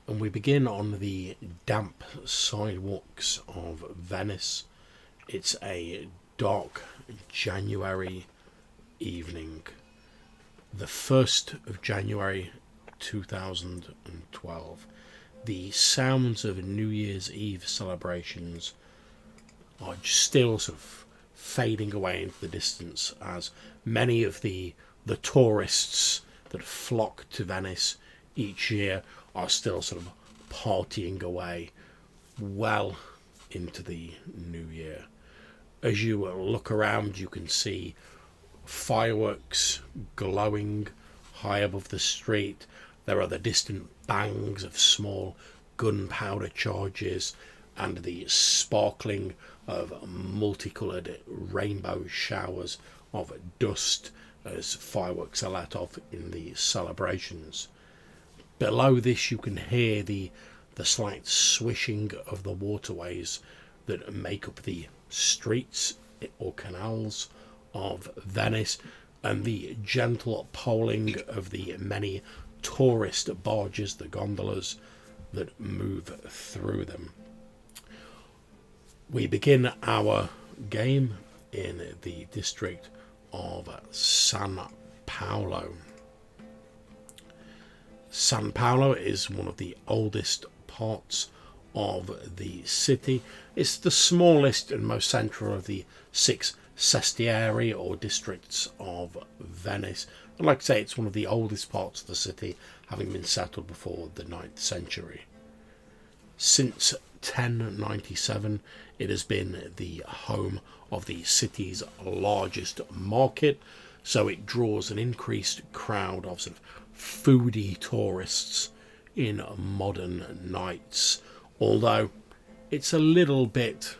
And we begin on the damp sidewalks of Venice. It's a dark January evening, the 1st of January 2012. The sounds of New Year's Eve celebrations are still sort of fading away into the distance as many of the tourists that flock to Venice each year are still sort of partying away well into the new year. As you look around, you can see fireworks glowing high above the street. There are the distant bangs of small gunpowder charges and the sparkling of multicoloured rainbow showers of dust as fireworks are let off in the celebrations. Below this, you can hear the slight swishing of the waterways that make up the streets or canals of Venice, and the gentle poling of the many tourist barges, the gondolas, that move through them. We begin our game in the district of San Paolo. San Paolo is one of the oldest parts of the city. It's the smallest and most central of the 6 sestieri or districts of Venice. And like I say, it's one of the oldest parts of the city, having been settled before the 9th century. Since 1097, it has been the home of the city's largest market, so it draws an increased crowd of sort of foodie tourists in modern nights, although it's a little bit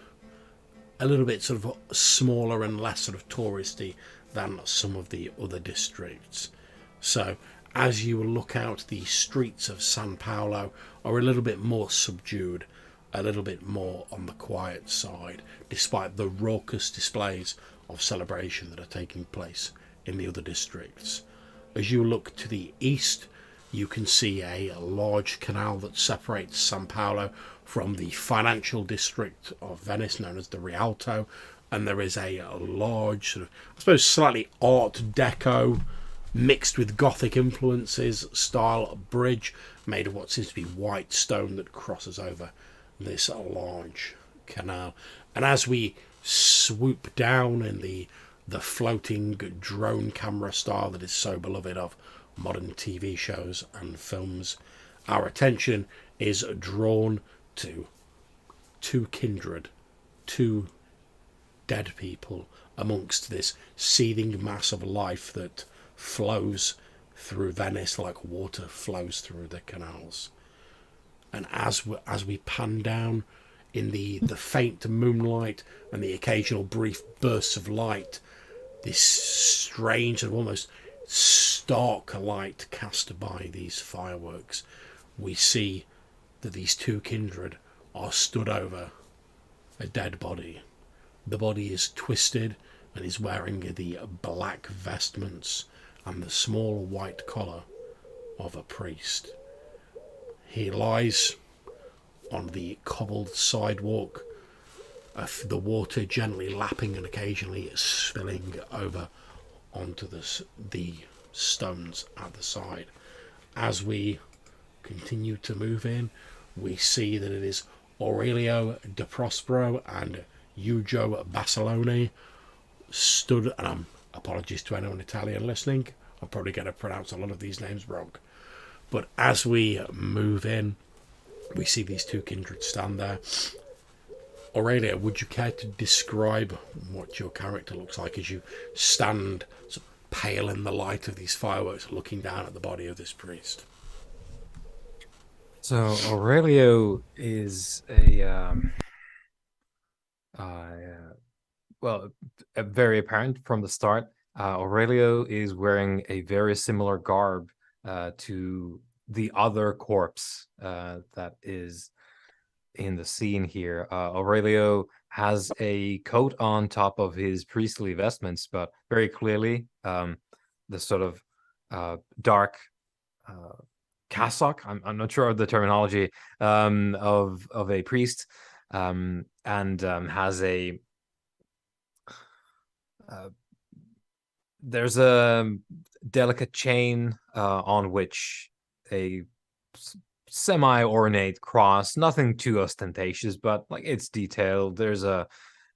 sort of smaller and less sort of touristy than some of the other districts. So as you look out, the streets of San Paolo are a little bit more subdued, a little bit more on the quiet side, despite the raucous displays of celebration that are taking place in the other districts. As you look to the east, you can see a large canal that separates San Paolo from the financial district of Venice known as the Rialto, and there is a large sort of, I suppose, slightly Art Deco mixed with Gothic influences style bridge made of what seems to be white stone that crosses over this large canal. And as we swoop down in the floating drone camera style that is so beloved of modern TV shows and films, our attention is drawn to two kindred, two dead people amongst this seething mass of life that flows through Venice like water flows through the canals. And as we pan down in the faint moonlight and the occasional brief bursts of light, this strange and almost stark light cast by these fireworks, we see that these two kindred are stood over a dead body. The body is twisted and is wearing the black vestments and the small white collar of a priest. He lies on the cobbled sidewalk, the water gently lapping and occasionally spilling over onto the stones at the side. As we continue to move in, we see that it is Aurelio de Prospero and Hugo Basilone stood, and apologies to anyone Italian listening, I'm probably going to pronounce a lot of these names wrong. But as we move in, we see these two kindred stand there. Aurelia, would you care to describe what your character looks like as you stand sort of pale in the light of these fireworks looking down at the body of this priest? So Aurelio is a well, very apparent from the start. Aurelio is wearing a very similar garb to the other corpse that is in the scene here. Aurelio has a coat on top of his priestly vestments, but very clearly the sort of dark cassock. I'm not sure of the terminology of a priest, and has a there's a delicate chain on which a semi-ornate cross, nothing too ostentatious, but like it's detailed. There's a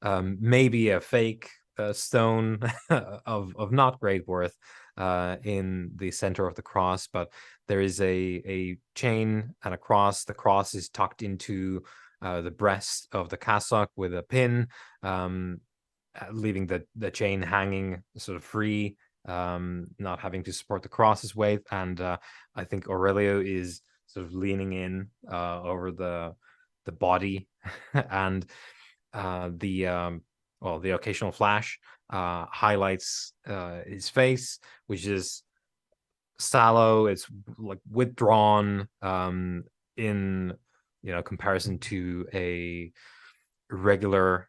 maybe a fake stone of not great worth in the center of the cross, but there is a chain and a cross. The cross is tucked into the breast of the cassock with a pin, leaving the chain hanging sort of free, not having to support the cross's weight. And I think Aurelio is sort of leaning in over the body, and the occasional flash highlights his face, which is sallow. It's like withdrawn in comparison to a regular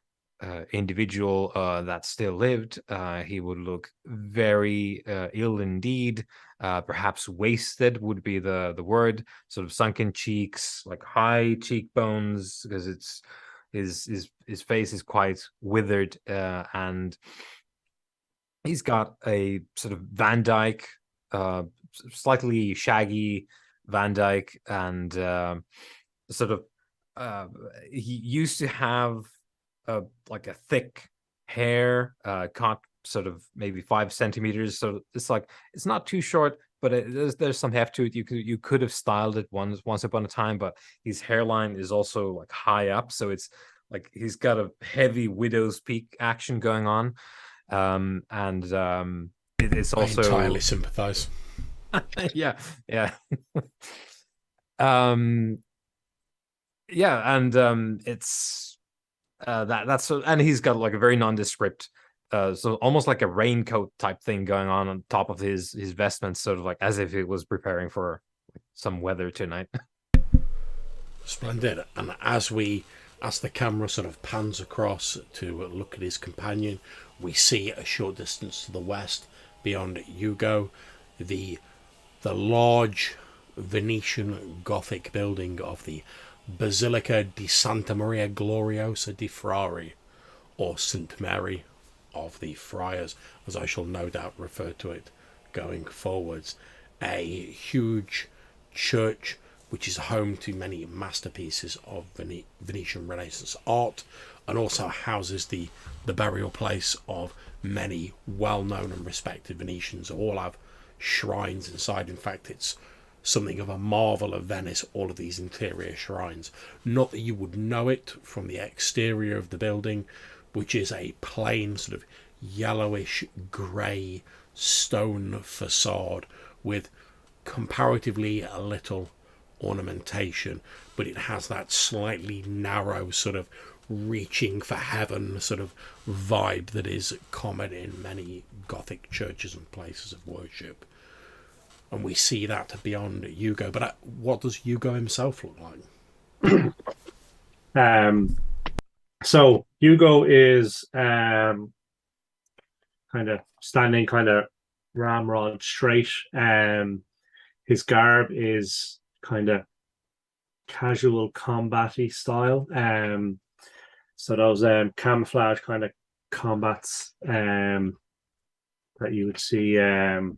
individual that still lived. He would look very ill indeed. Perhaps wasted would be the word. Sort of sunken cheeks, like high cheekbones, because it's his face is quite withered, and he's got a sort of Van Dyke, slightly shaggy Van Dyke, and sort of he used to have like a thick hair, cut sort of maybe 5 centimeters. So it's like it's not too short, but there's some heft to it. You could have styled it once upon a time, but his hairline is also like high up, so it's like he's got a heavy widow's peak action going on, and it's also I entirely sympathise. yeah, yeah. um yeah, and it's that's and he's got like a very nondescript, so almost like a raincoat type thing going on top of his vestments, sort of like as if he was preparing for some weather tonight. Splendid. And as the camera sort of pans across to look at his companion, we see a short distance to the west, beyond Hugo, the large Venetian Gothic building of the Basilica di Santa Maria Gloriosa di Frari, or St. Mary of the Friars, as I shall no doubt refer to it going forwards. A huge church which is home to many masterpieces of Venetian Renaissance art, and also houses the burial place of many well-known and respected Venetians. All have shrines inside. In fact, it's something of a marvel of Venice, all of these interior shrines. Not that you would know it from the exterior of the building, which is a plain sort of yellowish grey stone facade with comparatively little ornamentation, but it has that slightly narrow sort of reaching for heaven sort of vibe that is common in many Gothic churches and places of worship. And we see that beyond Hugo. But what does Hugo himself look like? So Hugo is kind of standing kind of ramrod straight. His garb is kind of casual combat-y style. So those camouflage kind of combats that you would see kind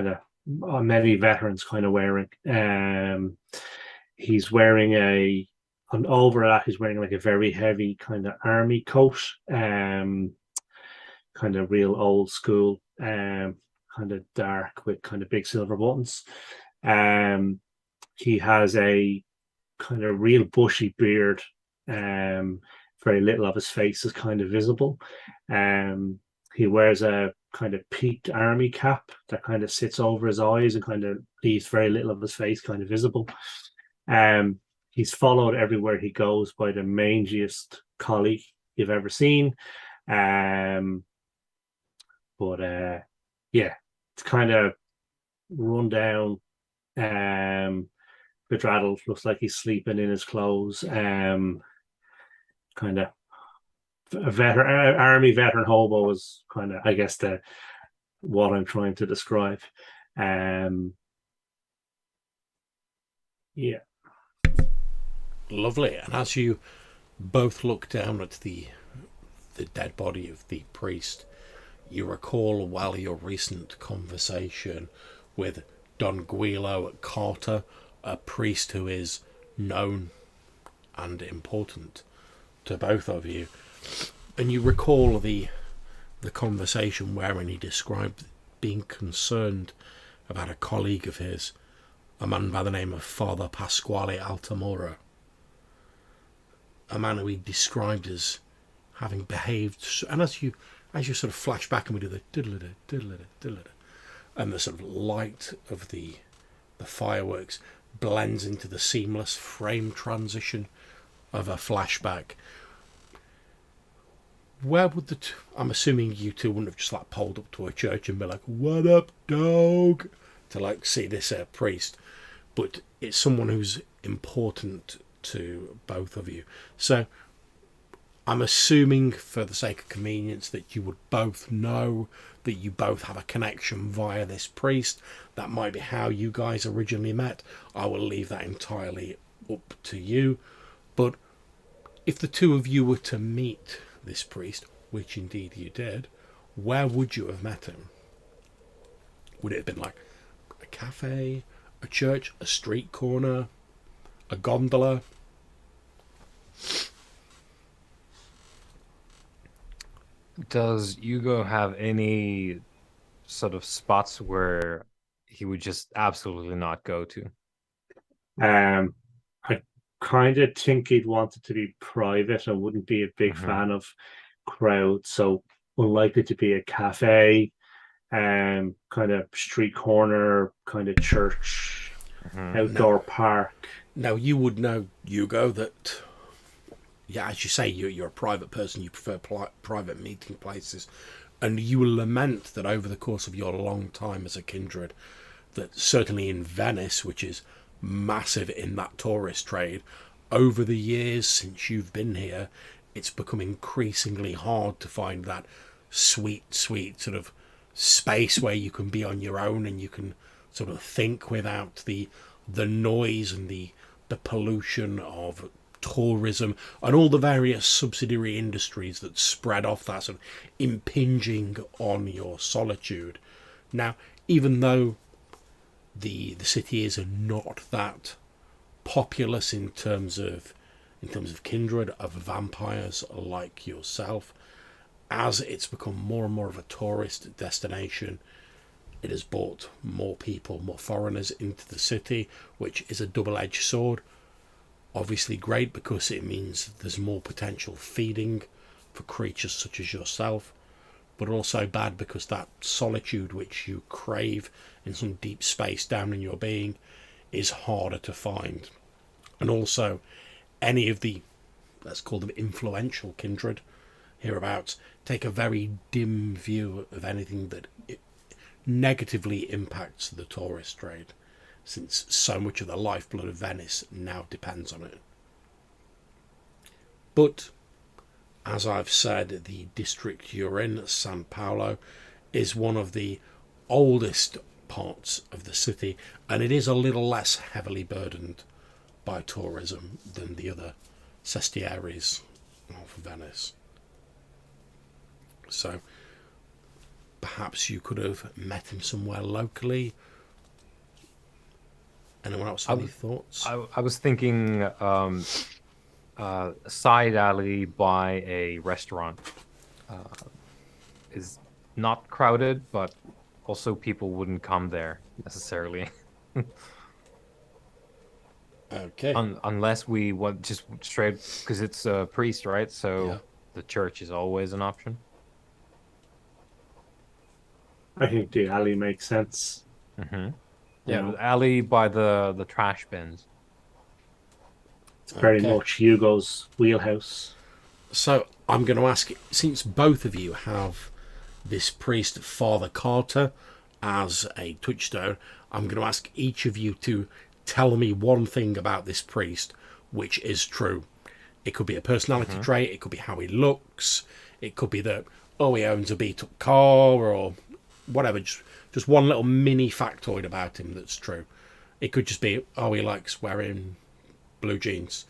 of many veterans kind of wearing. He's wearing and over that he's wearing like a very heavy kind of army coat, kind of real old school, kind of dark with kind of big silver buttons. He has a kind of real bushy beard. Very little of his face is kind of visible. He wears a kind of peaked army cap that kind of sits over his eyes and kind of leaves very little of his face kind of visible. He's followed everywhere he goes by the mangiest collie you've ever seen. But yeah, it's kind of run down, bedraddled, looks like he's sleeping in his clothes. Kind of a veteran, army veteran hobo is kind of, I guess, what I'm trying to describe. Yeah. Lovely. And as you both look down at the dead body of the priest, you recall well your recent conversation with Don Guilo Carter, a priest who is known and important to both of you. And you recall the conversation wherein he described being concerned about a colleague of his, a man by the name of Father Pasquale Altamora, a man who he described as having behaved, and as you sort of flash back and we do the diddle-da, diddle-da, diddle-da, and the sort of light of the fireworks blends into the seamless frame transition of a flashback. Where would I'm assuming you two wouldn't have just like pulled up to a church and be like, "What up, dog?" to like see this priest, but it's someone who's important to both of you. So I'm assuming, for the sake of convenience, that you would both know that you both have a connection via this priest. That might be how you guys originally met. I will leave that entirely up to you. But if the two of you were to meet this priest, which indeed you did, where would you have met him? Would it have been like a cafe, a church, a street corner, a gondola? Does Hugo have any sort of spots where he would just absolutely not go to? I kind of think he'd want it to be private. I wouldn't be a big fan of crowds, so unlikely to be a cafe, kind of street corner, kind of church, outdoor park. Now you would know, Hugo, that as you say, you're a private person. You prefer private meeting places, and you will lament that over the course of your long time as a Kindred, that certainly in Venice, which is massive in that tourist trade, over the years since you've been here, it's become increasingly hard to find that sweet sort of space where you can be on your own and you can sort of think without the noise and the pollution of tourism and all the various subsidiary industries that spread off that, sort of impinging on your solitude. Now, even though the city is not that populous in terms of kindred of vampires like yourself, as it's become more and more of a tourist destination, it has brought more people, more foreigners into the city, which is a double-edged sword. Obviously great because it means there's more potential feeding for creatures such as yourself, but also bad because that solitude which you crave in some deep space down in your being is harder to find. And also, any of the, let's call them influential kindred hereabouts, take a very dim view of anything that negatively impacts the tourist trade, since so much of the lifeblood of Venice now depends on it. But, as I've said, the district you're in, San Paolo, is one of the oldest parts of the city, and it is a little less heavily burdened by tourism than the other sestiaries of Venice. So perhaps you could have met him somewhere locally. Anyone else have any thoughts? I was thinking a side alley by a restaurant is not crowded, but also people wouldn't come there necessarily. Okay. Unless we want just straight, because it's a priest, right? So the church is always an option. I think the alley makes sense. Yeah, the alley by the trash bins. It's very much Hugo's wheelhouse. So I'm going to ask, since both of you have this priest, Father Carter, as a touchstone, I'm going to ask each of you to tell me one thing about this priest which is true. It could be a personality trait, it could be how he looks, it could be that, he owns a beat-up car, or whatever. Just one little mini factoid about him that's true. It could just be, oh, he likes wearing blue jeans.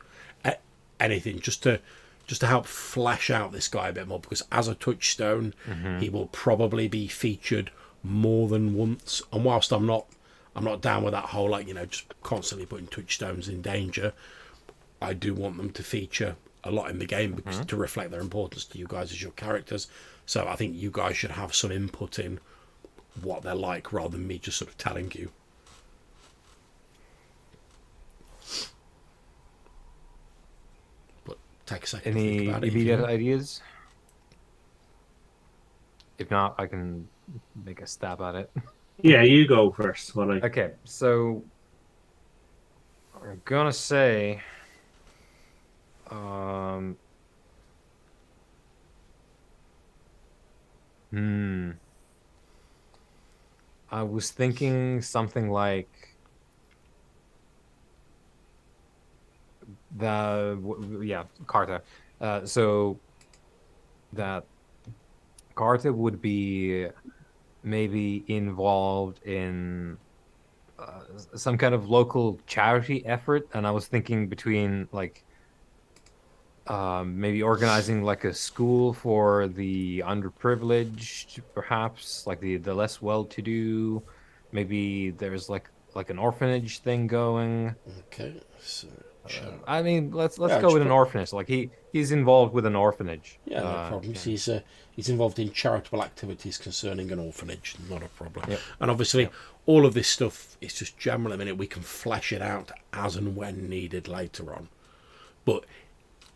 Anything just to help flesh out this guy a bit more, because as a touchstone, he will probably be featured more than once. And whilst I'm not down with that whole, like, just constantly putting touchstones in danger, I do want them to feature a lot in the game, because to reflect their importance to you guys as your characters. So I think you guys should have some input in what they're like, rather than me just sort of telling you. But take a second to think Any about it. immediate ideas? If not, I can make a stab at it. Yeah, you go first. Okay, so I'm gonna say, I was thinking something like Carta. So that Carta would be maybe involved in some kind of local charity effort, and I was thinking between like maybe organizing like a school for the underprivileged, perhaps like the less well-to-do. Maybe there's like an orphanage thing going. Okay, so I mean, let's go with an orphanage. Like he's involved with an orphanage. Yeah, no problems. He's involved in charitable activities concerning an orphanage. Not a problem. Yep. And obviously, all of this stuff is just general. I mean, we can flesh it out as and when needed later on. But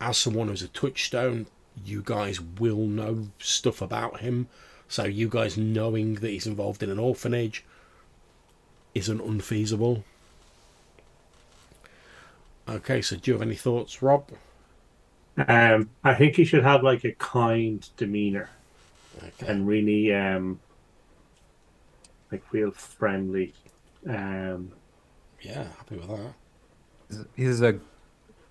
as someone who's a touchstone, you guys will know stuff about him. So you guys knowing that he's involved in an orphanage isn't unfeasible. Okay, so do you have any thoughts, Rob? I think he should have like a kind demeanor, Okay. and really like real friendly. Yeah, happy with that. He's a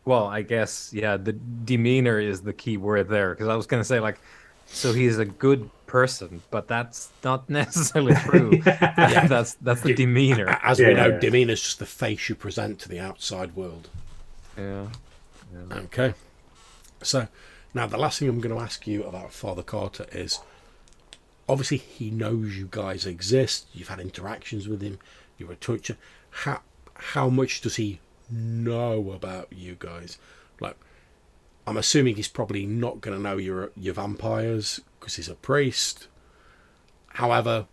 well, I guess, yeah, the demeanor is the key word there, because I was going to say, like, so he's a good person, but that's not necessarily true. Yeah. That's the demeanor. As we know, demeanor is just the face you present to the outside world. Yeah. Okay. So, now the last thing I'm going to ask you about Father Carter is, obviously he knows you guys exist, you've had interactions with him, you're a toucher. How much does he know about you guys? Like, I'm assuming he's probably not going to know your vampires because he's a priest. However,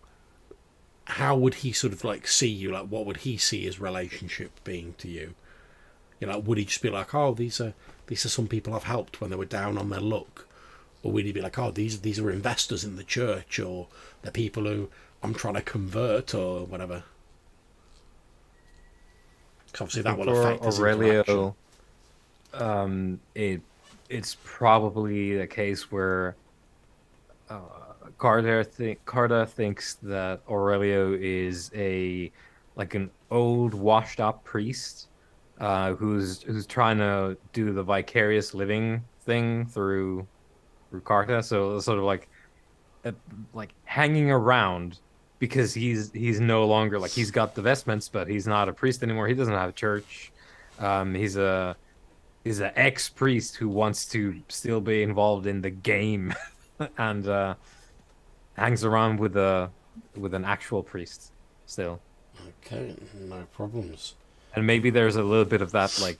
how would he sort of like see you? Like, what would he see his relationship being to you? Would he just be like, oh, these are some people I've helped when they were down on their luck? Or would he be like, oh, these are investors in the church, or they're people who I'm trying to convert, or whatever? Because obviously that will affect his interaction. It's probably the case where Carter thinks that Aurelio is an old washed up priest who's trying to do the vicarious living thing through Carta. So sort of like hanging around, because he's no longer, like, he's got the vestments, but he's not a priest anymore. He doesn't have a church. He's an ex-priest who wants to still be involved in the game and hangs around with an actual priest still. Okay, no problems. And maybe there's a little bit of that, like,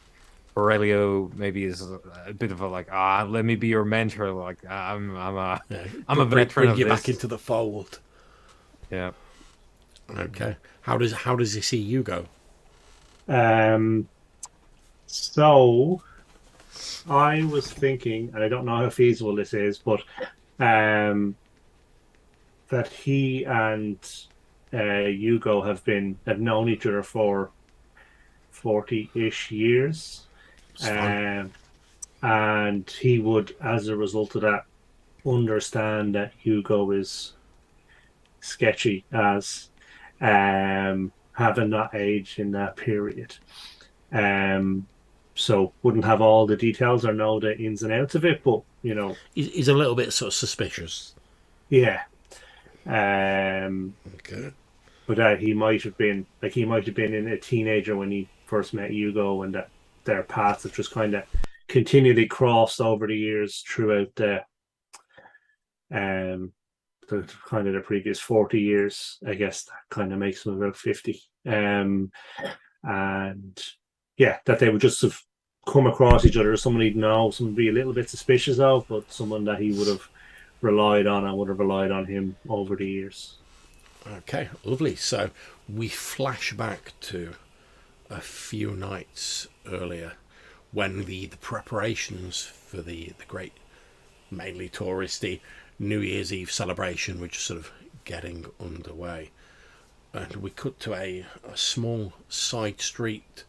Aurelio maybe is a bit of a like, let me be your mentor. Like, I'm a veteran bring of you this. back into the fold. Yeah. Okay. How does he see Hugo? So I was thinking, and I don't know how feasible this is, but that he and Hugo have known each other for 40-ish years. And he would, as a result of that, understand that Hugo is sketchy as having that age in that period. So wouldn't have all the details or know the ins and outs of it, but He's a little bit sort of suspicious. yeah. Okay. but that he might have been in a teenager when he first met Hugo, and that their paths have just kind of continually crossed over the years throughout um the kind of the previous 40 years. I guess that kind of makes him about 50. And yeah, that they would just have come across each other as someone he'd know, someone be a little bit suspicious of, but someone that he would have relied on and would have relied on him over the years. Okay, lovely. So we flash back to a few nights earlier when the preparations for the great, mainly touristy New Year's Eve celebration were just sort of getting underway. And we cut to a small side street,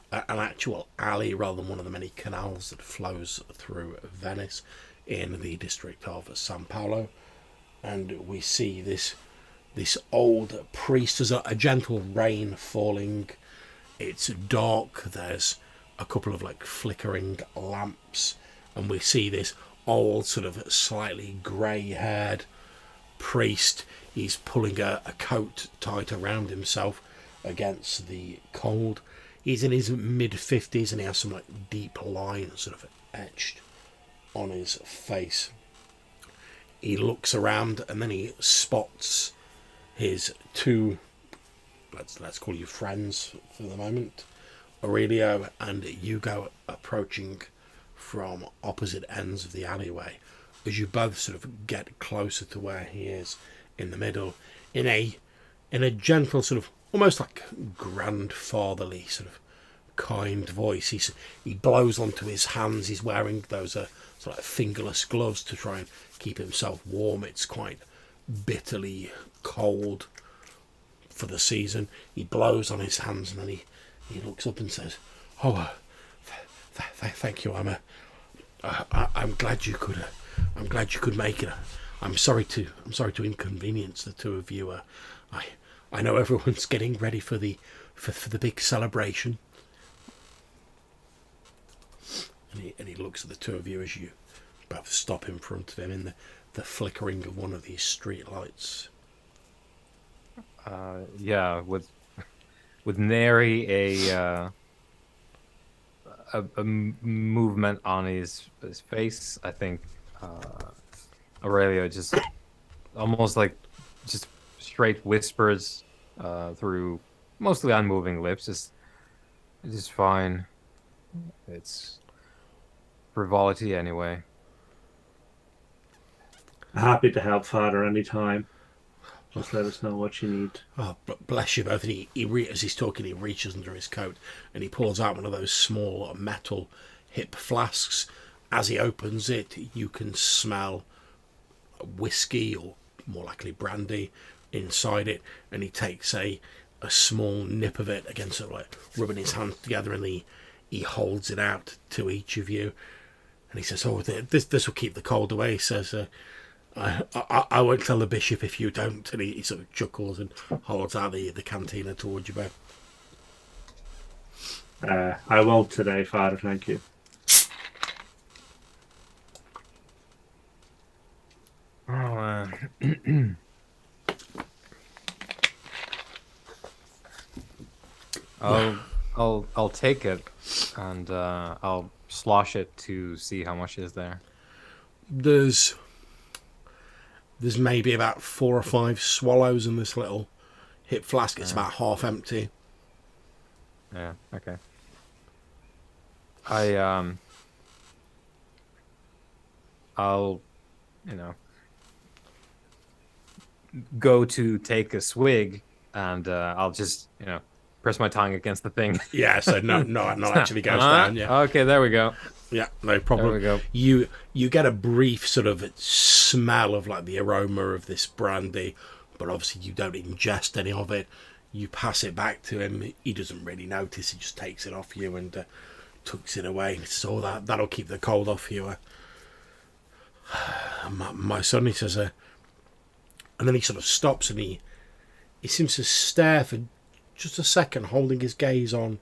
an actual alley rather than one of the many canals that flows through Venice in the district of San Paolo. And we see this old priest. There's a gentle rain falling. It's dark. There's a couple of like flickering lamps, and we see this old sort of slightly grey-haired priest. He's pulling a coat tight around himself against the cold. He's in his mid-50s and he has some like deep lines sort of etched on his face. He looks around and then he spots his two, let's call you friends for the moment, Aurelio and Hugo, approaching from opposite ends of the alleyway. As you both sort of get closer to where he is in the middle, in a gentle sort of almost like grandfatherly sort of kind voice, he blows onto his hands. He's wearing those sort of fingerless gloves to try and keep himself warm. It's quite bitterly cold for the season. He blows on his hands and then he looks up and says, "Oh, thank you. I'm glad you could. I'm glad you could make it. I'm sorry to inconvenience the two of you. I know everyone's getting ready for the big celebration." And he looks at the two of you as you both stop in front of him in the flickering of one of these street lights. Yeah, with nary a movement on his face, I think Aurelio just almost like just straight whispers through mostly unmoving lips. It's fine. It's frivolity anyway. Happy to help, Father, anytime. Just let us know what you need. Oh, bless you both. And as he's talking, he reaches under his coat and he pulls out one of those small metal hip flasks. As he opens it, you can smell whiskey, or more likely brandy, inside it. And he takes a small nip of it, again, sort of like rubbing his hands together, and he holds it out to each of you. And he says, "Oh, this will keep the cold away." He says, I won't tell the bishop if you don't." And he sort of chuckles and holds out the cantina towards you both. I won't today, Father, thank you. Oh, I'll take it, and I'll slosh it to see how much is there. There's maybe about 4 or 5 swallows in this little hip flask. It's about half empty. Yeah, okay. I'll, go to take a swig, and I'll just, press my tongue against the thing. Yeah, so no, not actually goes down. Yeah. Okay, there we go. Yeah, no problem. There we go. You get a brief sort of smell of like the aroma of this brandy, but obviously you don't ingest any of it. You pass it back to him. He doesn't really notice. He just takes it off you and tucks it away. He says, "Oh, that'll keep the cold off you." My son, he says, and then he sort of stops and he seems to stare for just a second, holding his gaze on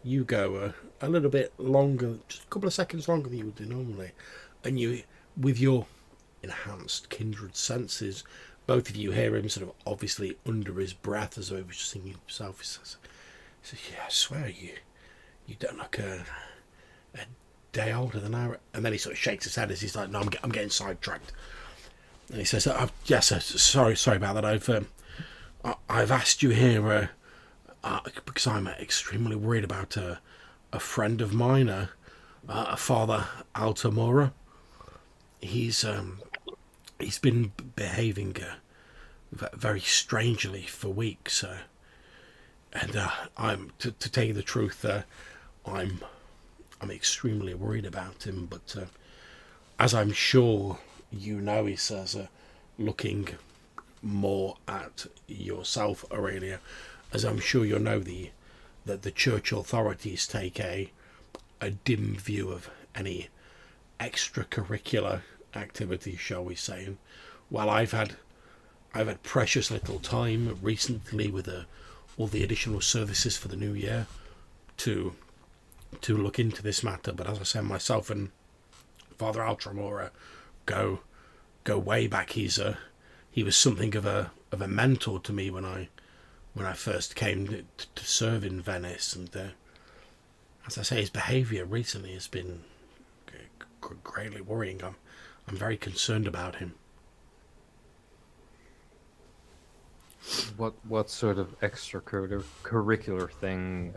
Hugo a little bit longer, just a couple of seconds longer than you would do normally. And you, with your enhanced kindred senses, both of you hear him sort of obviously under his breath as though he was just thinking to himself. He says, "Yeah, I swear you don't look a day older than I." And then he sort of shakes his head as he's like, "No, I'm getting sidetracked." And he says, "Yes, sorry about that. I've asked you here because I'm extremely worried about a friend of mine, Father Altamora. He's been behaving very strangely for weeks, and I'm to tell you the truth, I'm extremely worried about him. But as I'm sure you know," he says, looking more at yourself, Aurelia, "as I'm sure you know, that the church authorities take a dim view of any extracurricular activity, shall we say. And while I've had precious little time recently with all the additional services for the new year to look into this matter, but as I said, myself and Father Altamora go way back. He was something of a mentor to me when I first came to serve in Venice, and as I say, his behaviour recently has been greatly worrying. I'm very concerned about him." What sort of extracurricular thing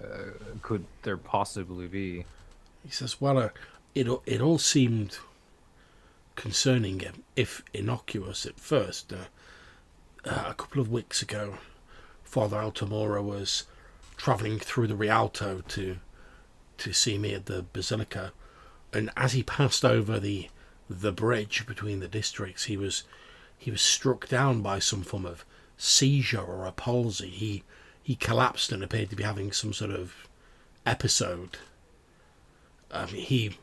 could there possibly be? He says, "Well, it all seemed concerning, if innocuous at first. A couple of weeks ago, Father Altamora was travelling through the Rialto to see me at the Basilica, and as he passed over the bridge between the districts, he was struck down by some form of seizure or a palsy. He collapsed and appeared to be having some sort of episode. He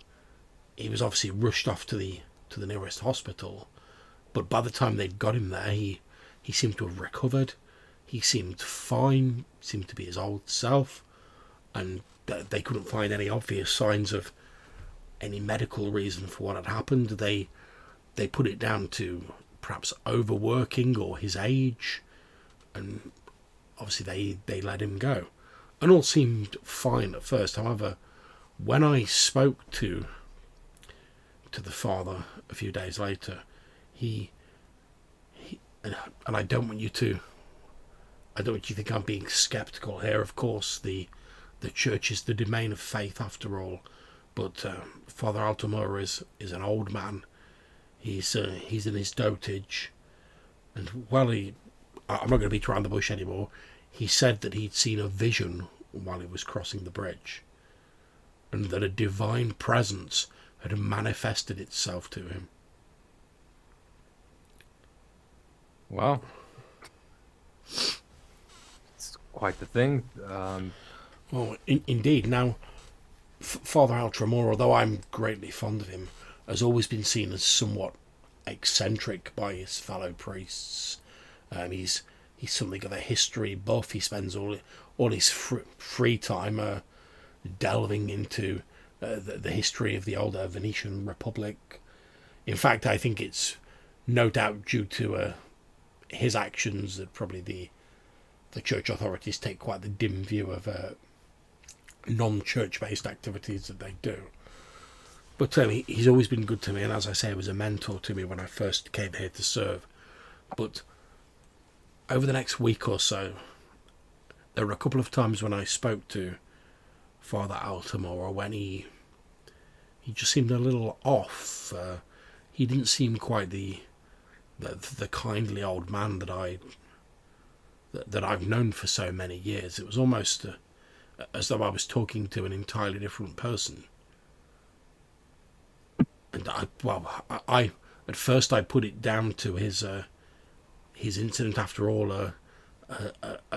was obviously rushed off to the nearest hospital, but by the time they'd got him there, he seemed to have recovered. He seemed fine, seemed to be his old self, and they couldn't find any obvious signs of any medical reason for what had happened. They put it down to perhaps overworking or his age, and obviously they let him go. And all seemed fine at first. However, when I spoke to the father a few days later, he and I don't want you to think I'm being skeptical here. Of course, the church is the domain of faith after all, but Father Altamora is an old man. He's in his dotage, and I'm not going to beat around the bush anymore. He said that he'd seen a vision while he was crossing the bridge, and that a divine presence had manifested itself to him." Wow. It's quite the thing. Well, indeed. Now, Father Altamora, although I'm greatly fond of him, has always been seen as somewhat eccentric by his fellow priests. He's something of a history buff. He spends all his free time delving into the history of the older Venetian Republic. In fact, I think it's no doubt due to his actions that probably the church authorities take quite the dim view of non-church based activities that they do. But he's always been good to me, and as I say, he was a mentor to me when I first came here to serve. But over the next week or so, there were a couple of times when I spoke to Father Altamora when he just seemed a little off. He didn't seem quite the kindly old man that I've known for so many years. It was almost as though I was talking to an entirely different person. And I at first I put it down to his incident. After all, a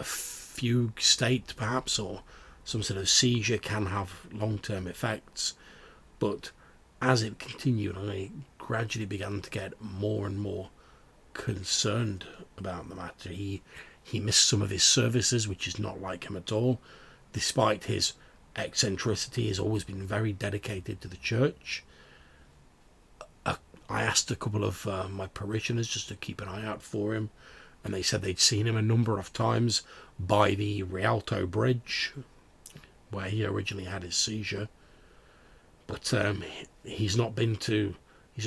fugue state perhaps, or some sort of seizure can have long-term effects. But as it continued, I gradually began to get more and more concerned about the matter. He missed some of his services, which is not like him at all. Despite his eccentricity, he's always been very dedicated to the church. I asked a couple of my parishioners just to keep an eye out for him, and they said they'd seen him a number of times by the Rialto Bridge, where he originally had his seizure. But he's not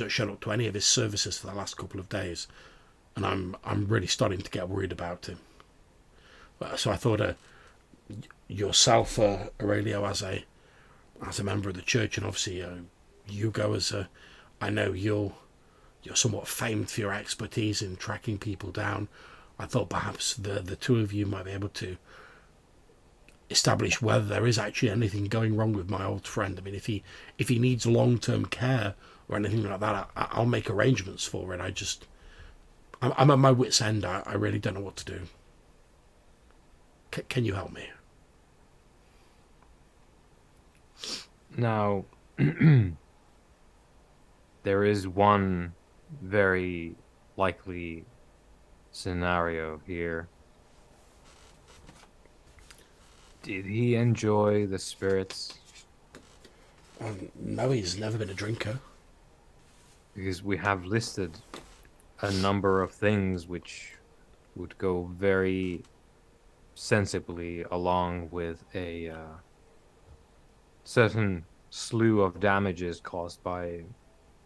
shown up to any of his services for the last couple of days, and I'm really starting to get worried about him. So I thought yourself, Aurelio, as a member of the church, and obviously Hugo, I know you're somewhat famed for your expertise in tracking people down. I thought perhaps the two of you might be able to establish whether there is actually anything going wrong with my old friend. I mean, if he needs long-term care or anything like that, I'll make arrangements for it. I'm at my wit's end. I really don't know what to do. Can you help me? Now, there is one very likely scenario here. Did he enjoy the spirits? No, he's never been a drinker. Because we have listed a number of things which would go very sensibly along with a certain slew of damages caused by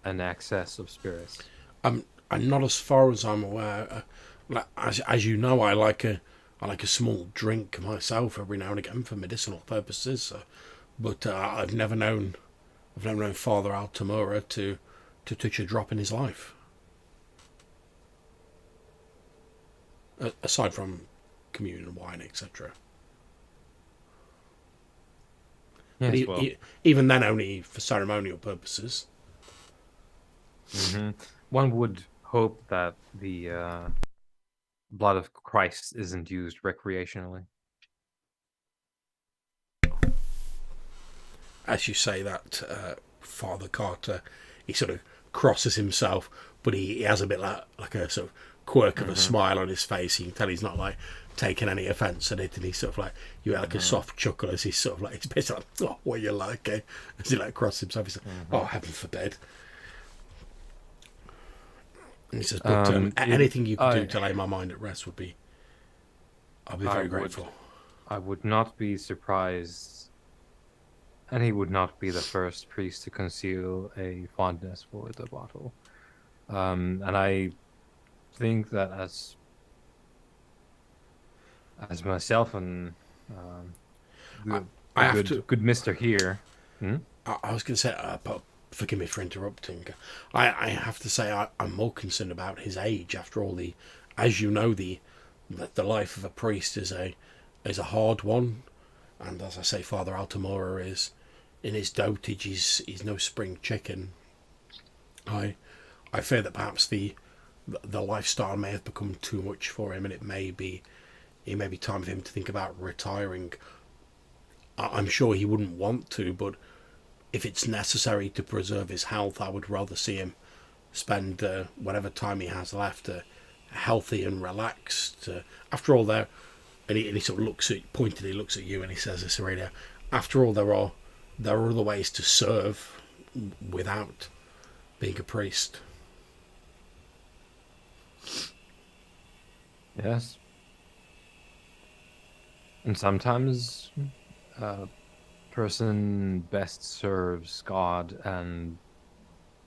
an excess of spirits. I'm not, as far as I'm aware. As you know, I like a small drink myself every now and again for medicinal purposes. But I've never known Father Altamura to touch a drop in his life. Aside from communion, wine, etc. Yes, even then, only for ceremonial purposes. Mm-hmm. One would hope that the blood of Christ isn't used recreationally. As you say that, Father Carter, he sort of crosses himself, but he has a bit like a sort of quirk of a smile on his face. You can tell he's not like taking any offence at it, and he's sort of like, you had like a soft chuckle as he's sort of like, he's basically like, oh, what you like, eh? As he like crosses himself, he's like, oh, heaven forbid. And he says, but anything you could do to lay my mind at rest I'll be very grateful. I would not be surprised, and he would not be the first priest to conceal a fondness for the bottle. And I think that as myself and good Mister here. I was going to say, forgive me for interrupting. I have to say I'm more concerned about his age. After all, as you know, the life of a priest is a hard one, and as I say, Father Altamura is in his dotage. He's no spring chicken. I fear that perhaps the lifestyle may have become too much for him, and it may be time for him to think about retiring. I'm sure he wouldn't want to, but if it's necessary to preserve his health, I would rather see him spend whatever time he has left healthy and relaxed. After all, and he sort of pointedly looks at you, and he says this, Aurelia, after all, there are other ways to serve without being a priest. Yes. And sometimes person best serves God and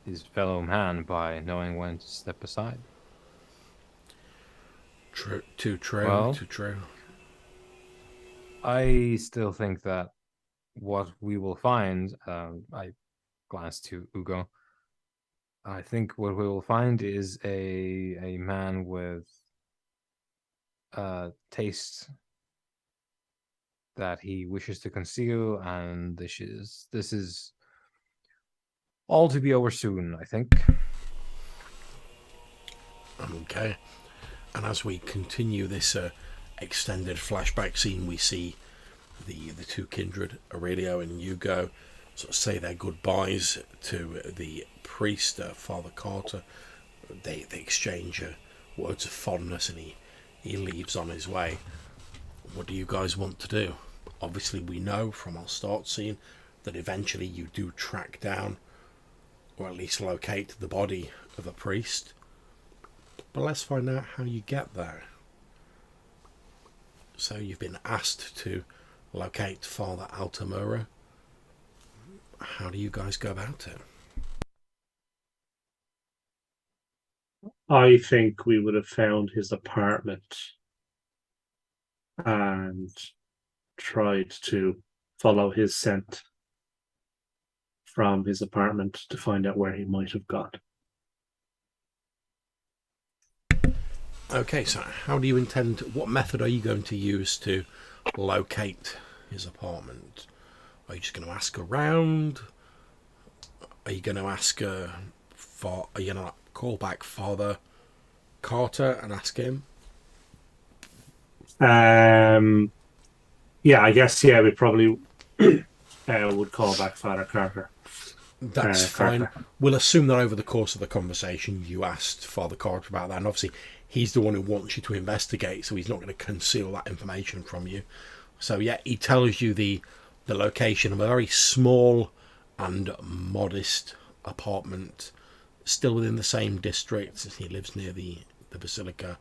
his fellow man by knowing when to step aside. True, too true, well, too true. I still think that what we will find, I glance to Hugo, I think what we will find is a man with taste that he wishes to conceal, and this is all to be over soon, I think. Okay. And as we continue this extended flashback scene, we see the two Kindred, Aurelio and Hugo, sort of say their goodbyes to the priest, Father Carter. They exchange words of fondness, and he leaves on his way. What do you guys want to do? Obviously, we know from our start scene that eventually you do track down or at least locate the body of a priest. But let's find out how you get there. So you've been asked to locate Father Altamura. How do you guys go about it? I think we would have found his apartment and tried to follow his scent from his apartment to find out where he might have gone. Okay, so how do you intend, what method are you going to use to locate his apartment? Are you just going to ask around? Are you going to ask are you going to call back Father Carter and ask him? Yeah, I guess, we probably would call back Father Carter. That's fine. Carter. We'll assume that over the course of the conversation you asked Father Carter about that, and obviously he's the one who wants you to investigate, so he's not going to conceal that information from you. So yeah, he tells you the location of a very small and modest apartment, still within the same district. He lives near the Basilica.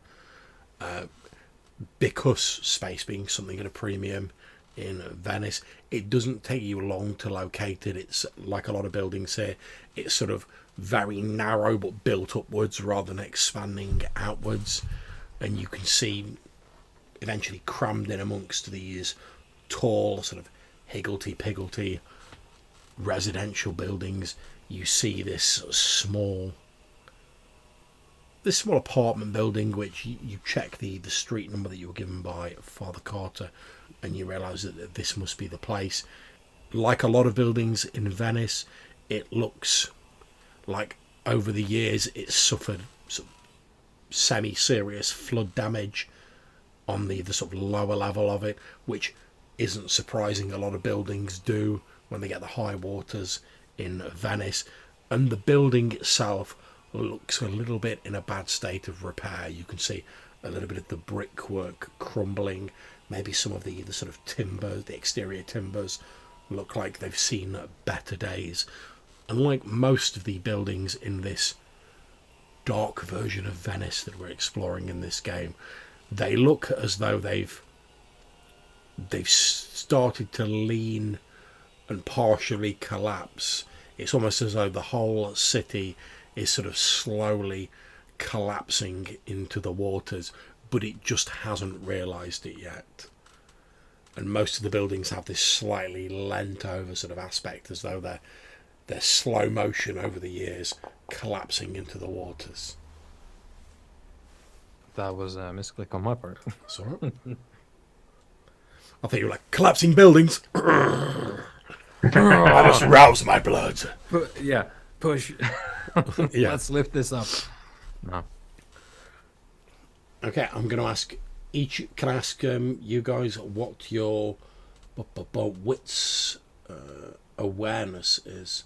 Because space being something at a premium in Venice, it doesn't take you long to locate it. It's like a lot of buildings here, it's sort of very narrow but built upwards rather than expanding outwards, and you can see eventually crammed in amongst these tall sort of higgledy-piggledy residential buildings, you see this small apartment building, which you check the street number that you were given by Father Carter, and you realise that this must be the place. Like a lot of buildings in Venice, it looks like over the years it's suffered some semi-serious flood damage on the sort of lower level of it, which isn't surprising. A lot of buildings do when they get the high waters in Venice, and the building itself looks a little bit in a bad state of repair. You can see a little bit of the brickwork crumbling, maybe some of the sort of timber, the exterior timbers look like they've seen better days. Unlike most of the buildings in this dark version of Venice that we're exploring in this game, they look as though they've started to lean and partially collapse. It's almost as though the whole city is sort of slowly collapsing into the waters, but it just hasn't realised it yet. And most of the buildings have this slightly leant over sort of aspect, as though they're slow motion over the years collapsing into the waters. That was a misclick on my part. Sorry. I think you were like, collapsing buildings. I must rouse my blood. Push. Yeah. Let's lift this up. No. Okay, I'm going to ask each. Can I ask you guys what your wits awareness is?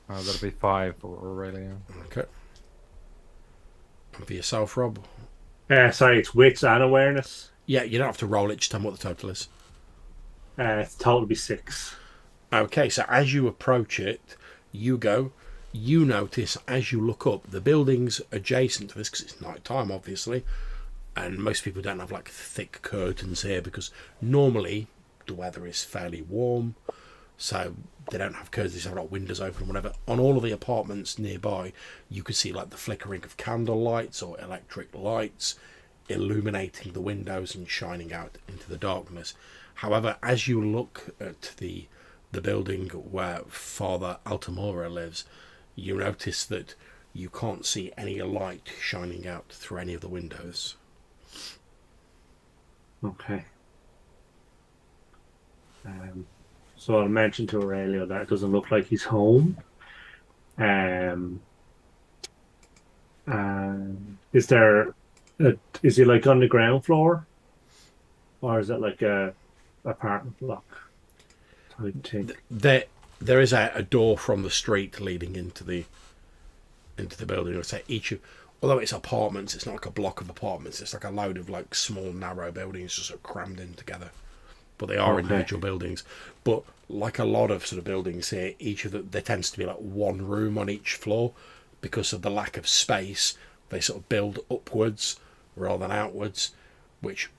That'll be 5 for Aurelia. Okay. And for yourself, Rob? Sorry, it's wits and awareness. Yeah, you don't have to roll it. Just tell me what the total is. It's total be 6. Okay, so as you approach it, Hugo, you notice as you look up, the buildings adjacent to this, because it's night time, obviously, and most people don't have like thick curtains here because normally the weather is fairly warm, so they don't have curtains, they have like windows open or whatever. On all of the apartments nearby, you can see like the flickering of candle lights or electric lights illuminating the windows and shining out into the darkness. However, as you look at the building where Father Altamura lives, you notice that you can't see any light shining out through any of the windows. Okay. So I'll mention to Aurelio that it doesn't look like he's home. Is he like on the ground floor, or is it like a apartment block type thing? There is a door from the street leading into the building. I'd say although it's apartments, it's not like a block of apartments. It's like a load of like small narrow buildings just sort of crammed in together. but they are Okay. individual buildings. But like a lot of sort of buildings here, each of them, there tends to be like one room on each floor because of the lack of space. They sort of build upwards rather than outwards, which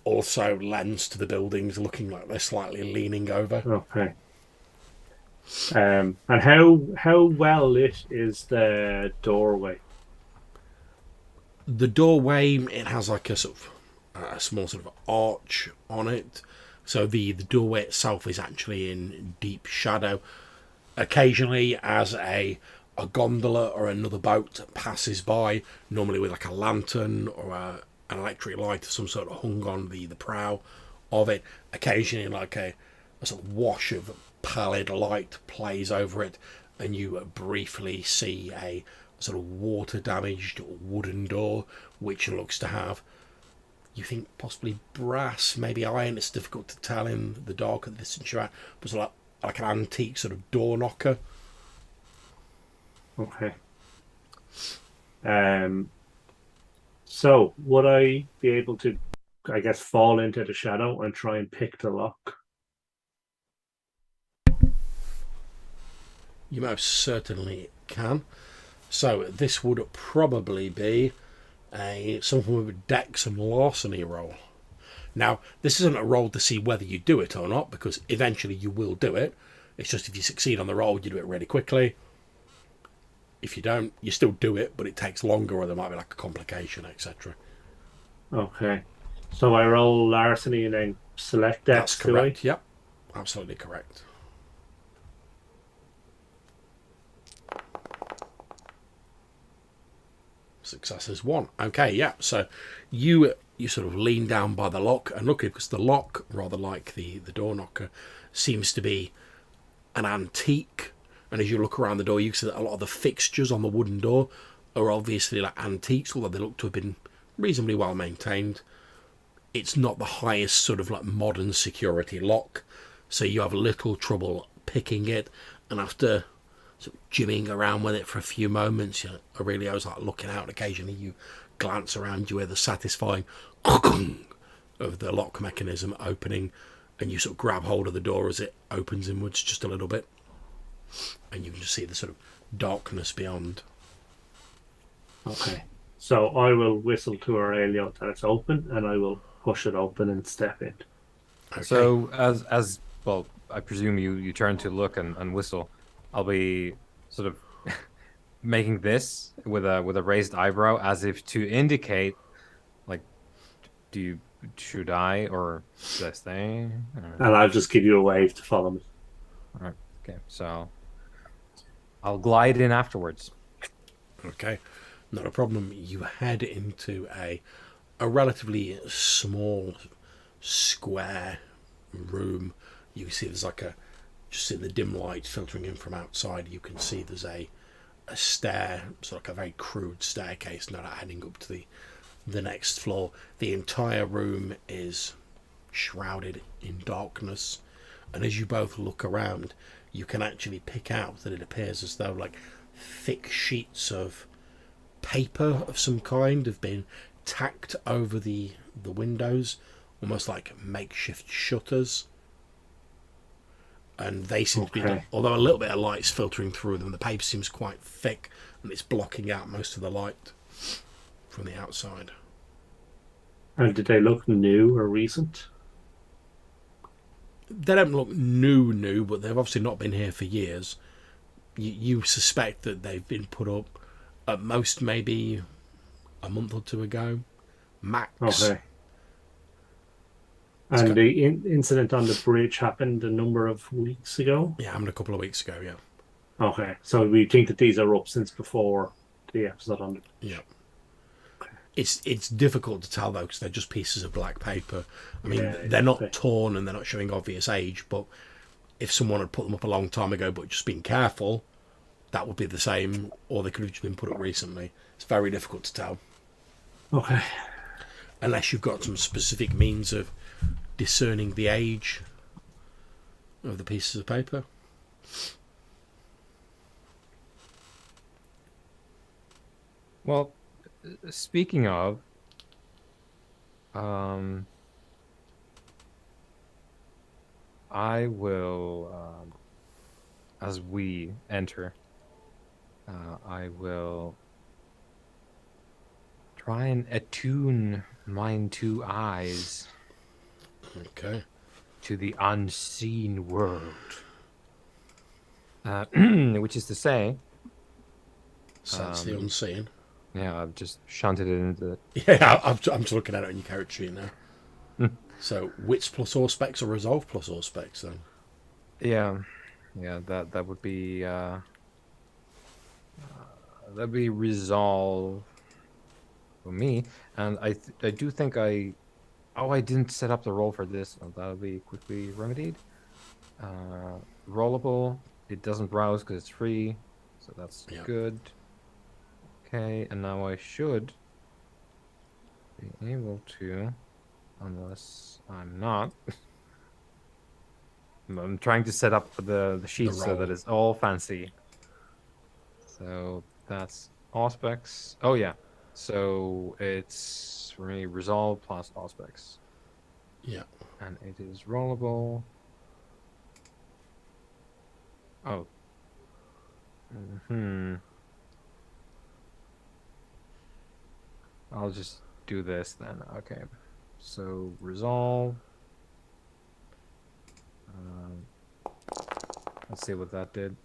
also lends to the buildings looking like they're slightly leaning over. Okay. And how well lit is the doorway? The doorway, it has like a sort of a small sort of arch on it, so the doorway itself is actually in deep shadow. Occasionally, as a gondola or another boat passes by, normally with like a lantern or an electric light of some sort of hung on the prow of it, occasionally like a sort of wash of pallid light plays over it, and you briefly see a sort of water damaged wooden door which looks to have, you think, possibly brass, maybe iron. It's difficult to tell in the dark at the distance you're at, but it's like an antique sort of door knocker. Okay. So would I be able to, I guess, fall into the shadow and try and pick the lock? You most certainly can. So this would probably be something with a dex and larceny roll. Now, this isn't a roll to see whether you do it or not, because eventually you will do it. It's just if you succeed on the roll, you do it really quickly. If you don't, you still do it, but it takes longer, or there might be like a complication, etc. Okay. So I roll larceny and then select dex. That's correct. Yep, absolutely correct. Success is 1. Okay, yeah. So you sort of lean down by the lock and look, because the lock, rather like the door knocker, seems to be an antique. And as you look around the door, you see that a lot of the fixtures on the wooden door are obviously like antiques, although they look to have been reasonably well maintained. It's not the highest sort of like modern security lock, so you have little trouble picking it. And after sort of jimmying around with it for a few moments, Aurelio's like looking out, and occasionally you glance around, you hear the satisfying of the lock mechanism opening, and you sort of grab hold of the door as it opens inwards just a little bit, and you can just see the sort of darkness beyond. Okay. So I will whistle to Aurelio that it's open, and I will push it open and step in. Okay. So as well, I presume you turn to look and whistle. I'll be sort of making this with a raised eyebrow, as if to indicate, like, should I or should I stay? And I'll just give you a wave to follow me. All right. Okay. So I'll glide in afterwards. Okay, not a problem. You head into a relatively small square room. You can see there's like just in the dim light filtering in from outside, you can see there's a stair, sort of like a very crude staircase, not heading up to the next floor. The entire room is shrouded in darkness, and as you both look around, you can actually pick out that it appears as though like thick sheets of paper of some kind have been tacked over the windows, almost like makeshift shutters. And they seem to be, although a little bit of light's filtering through them, the paper seems quite thick and it's blocking out most of the light from the outside. And did they look new or recent? They don't look new, but they've obviously not been here for years. You suspect that they've been put up at most maybe a month or two ago, max. Okay. And the incident on the bridge happened a number of weeks ago? Yeah, happened a couple of weeks ago, yeah. Okay, so we think that these are up since before the episode on the bridge. Yeah. It's difficult to tell, though, because they're just pieces of black paper. I mean, they're not torn and they're not showing obvious age, but if someone had put them up a long time ago but just been careful, that would be the same, or they could have just been put up recently. It's very difficult to tell. Okay. Unless you've got some specific means of discerning the age of the pieces of paper. Well, speaking of, I will, as we enter, I will try and attune mine two eyes Okay. to the unseen world. Which is to say, Sense the unseen. yeah, I've just shunted it into Yeah, I'm just looking at it on your character sheet now. the... So, wits plus Auspex or resolve plus Auspex then? Yeah, that would be that'd be resolve for me, and I do think I didn't set up the roll for this. Oh, that'll be quickly remedied. Rollable. It doesn't browse because it's free, so that's good. Okay, and now I should be able to, unless I'm not. I'm trying to set up the sheet so that it's all fancy. So that's Auspex. Oh yeah. So it's for me resolve plus Auspex. Yeah. And it is rollable. Oh. I'll just do this then. Okay. So resolve. Let's see what that did.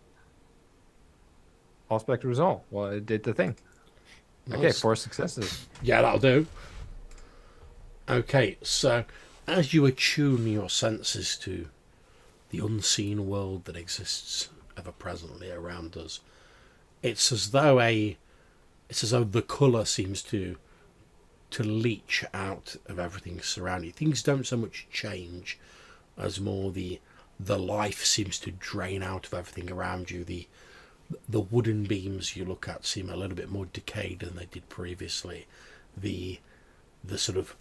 Auspex resolve. Well, it did the thing. Nice. Okay, 4 successes. Yeah, that'll do. Okay, so as you attune your senses to the unseen world that exists ever presently around us, it's as though the colour seems to leach out of everything surrounding you. Things don't so much change as more the life seems to drain out of everything around you. The wooden beams you look at seem a little bit more decayed than they did previously. The sort of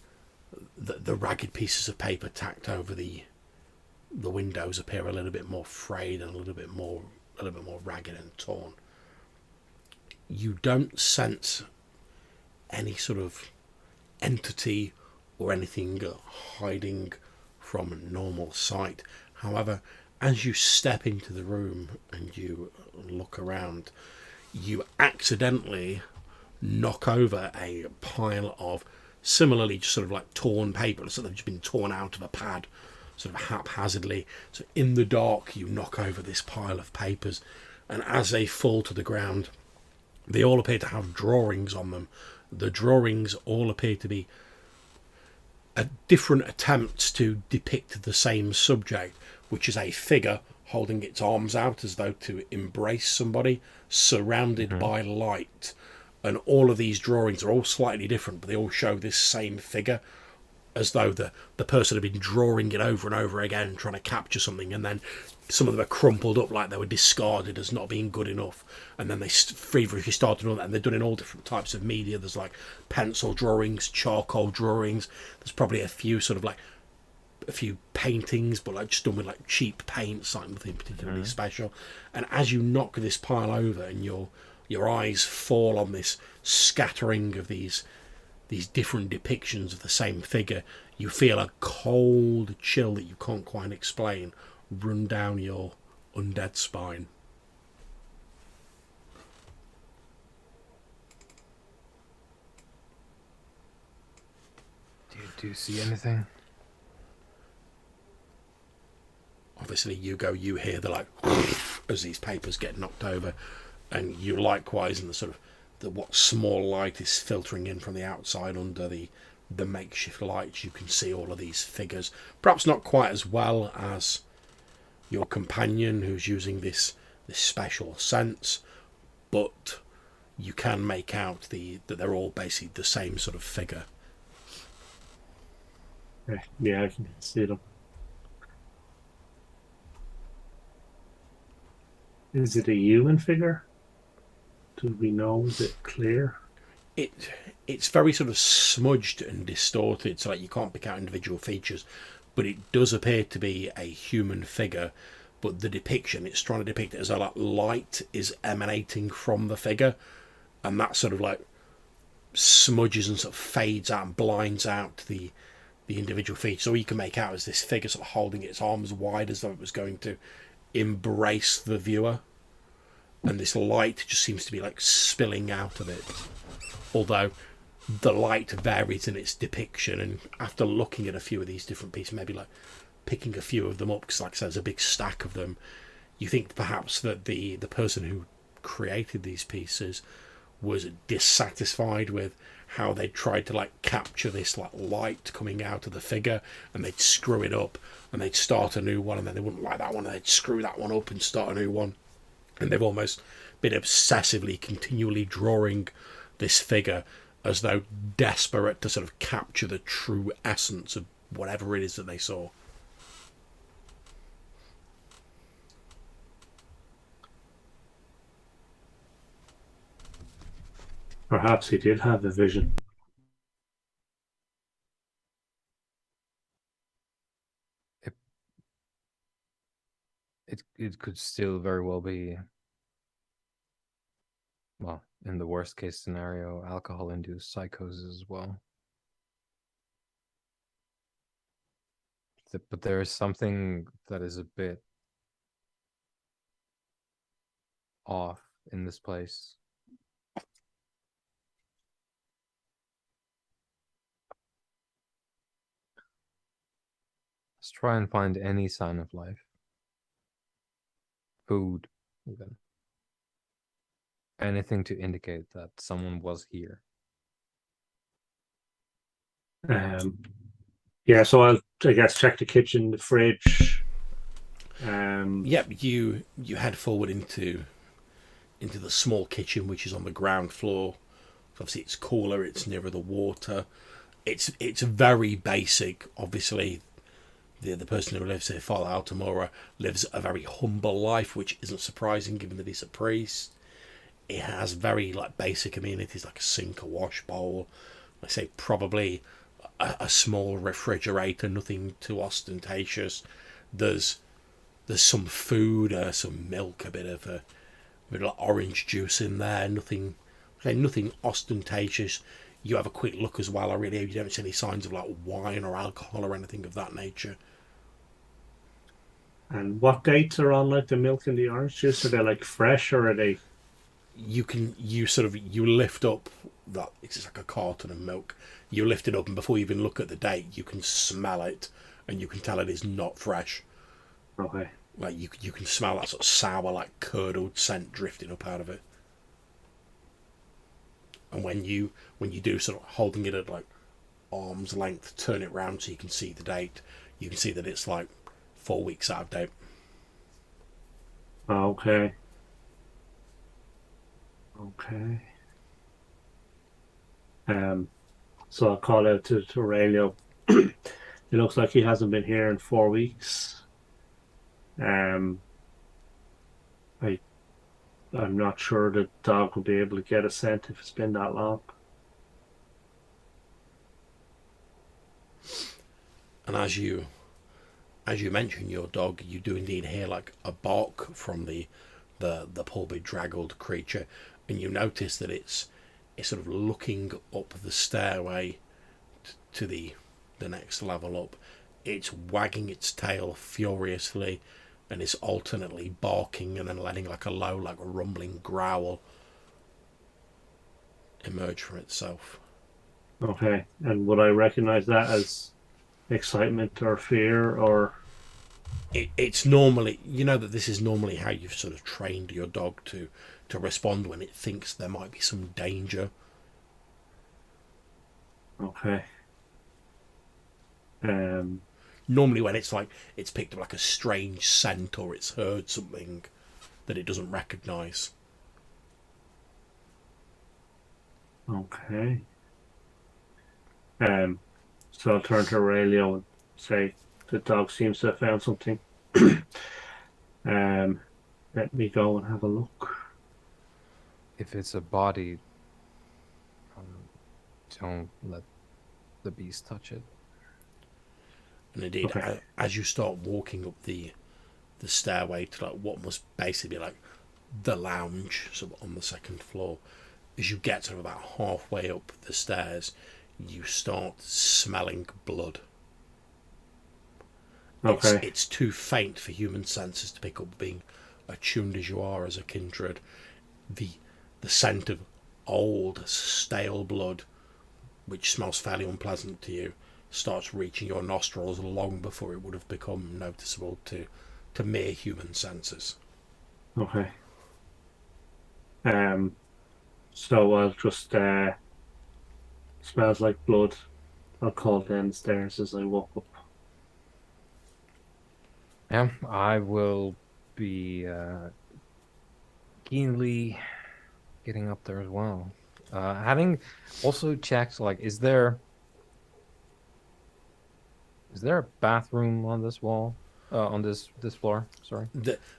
the ragged pieces of paper tacked over the windows appear a little bit more frayed and a little bit more ragged and torn. You don't sense any sort of entity or anything hiding from normal sight. However, as you step into the room and you look around, you accidentally knock over a pile of similarly just sort of like torn paper. So they've just been torn out of a pad sort of haphazardly. So in the dark you knock over this pile of papers, and as they fall to the ground, they all appear to have drawings on them. The drawings all appear to be different attempts to depict the same subject, which is a figure holding its arms out as though to embrace somebody, surrounded by light. And all of these drawings are all slightly different, but they all show this same figure, as though the person had been drawing it over and over again, trying to capture something, and then some of them are crumpled up like they were discarded as not being good enough, and then they feverishly started on that, and they're done in all different types of media. There's like pencil drawings, charcoal drawings, there's probably a few paintings, but like just done with like cheap paints, like nothing particularly special. And as you knock this pile over and your eyes fall on this scattering of these different depictions of the same figure, you feel a cold chill that you can't quite explain run down your undead spine. Do you see anything? Obviously, Hugo, you hear the like as these papers get knocked over, and you likewise, in the sort of what small light is filtering in from the outside under the makeshift lights, you can see all of these figures. Perhaps not quite as well as your companion who's using this special sense, but you can make out that they're all basically the same sort of figure. Yeah, I can see them. Is it a human figure? Do we know? Is it clear? It's very sort of smudged and distorted, so like you can't pick out individual features, but it does appear to be a human figure. But the depiction, it's trying to depict it as though like light is emanating from the figure, and that sort of like smudges and sort of fades out and blinds out the individual features. All you can make out is this figure sort of holding its arms wide as though it was going to embrace the viewer, and this light just seems to be like spilling out of it, although the light varies in its depiction. And after looking at a few of these different pieces, maybe like picking a few of them up, because like I said, there's a big stack of them, you think perhaps that the person who created these pieces was dissatisfied with how they tried to like capture this like light coming out of the figure, and they'd screw it up and they'd start a new one, and then they wouldn't like that one and they'd screw that one up and start a new one. And they've almost been obsessively continually drawing this figure as though desperate to sort of capture the true essence of whatever it is that they saw. Perhaps he did have a vision. It could still very well be, well, in the worst case scenario, alcohol-induced psychosis as well. But there is something that is a bit off in this place. Let's try and find any sign of life. Food, even. Anything to indicate that someone was here. Yeah, so I'll, I guess, check the kitchen, the fridge. Yep, you head forward into the small kitchen, which is on the ground floor. Obviously, it's cooler. It's nearer the water. It's very basic. Obviously, the person who lives here, Father Altamora, lives a very humble life, which isn't surprising given that he's a priest. It has very like basic amenities like a sink, a wash bowl. I say probably a small refrigerator, nothing too ostentatious. There's some food, some milk, a bit of like orange juice in there. Nothing ostentatious. You have a quick look as well. You don't see any signs of like wine or alcohol or anything of that nature. And what dates are on like the milk and the orange juice? Are they like fresh, or are they? You lift up that, it's just like a carton of milk. You lift it up, and before you even look at the date, you can smell it, and you can tell it is not fresh. Okay. Like you can smell that sort of sour, like curdled scent drifting up out of it. And when you do sort of holding it at like arm's length, turn it round so you can see the date, you can see that it's like 4 weeks out of date. Okay. Okay. So I'll call out to Aurelio. It looks like he hasn't been here in 4 weeks. I'm not sure the dog will be able to get a scent if it's been that long. And as you mention your dog, you do indeed hear like a bark from the poor bedraggled creature, and you notice that it's sort of looking up the stairway to the next level up. It's wagging its tail furiously, and it's alternately barking and then letting like a low, like a rumbling growl emerge from itself. Okay. And would I recognize that as excitement or fear, or? It's normally, you know that this is normally how you've sort of trained your dog to respond when it thinks there might be some danger. Okay. Normally when it's like it's picked up like a strange scent or it's heard something that it doesn't recognise. Okay. So I'll turn to Aurelio and say the dog seems to have found something. Let me go and have a look. If it's a body, don't let the beast touch it. And indeed, Okay. as you start walking up the stairway to like what must basically be like the lounge, so on the second floor, as you get to about halfway up the stairs, you start smelling blood. Okay. It's too faint for human senses to pick up, being attuned as you are as a kindred. The scent of old, stale blood, which smells fairly unpleasant to you, starts reaching your nostrils long before it would have become noticeable to mere human senses. Okay. So I'll just smells like blood. I'll call downstairs as I walk up. Yeah, I will be keenly getting up there as well. Having also checked, like, is there a bathroom on this wall? On this floor? Sorry.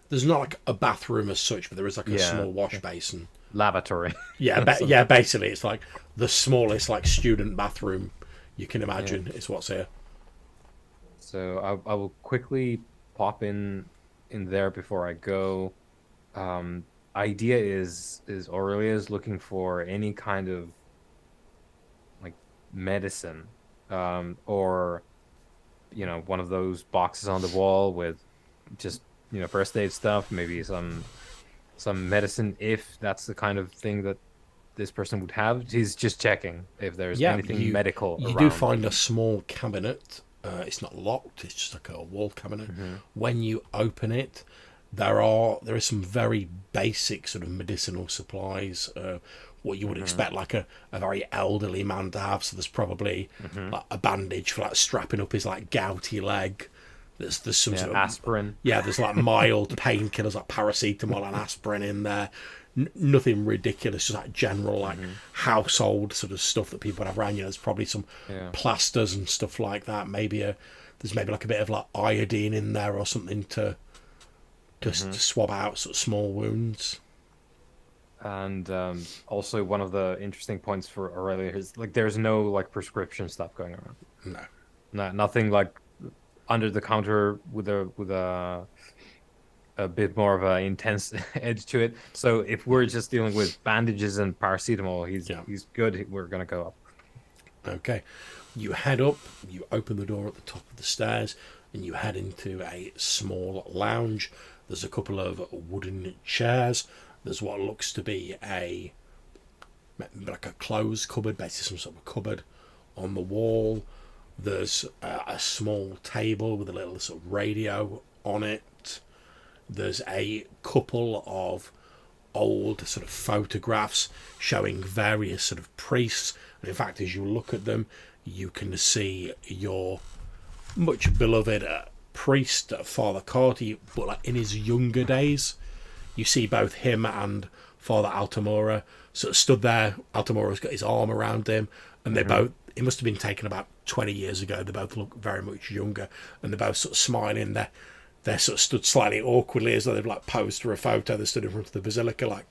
There's not like a bathroom as such, but there is like a Yeah, small wash basin. lavatory. Yeah, So- yeah. Basically, it's like the smallest like student bathroom you can imagine is what's here. So I will quickly pop in there before I go. Idea is Aurelia's looking for any kind of like medicine, or one of those boxes on the wall with just first aid stuff, maybe some medicine if that's the kind of thing that this person would have. He's just checking if there's Yeah, anything medical you around. do find a small cabinet. It's not locked. It's just like a wall cabinet. When you open it, there is some very basic sort of medicinal supplies. What you would expect like a very elderly man to have. So there's probably like a bandage for like strapping up his like gouty leg. There's some sort of aspirin. Yeah, there's like mild painkillers like paracetamol and aspirin in there. Nothing ridiculous, just like general like household sort of stuff that people have around. There's probably some plasters and stuff like that. There's maybe like a bit of like iodine in there or something to swab out sort of small wounds. And also one of the interesting points for Aurelia is like there's no like prescription stuff going around. No, Nothing like under the counter with a bit more of an intense edge to it. So if we're just dealing with bandages and paracetamol, he's good. We're gonna go up. Okay, you head up. You open the door at the top of the stairs, and you head into a small lounge. There's a couple of wooden chairs. There's what looks to be like a clothes cupboard, basically some sort of cupboard on the wall. There's a small table with a little sort of radio on it. There's a couple of old sort of photographs showing various sort of priests. And in fact, as you look at them, you can see your much beloved priest, Father Carty, but like in his younger days. You see both him and Father Altamora sort of stood there. Altamora's got his arm around him, and they both, it must have been taken about 20 years ago. They both look very much younger, and they're both sort of smiling. They're sort of stood slightly awkwardly as though they've like posed for a photo. They stood in front of the basilica like.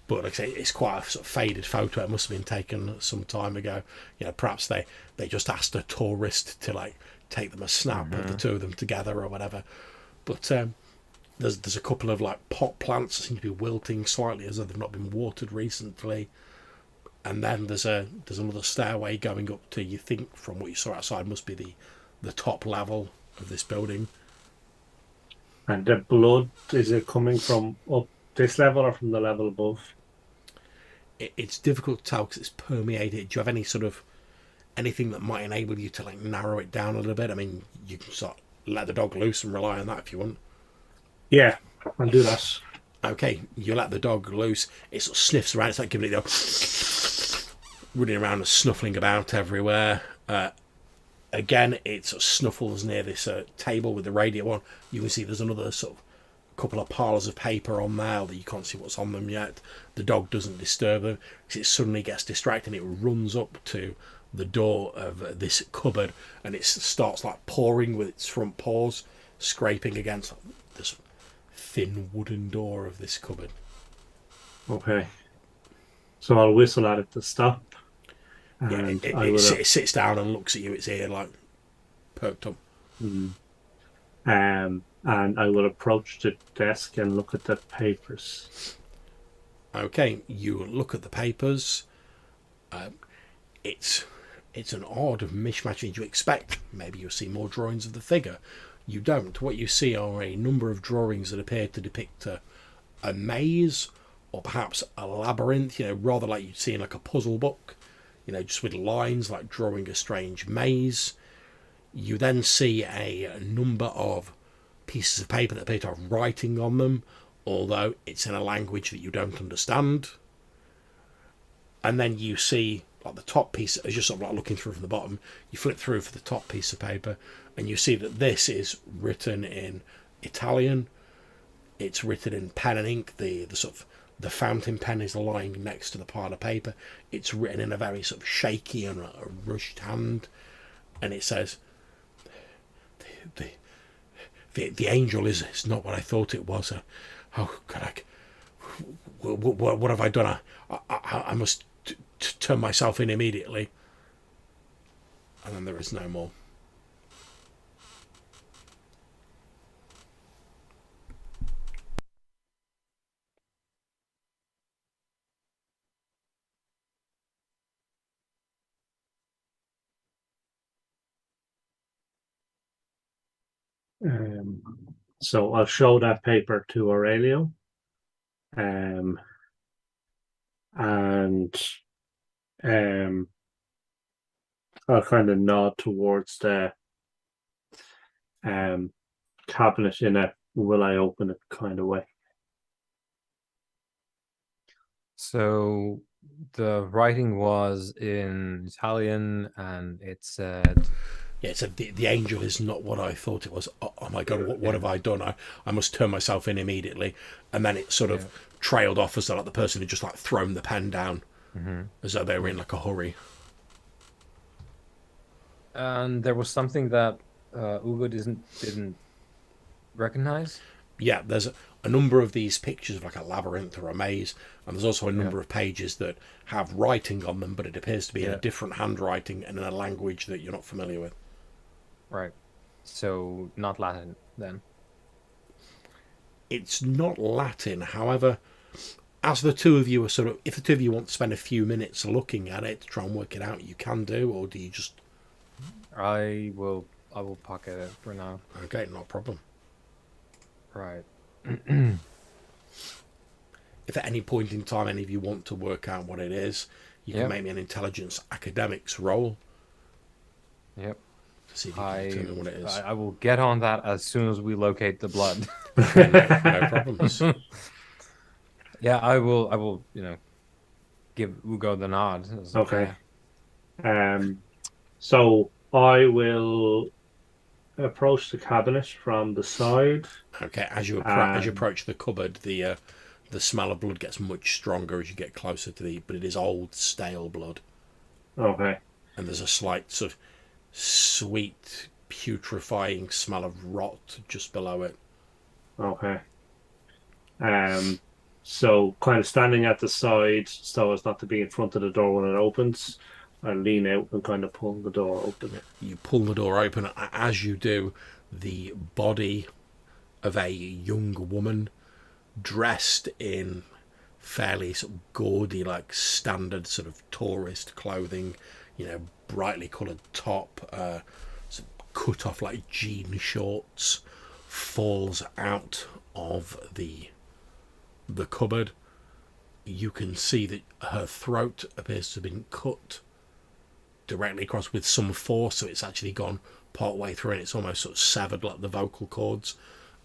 But like I say, it's quite a sort of faded photo. It must have been taken some time ago. Perhaps they just asked a tourist to like take them a snap of the two of them together or whatever. But there's a couple of like pot plants that seem to be wilting slightly as though they've not been watered recently. And then there's another stairway going up to, you think from what you saw outside, must be the top level of this building. And the blood, is it coming from up this level or from the level above? It's difficult to tell because it's permeated. Do you have any sort of anything that might enable you to like narrow it down a little bit? I mean, you can sort of let the dog loose and rely on that if you want. Yeah, I'll do that. Okay, you let the dog loose. It sort of sniffs around. It's like giving it the running around and snuffling about everywhere. Again, it sort of snuffles near this table with the radio on. You can see there's another sort of couple of piles of paper on there that you can't see what's on them yet. The dog doesn't disturb them because it suddenly gets distracted and it runs up to the door of this cupboard and it starts like pawing with its front paws, scraping against this thin wooden door of this cupboard. Okay. So I'll whistle at it to stop. Yeah, it sits down and looks at you, its ear like perked up. And I will approach the desk and look at the papers. Okay, you look at the papers. It's It's an odd mishmash. You expect maybe you'll see more drawings of the figure. You don't. What you see are a number of drawings that appear to depict a maze, or perhaps a labyrinth, rather like you'd see in like a puzzle book, just with lines like drawing a strange maze. You then see a number of pieces of paper that appear to have writing on them, although it's in a language that you don't understand. And then you see like the top piece, as you're sort of like looking through from the bottom, you flip through for the top piece of paper, and you see that this is written in Italian. It's written in pen and ink. The sort of the fountain pen is lying next to the pile of paper. It's written in a very sort of shaky and a rushed hand, and it says, "The angel is not what I thought it was. Oh God, what have I done? I must turn myself in immediately." And then there is no more. So I'll show that paper to Aurelio, and I'll kind of nod towards the cabinet in a will I open it kind of way. So the writing was in Italian, and it said, Yeah, it said the angel is not what I thought it was. Oh my God, what have I done? I must turn myself in immediately. And then it sort of trailed off as though like the person had just like thrown the pen down, as though they were in like a hurry. and there was something that Hugo didn't recognize. Yeah, there's a number of these pictures of like a labyrinth or a maze, and there's also a number of pages that have writing on them, but it appears to be in a different handwriting and in a language that you're not familiar with. Right. So not Latin then. It's not Latin, however, as the two of you are sort of, if the two of you want to spend a few minutes looking at it to try and work it out, you can do, or do you just... I will pocket it for now. Okay, not a problem. Right. If at any point in time any of you want to work out what it is, you can make me an intelligence academics roll. Yep. To see if you can determine what it is. I will get on that as soon as we locate the blood. Okay, no problems. Yeah, I will, give Hugo the nod. Okay. So I will approach the cabinet from the side. Okay, as you approach the cupboard, the smell of blood gets much stronger as you get closer to but it is old, stale blood. Okay. And there's a slight sort of sweet, putrefying smell of rot just below it. Okay. So kind of standing at the side so as not to be in front of the door when it opens, I lean out and kind of pull the door open. You pull the door open. As you do, the body of a young woman dressed in fairly sort of gaudy, like standard sort of tourist clothing, brightly coloured top, sort of cut off like jean shorts, falls out of the cupboard. You can see that her throat appears to have been cut directly across with some force, so it's actually gone part way through and it's almost sort of severed like the vocal cords,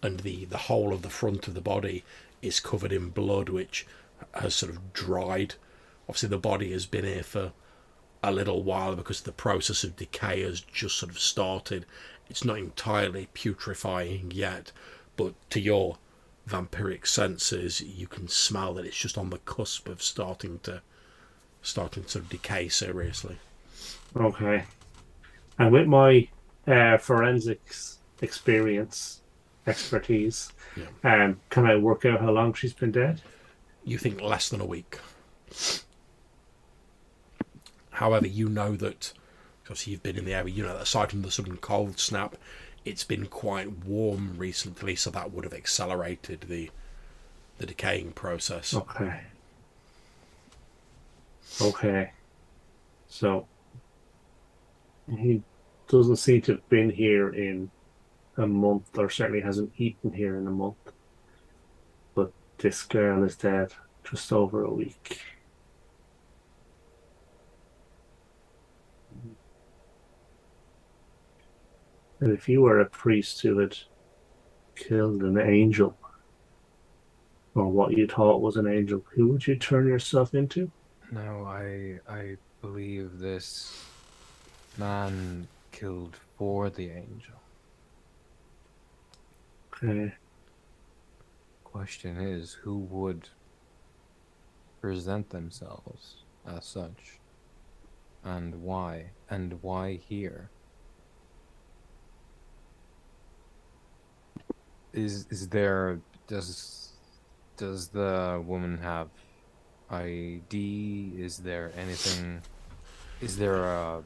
and the whole of the front of the body is covered in blood which has sort of dried. Obviously the body has been here for a little while because the process of decay has just sort of started. It's not entirely putrefying yet, but to your vampiric senses you can smell that it's just on the cusp of starting to sort of decay seriously. Okay. And with my forensics expertise, can I work out how long she's been dead? You think less than a week. However, you know that, because you've been in the area, that aside from the sudden cold snap, it's been quite warm recently, so that would have accelerated the decaying process. Okay. So He doesn't seem to have been here in a month, or certainly hasn't eaten here in a month. But this girl is dead just over a week. And if you were a priest who had killed an angel, or what you thought was an angel, who would you turn yourself into? No, I believe this man killed for the angel. Okay. Question is, who would present themselves as such, and why? And why here? Is there does the woman have ID? Is there anything? Is there a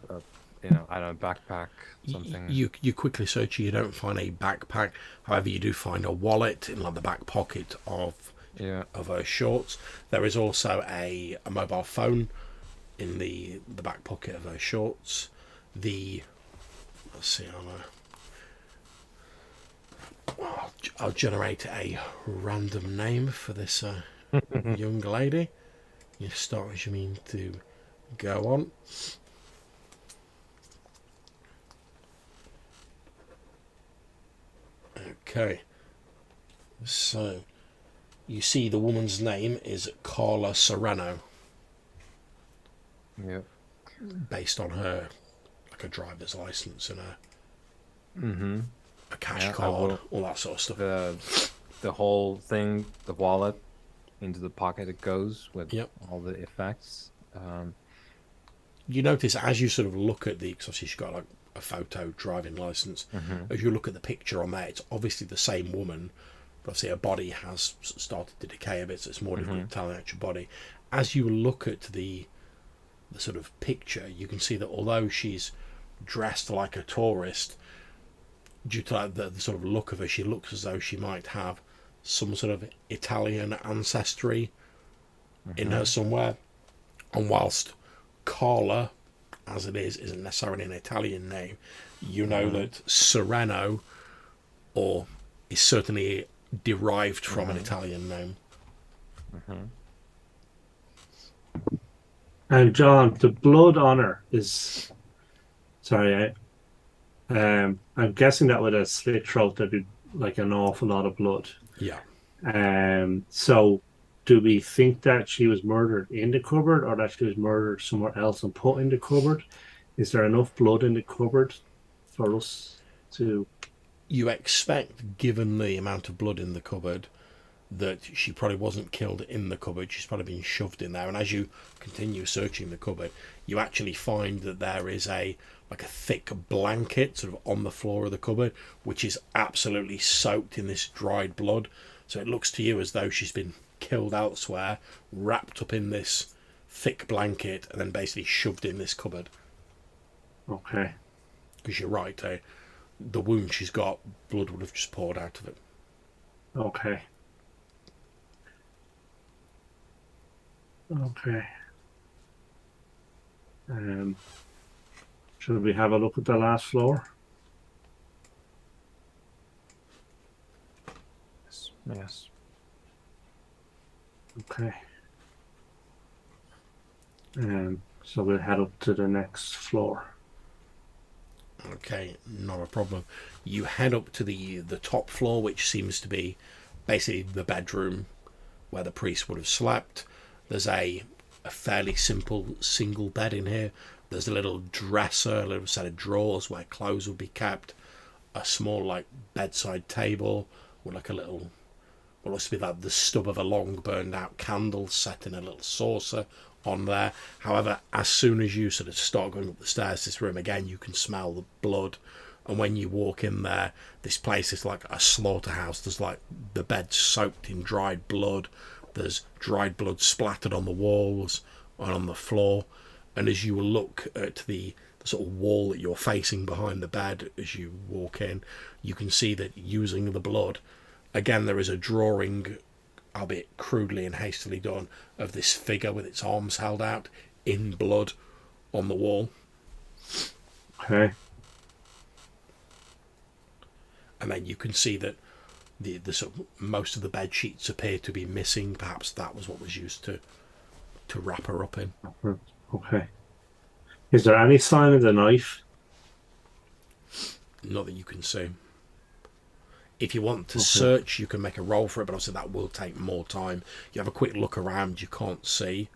I don't know, backpack, something? You quickly search, you don't find a backpack. However, you do find a wallet in like the back pocket Yeah. of her shorts. There is also a mobile phone in the back pocket of her shorts. Let's see, I'll generate a random name for this young lady. You start as you mean to go on. Okay. So you see the woman's name is Carla Serrano, Yeah. based on her like a driver's license and Mm-hmm. a cash Yeah, card, all that sort of stuff. The whole thing, the wallet, into the pocket it goes with Yep. all the effects. You notice as you sort of look at because obviously she's got like a photo driving license. Mm-hmm. As you look at the picture on there, it's obviously the same woman, but obviously her body has started to decay a bit, so it's more difficult to tell the actual body. As you look at the sort of picture, you can see that although she's dressed like a tourist, due to like the sort of look of her, she looks as though she might have some sort of Italian ancestry in her somewhere. And whilst Carla, as it isn't necessarily an Italian name, you know that Sereno or is certainly derived from an Italian name. And John, the blood on her is sorry, I'm guessing that with a slit throat there'd be like an awful lot of blood. Yeah. So do we think that she was murdered in the cupboard or that she was murdered somewhere else and put in the cupboard? Is there enough blood in the cupboard for us to... You expect, given the amount of blood in the cupboard, that she probably wasn't killed in the cupboard. She's probably been shoved in there. And as you continue searching the cupboard, you actually find that there is a thick blanket sort of on the floor of the cupboard, which is absolutely soaked in this dried blood. So it looks to you as though she's been killed elsewhere, wrapped up in this thick blanket, and then basically shoved in this cupboard. Okay. Because you're right, the wound she's got, blood would have just poured out of it. Okay. Okay. Should we have a look at the last floor? Yes. Okay. So we'll head up to the next floor. Okay, not a problem. You head up to the top floor, which seems to be basically the bedroom where the priest would have slept. There's a fairly simple single bed in here. There's a little dresser, a little set of drawers where clothes would be kept, a small like bedside table with like a little, what looks to be like the stub of a long burned out candle set in a little saucer on there. However, as soon as you sort of start going up the stairs to this room again, you can smell the blood. And when you walk in there, this place is like a slaughterhouse. There's like the bed soaked in dried blood. There's dried blood splattered on the walls and on the floor. And as you look at the sort of wall that you're facing behind the bed as you walk in, you can see that using the blood, again, there is a drawing, albeit crudely and hastily done, of this figure with its arms held out in blood on the wall. Okay. And then you can see that the sort of, most of the bed sheets appear to be missing. Perhaps that was what was used to wrap her up in. Okay. Is there any sign of the knife? Not that you can see. If you want to Okay. search, you can make a roll for it, but obviously that will take more time. You have a quick look around, you can't see.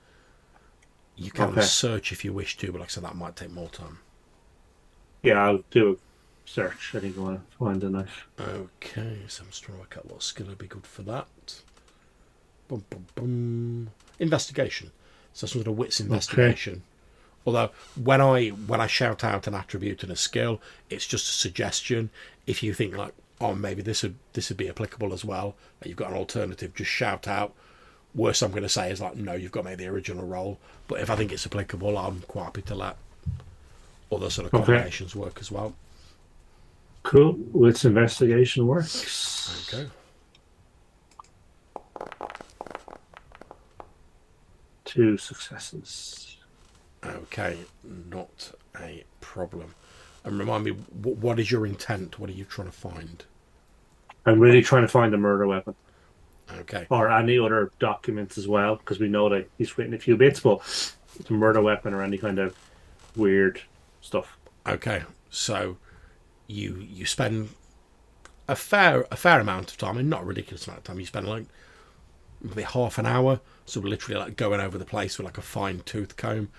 You can Okay. search if you wish to, but like I said, that might take more time. Yeah, I'll do a search. I think I want to find the knife. Okay, so I'm just trying to work out what skill would be good for that. Boom, boom, boom. Investigation. So some sort of wits investigation. Although when I shout out an attribute and a skill, it's just a suggestion. If you think like, oh, maybe this would be applicable as well, and you've got an alternative, just shout out. Worst I'm going to say is like, no, you've got to make the original roll. But if I think it's applicable, I'm quite happy to let other sort of Okay. combinations work as well. Cool. Wits investigation works. Okay. 2 successes. Okay, not a problem. And remind me, what is your intent? What are you trying to find? I'm really trying to find the murder weapon Okay. or any other documents as well, because we know that he's written a few bits, but the murder weapon or any kind of weird stuff. Okay. So you spend a fair amount of time, and not a ridiculous amount of time. You spend like maybe half an hour, so literally like going over the place with like a fine tooth comb.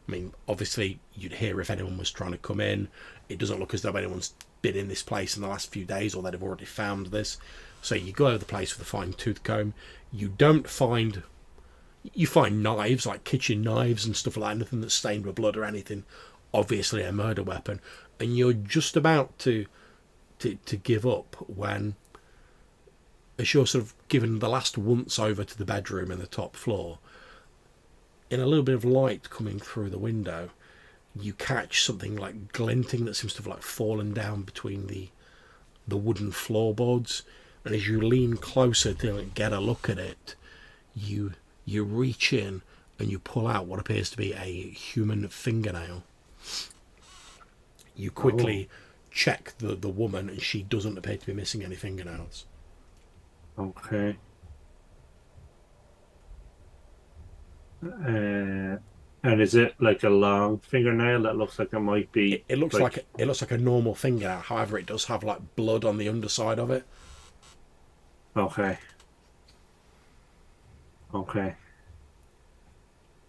I mean, obviously you'd hear if anyone was trying to come in. It doesn't look as though anyone's been in this place in the last few days, or they'd have already found this. So you go over the place with a fine tooth comb. You find knives, like kitchen knives and stuff like that, nothing that's stained with blood or anything. Obviously a murder weapon, and you're just about to give up when, as you're sort of given the last once over to the bedroom in the top floor, in a little bit of light coming through the window, you catch something like glinting that seems to have like fallen down between the wooden floorboards. And as you lean closer to get a look at it, you reach in and you pull out what appears to be a human fingernail. You quickly check the woman, and she doesn't appear to be missing any fingernails. Okay. And is it like a long fingernail that looks like it might be? It looks like a normal fingernail. However, it does have like blood on the underside of it. Okay. Okay.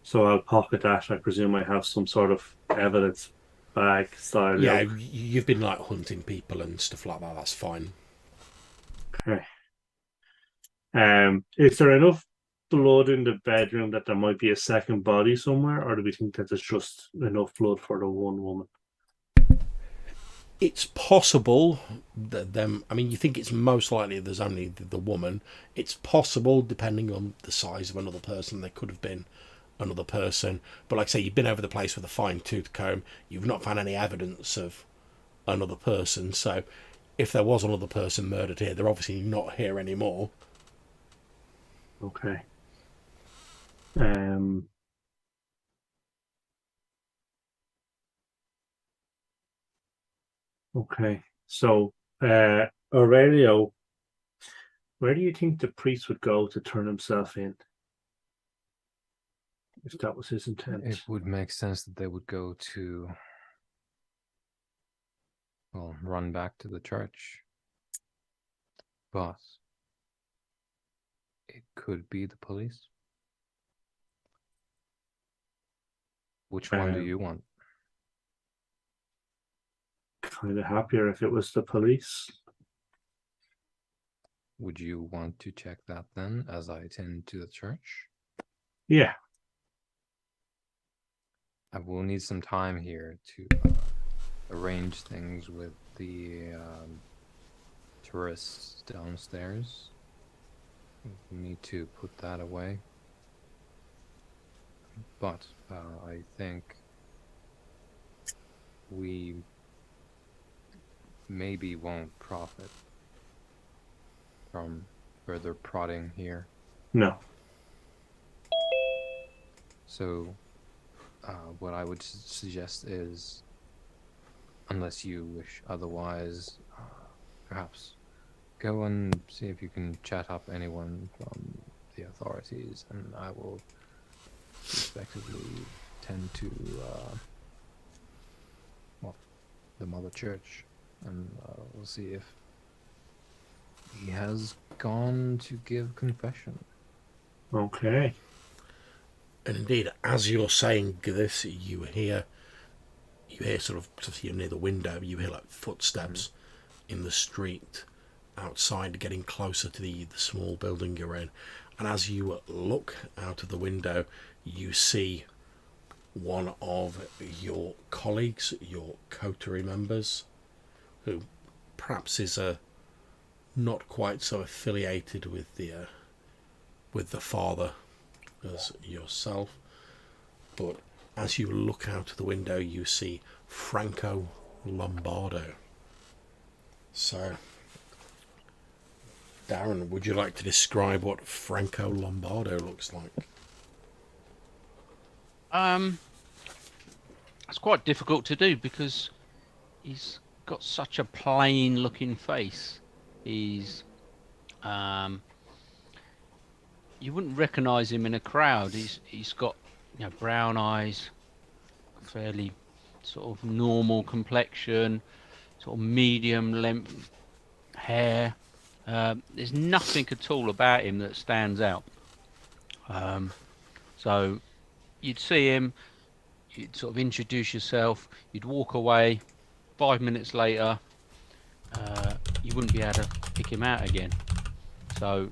So I'll pocket that. I presume I have some sort of evidence bag style. Yeah, you've been like hunting people and stuff like that. That's fine. Okay. Is there enough blood in the bedroom that there might be a second body somewhere, or do we think that there's just enough blood for the one woman? It's possible that them. I mean, you think it's most likely there's only the woman. It's possible, depending on the size of another person, there could have been another person. But like I say, you've been over the place with a fine tooth comb. You've not found any evidence of another person. So, if there was another person murdered here, they're obviously not here anymore. Okay. Okay. So, Aurelio, where do you think the priest would go to turn himself in? If that was his intent. It would make sense that they would go to, well, run back to the church. But it could be the police. Which one do you want? Kind of happier if it was the police. Would you want to check that then, as I attend to the church? Yeah. I will need some time here to arrange things with the tourists downstairs. We need to put that away. But I think we maybe won't profit from further prodding here. No. So what I would suggest is unless you wish otherwise, perhaps go and see if you can chat up anyone from the authorities, and I will respectively tend to the Mother Church, and we'll see if he has gone to give confession. Okay. And indeed, as you're saying this, you hear sort of you're near the window. You hear like footsteps in the street outside, getting closer to the small building you're in. And as you look out of the window, you see one of your colleagues, your coterie members, who perhaps is not quite so affiliated with the father as yourself. But as you look out of the window, you see Franco Lombardo. So, Darren, would you like to describe what Franco Lombardo looks like? It's quite difficult to do because he's got such a plain looking face. He's you wouldn't recognize him in a crowd. He's got brown eyes, fairly sort of normal complexion, sort of medium length hair. There's nothing at all about him that stands out. So you'd see him, you'd sort of introduce yourself, you'd walk away. 5 minutes later, you wouldn't be able to pick him out again. So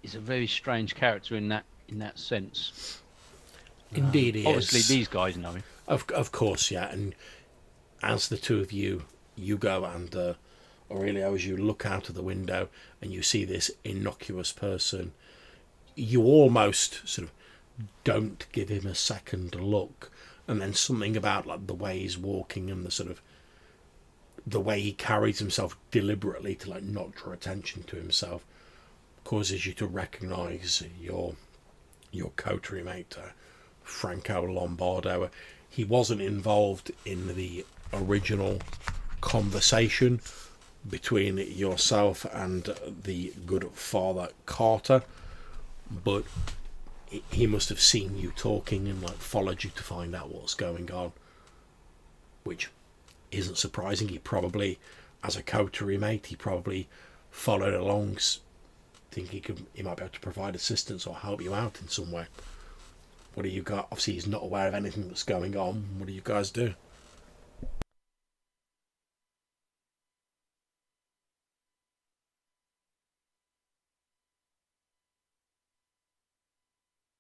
he's a very strange character in that sense. Indeed, he obviously is. These guys know him. Of course, yeah. And as the two of you, Hugo and Aurelio, as you look out of the window and you see this innocuous person, you almost sort of don't give him a second look. And then something about like the way he's walking and the way he carries himself deliberately to like not draw attention to himself causes you to recognise your coterie mate, Franco Lombardo. He wasn't involved in the original conversation between yourself and the good father Carter, but he must have seen you talking and like followed you to find out what's going on, which isn't surprising. He probably, as a coterie mate, he probably followed along, thinking he might be able to provide assistance or help you out in some way. What do you got? Obviously, he's not aware of anything that's going on. What do you guys do?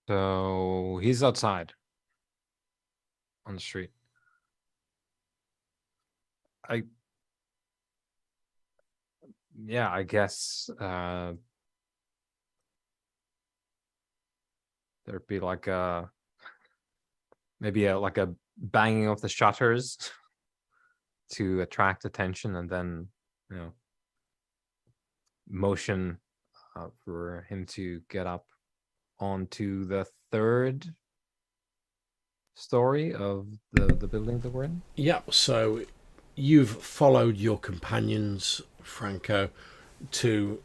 So he's outside on the street. I guess there'd be like maybe like a banging of the shutters to attract attention, and then motion for him to get up onto the third story of the building that we're in. Yeah, so you've followed your companions, Franco,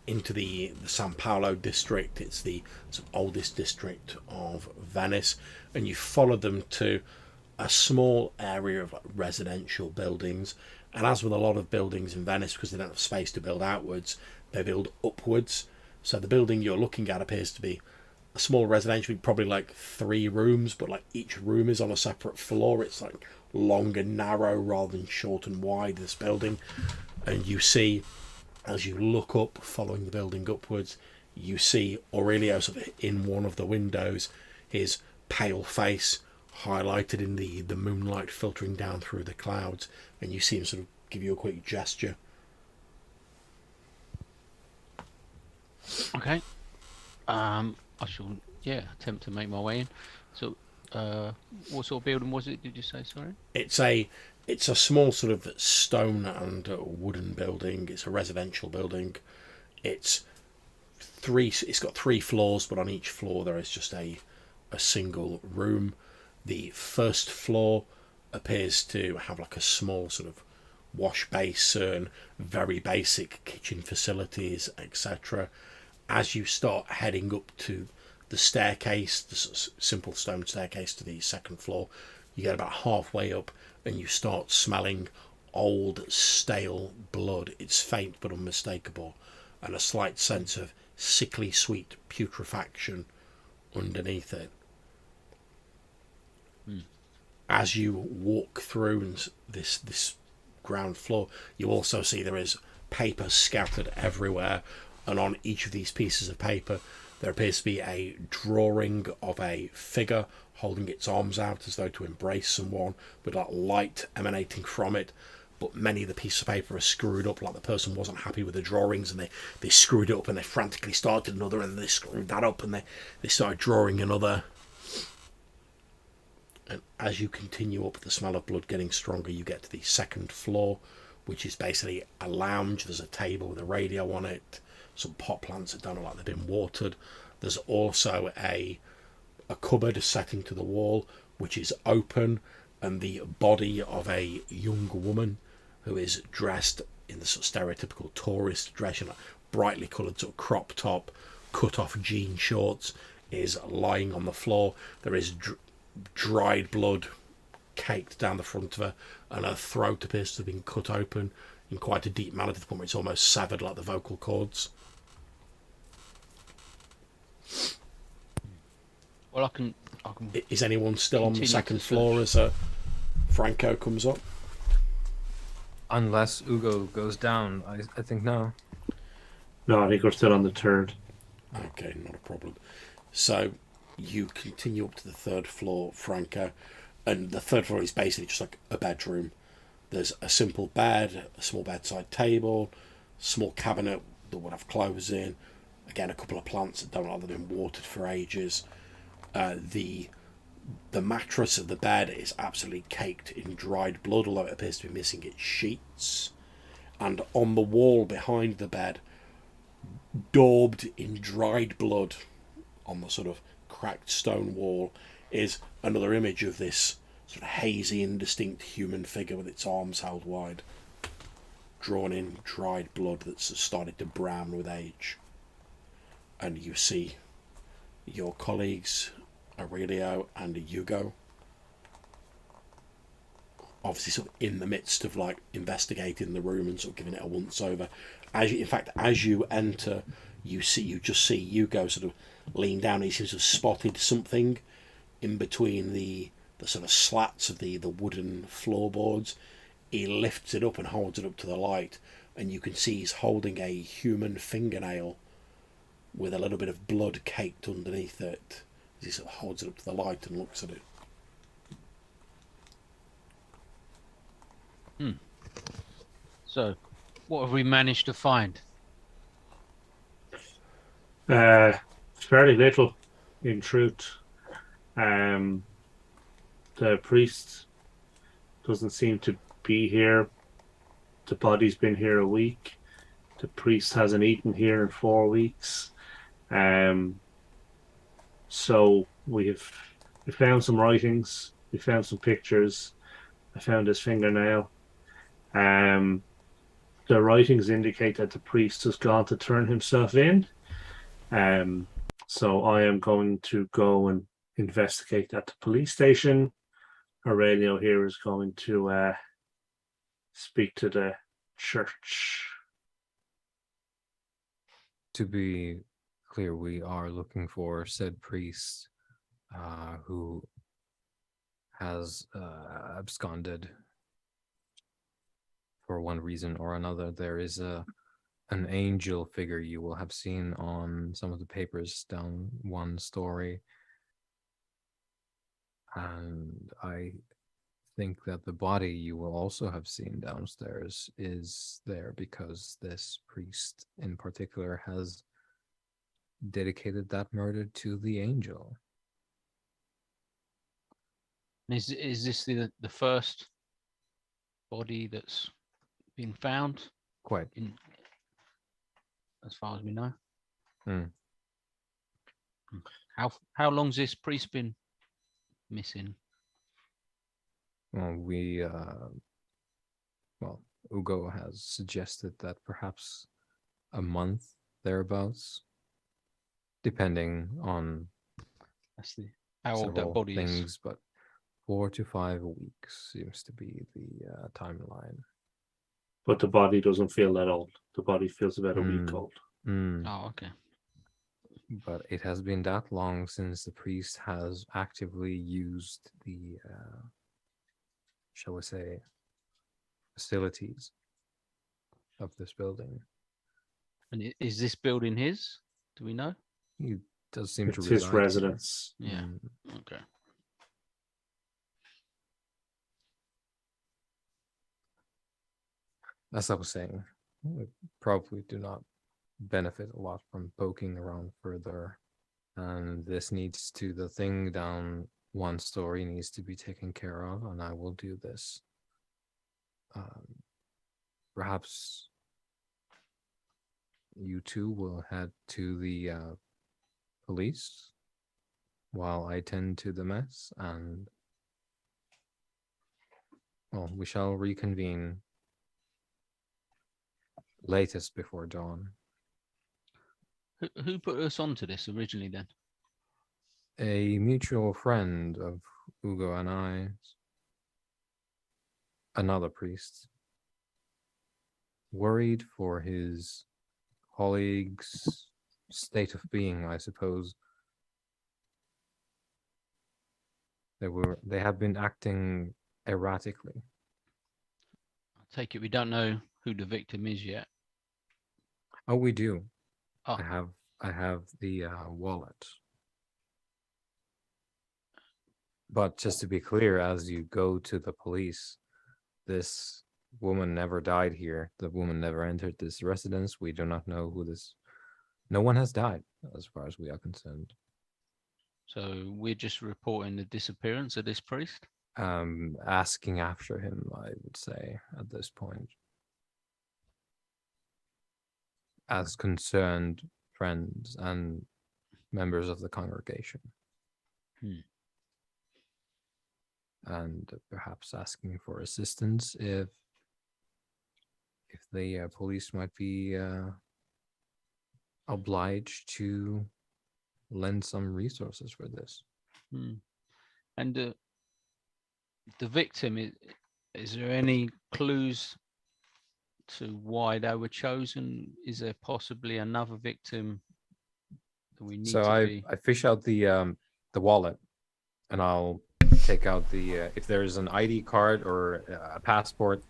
into the San Paolo district. It's the oldest district of Venice, and you followed them to a small area of like residential buildings. And as with a lot of buildings in Venice, because they don't have space to build outwards, they build upwards. So the building you're looking at appears to be a small residential, probably like 3 rooms, but like each room is on a separate floor. It's like long and narrow rather than short and wide, this building. And you see, as you look up, following the building upwards, you see Aurelio sort of in one of the windows, his pale face highlighted in the moonlight filtering down through the clouds, and you see him sort of give you a quick gesture. Okay. I shall, attempt to make my way in. So, what sort of building was it? Did you say? Sorry. It's a small sort of stone and wooden building. It's a residential building. It's got 3 floors, but on each floor there is just a single room. The first floor appears to have like a small sort of wash basin, very basic kitchen facilities, etc. As you start heading up to the staircase, the simple stone staircase to the second floor, you get about halfway up and you start smelling old stale blood. It's faint but unmistakable, and a slight sense of sickly sweet putrefaction underneath it. As you walk through this ground floor, you also see there is paper scattered everywhere, and on each of these pieces of paper there appears to be a drawing of a figure holding its arms out as though to embrace someone, with like light emanating from it. But many of the pieces of paper are screwed up, like the person wasn't happy with the drawings and they screwed it up, and they frantically started another, and they screwed that up, and they started drawing another. And as you continue up, the smell of blood getting stronger, you get to the second floor, which is basically a lounge. There's a table with a radio on it, some pot plants that don't look like they've been watered. There's also a cupboard setting to the wall, which is open, and the body of a young woman who is dressed in the sort of stereotypical tourist dress, you know, brightly coloured sort of crop top, cut off jean shorts, is lying on the floor. There is dried blood caked down the front of her, and her throat appears to have been cut open in quite a deep manner to the point where it's almost severed, like the vocal cords. Well, I can. Is anyone still on the continue second to floor as Franco comes up? Unless Hugo goes down, I think no. No, I think we're still on the third. Okay, not a problem. So you continue up to the third floor, Franco, and the third floor is basically just like a bedroom. There's a simple bed, a small bedside table, small cabinet that would have clothes in, again a couple of plants that don't look like they've been watered for ages. The mattress of the bed is absolutely caked in dried blood, although it appears to be missing its sheets. And on the wall behind the bed, daubed in dried blood on the sort of cracked stone wall, is another image of this sort of hazy, indistinct human figure with its arms held wide, drawn in dried blood that's started to brown with age. And you see your colleagues, Aurelio and Hugo, obviously sort of in the midst of like investigating the room and sort of giving it a once over. As you enter, you just see Hugo sort of lean down. He seems to have spotted something in between the sort of slats of the wooden floorboards. He lifts it up and holds it up to the light, and you can see he's holding a human fingernail with a little bit of blood caked underneath it. As he sort of holds it up to the light and looks at it. So, what have we managed to find? Fairly little, in truth. The priest doesn't seem to be here. The body's been here a week. The priest hasn't eaten here in 4 weeks. So we found some writings. We found some pictures. I found his fingernail. The writings indicate that the priest has gone to turn himself in. So I am going to go and investigate at the police station. Aurelio here is going to speak to the church. To be clear, we are looking for said priest who has absconded for one reason or another. There is an angel figure you will have seen on some of the papers down one story, and I think that the body you will also have seen downstairs is there because this priest in particular has dedicated that murder to the angel. Is this the first body that's been found? Quite. As far as we know. Hmm. How long's this priest been missing? Well, Hugo has suggested that perhaps a month thereabouts, depending on That's the how old that several body is. things, but 4 to 5 weeks seems to be the timeline. But the body doesn't feel that old. The body feels about a week old. Oh, okay. But it has been that long since the priest has actively used the, shall we say, facilities of this building. And is this building his? Do we know? He does seem to It's reside his here. residence. Yeah. Okay. As I was saying, we probably do not benefit a lot from poking around further. And this needs to, the thing down one story needs to be taken care of, and I will do this. Perhaps you two will head to the police while I tend to the mess, and well, we shall reconvene latest before dawn. Who put us onto this originally then? A mutual friend of Hugo and I, another priest, worried for his colleagues' state of being, I suppose. They have been acting erratically. I take it we don't know who the victim is yet. Oh, we do. Oh. I have the wallet. But just to be clear, as you go to the police, this woman never died here. The woman never entered this residence. We do not know who this. No one has died, as far as we are concerned. So we're just reporting the disappearance of this priest? Asking after him, I would say, at this point. As concerned friends and members of the congregation. And perhaps asking for assistance if the police might be obliged to lend some resources for this. And the victim, is there any clues to why they were chosen? Is there possibly another victim that we need to be? I fish out the wallet, and I'll take out the if there's an ID card or a passport.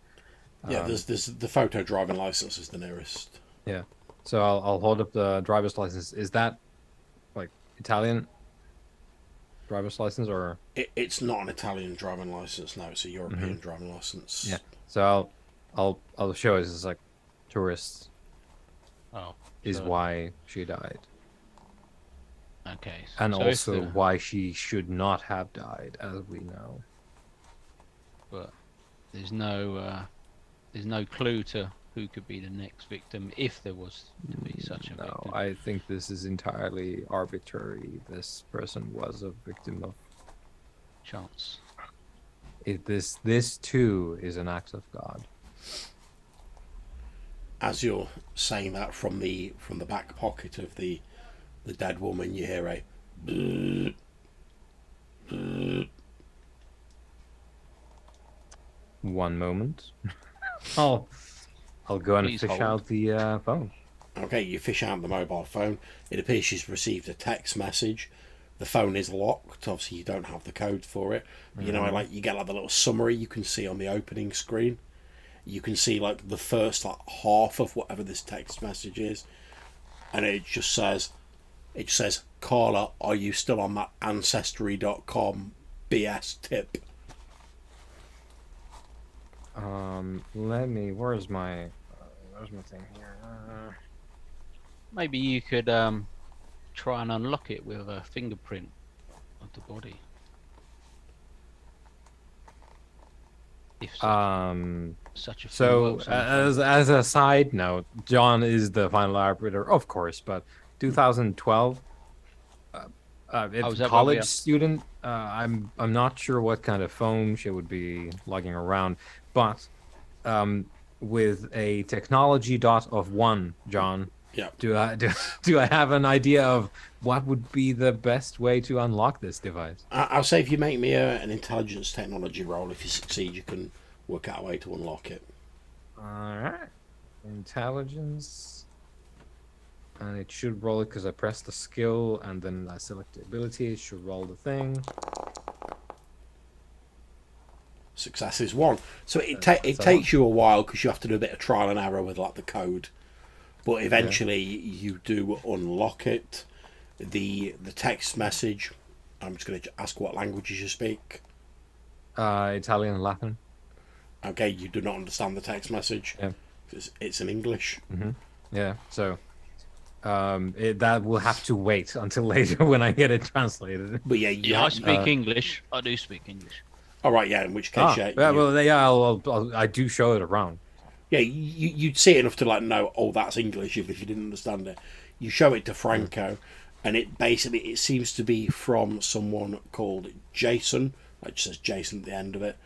Yeah, there's the photo driving license is the nearest. Yeah, so I'll hold up the driver's license. Is that like Italian driver's license or? It's not an Italian driving license. No, it's a European driving license. Yeah, so I'll show it as like tourists. Oh, is why she died. Okay. And so also why she should not have died, as we know. But there's no clue to who could be the next victim if there was to be such a victim. No, I think this is entirely arbitrary. This person was a victim of chance. This too is an act of God. As you're saying that, from the back pocket of the dead woman, you hear a one moment. I'll go and Please fish hold. out the phone. Okay, you fish out the mobile phone. It appears she's received a text message. The phone is locked. Obviously, you don't have the code for it. You know, like you get like the little summary you can see on the opening screen. You can see like the first like half of whatever this text message is, and it just says, Carla, are you still on that Ancestry.com BS tip? Where's my thing here? Maybe you could try and unlock it with a fingerprint of the body. If such a thing So works on the as a side note, John is the final arbiter, of course, but 2012 is that college what we student. I'm not sure what kind of phone she would be lugging around, but with a technology dot of 1, John. Yeah. Do I have an idea of what would be the best way to unlock this device? I'll say if you make me an intelligence technology roll, if you succeed, you can work out a way to unlock it. All right, intelligence, and it should roll it because I pressed the skill and then I select the ability. It should roll the thing. Success is 1. So it That's takes you a while because you have to do a bit of trial and error with like the code, but eventually you do unlock it. The text message. I'm just going to ask what languages you speak. Italian and Latin. Okay, you do not understand the text message. Yeah. It's in English. Yeah, so that will have to wait until later when I get it translated. But yeah, Yeah, I speak English. I do speak English. All right, yeah. In which case, I do show it around. Yeah, you'd see it enough to like know, oh, that's English, even if you didn't understand it. You show it to Franco, and it seems to be from someone called Jason. Like, just says Jason at the end of it,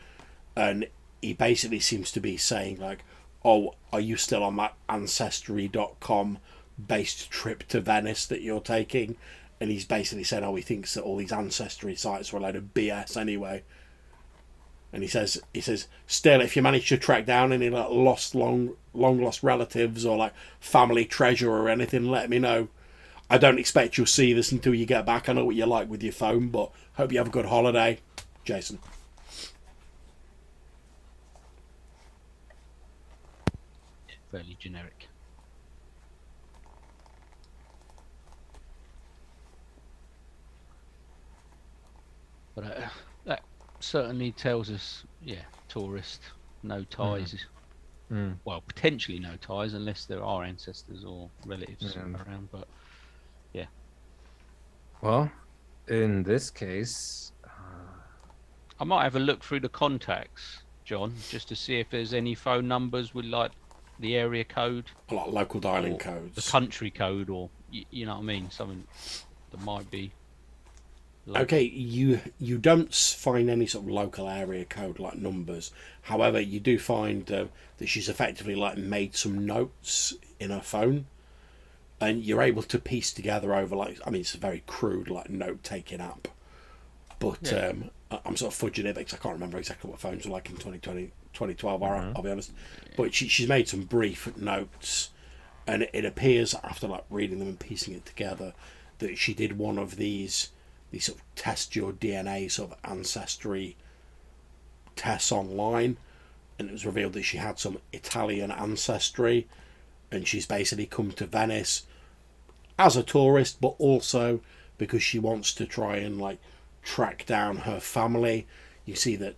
and he basically seems to be saying like, oh, are you still on that Ancestry.com based trip to Venice that you're taking? And he's basically said, oh, he thinks that all these Ancestry sites are a load of BS anyway. And he says, still, if you manage to track down any like long lost relatives or like family treasure or anything, let me know. I don't expect you'll see this until you get back. I know what you're like with your phone, but hope you have a good holiday, Jason. Fairly generic. But that certainly tells us, tourist, no ties. Well, potentially no ties unless there are ancestors or relatives around. But yeah. Well, in this case, I might have a look through the contacts, John, just to see if there's any phone numbers with like the area code, A lot of local dialing codes. the country code, or you know what I mean, something that might be. Okay, you don't find any sort of local area code like numbers. However, you do find that she's effectively like made some notes in her phone, and you're able to piece together over like, I mean, it's a very crude like note taking app, but I'm sort of fudging it because I can't remember exactly what phones were like in 2020, 2012. I'll be honest, but she's made some brief notes, and it appears after like reading them and piecing it together that she did one of these sort of test your DNA sort of ancestry tests online, and it was revealed that she had some Italian ancestry, and she's basically come to Venice as a tourist, but also because she wants to try and like track down her family. You see that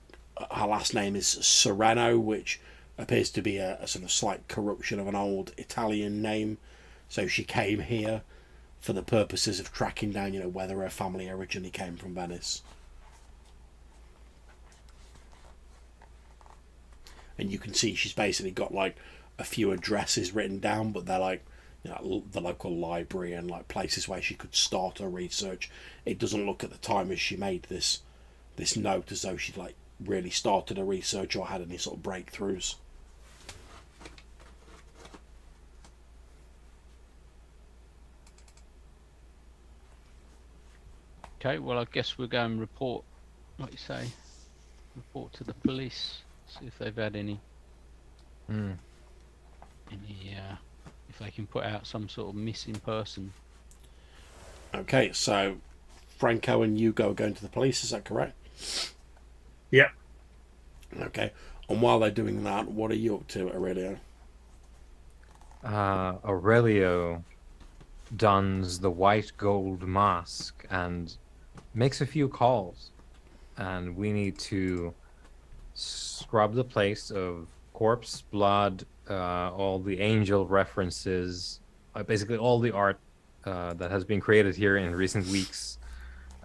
her last name is Sereno, which appears to be a sort of slight corruption of an old Italian name. So she came here for the purposes of tracking down, whether her family originally came from Venice. And you can see she's basically got like a few addresses written down, but they're like the local library and like places where she could start her research. It doesn't look at the time as she made this note as though she'd like really started her research or had any sort of breakthroughs. Okay, well, I guess we'll go and report, like you say, report to the police, see if they've had any, if they can put out some sort of missing person. Okay, so Franco and Hugo are going to the police, is that correct? Yeah. Okay, and while they're doing that, what are you up to, Aurelio? Aurelio dons the white gold mask and makes a few calls, and we need to scrub the place of corpse, blood, all the angel references, basically all the art that has been created here in recent weeks,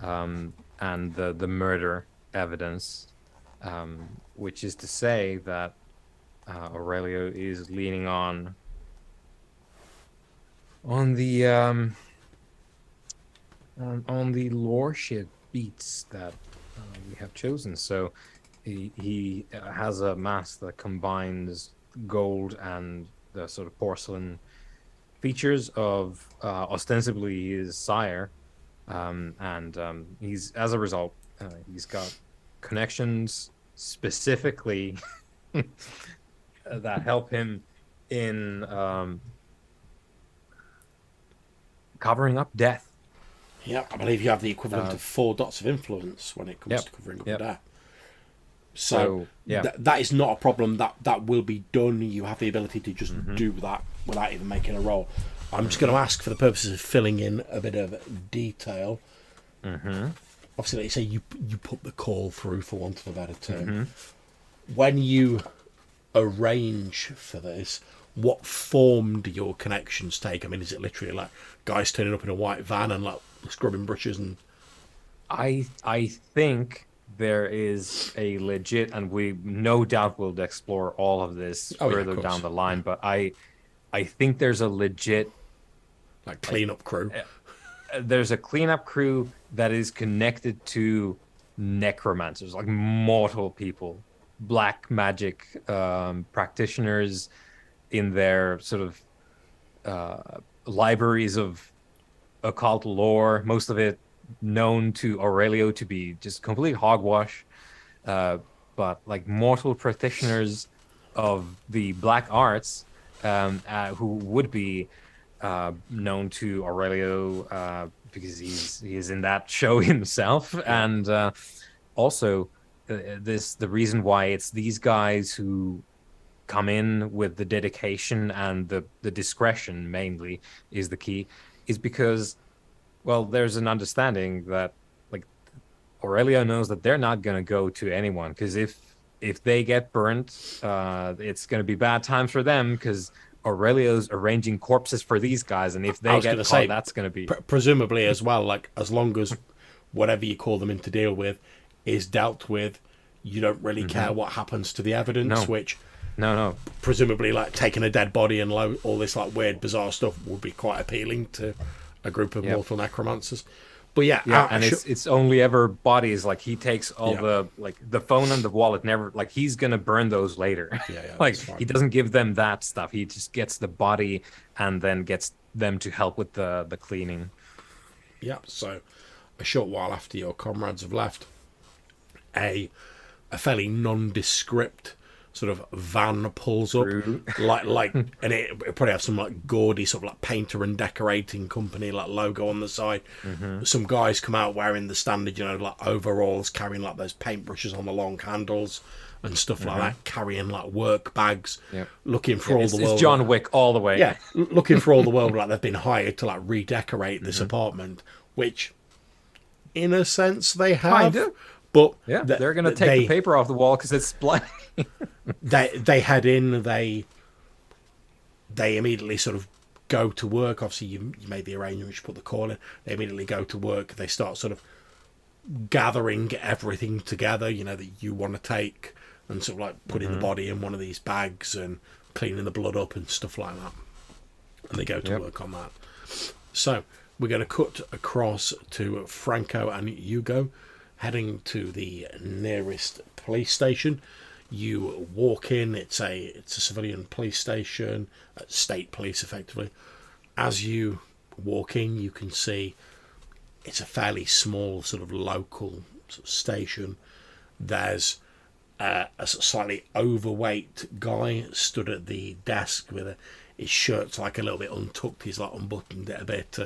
and the murder evidence, which is to say that Aurelio is leaning on the lordship beats that we have chosen. So he has a mask that combines gold and the sort of porcelain features of ostensibly his sire, and he's as a result he's got connections specifically that help him in covering up death. Yeah, I believe you have the equivalent of 4 dots of influence when it comes Yep, to covering up yep. death. So yeah, that is not a problem. That will be done. You have the ability to just do that without even making a roll. I'm just going to ask, for the purposes of filling in a bit of detail. Obviously, like you say, you put the call through, for want of a better term. When you arrange for this, what form do your connections take? I mean, is it literally like guys turning up in a white van and like scrubbing brushes? And I think there is a legit, and we no doubt will explore all of this further down the line, but I think there's a legit like cleanup crew. There's a cleanup crew that is connected to necromancers, like mortal people, black magic practitioners in their sort of libraries of occult lore, most of it known to Aurelio to be just complete hogwash, but like mortal practitioners of the black arts who would be known to Aurelio because he is in that show himself, and also the reason why it's these guys who come in with the dedication and the discretion mainly is the key, is because, well, there's an understanding that like Aurelio knows that they're not going to go to anyone, because if they get burnt, it's going to be bad times for them, because Aurelio's arranging corpses for these guys, and if they get caught, that's going to be presumably as well. Like, as long as whatever you call them in to deal with is dealt with, you don't really care what happens to the evidence. Which no, presumably, like taking a dead body and all this like weird, bizarre stuff would be quite appealing to a group of mortal necromancers. But and it's only ever bodies. Like, he takes all the phone and the wallet. Never, like, he's gonna burn those later. Like, he doesn't give them that stuff. He just gets the body and then gets them to help with the cleaning. Yeah. So, a short while after your comrades have left, a fairly nondescript sort of van pulls up, like, and it probably have some like gaudy sort of like painter and decorating company like logo on the side. Some guys come out wearing the standard, like overalls, carrying like those paintbrushes on the long handles and stuff like that, carrying like work bags, looking for all the world. It's John Wick all the way. Yeah, looking for all the world like they've been hired to like redecorate this apartment, which, in a sense, they have. Kinda. But they're going to take the paper off the wall because it's blank. they head in. They immediately sort of go to work. Obviously, you made the arrangement. You put the call in. They immediately go to work. They start sort of gathering everything together, that you want to take, and sort of like putting the body in one of these bags and cleaning the blood up and stuff like that. And they go to work on that. So we're going to cut across to Franco and Hugo, heading to the nearest police station. You walk in. It's a civilian police station, state police effectively. As you walk in, you can see it's a fairly small sort of local sort of station. There's a slightly overweight guy stood at the desk with his shirt's like a little bit untucked. He's like unbuttoned it a bit,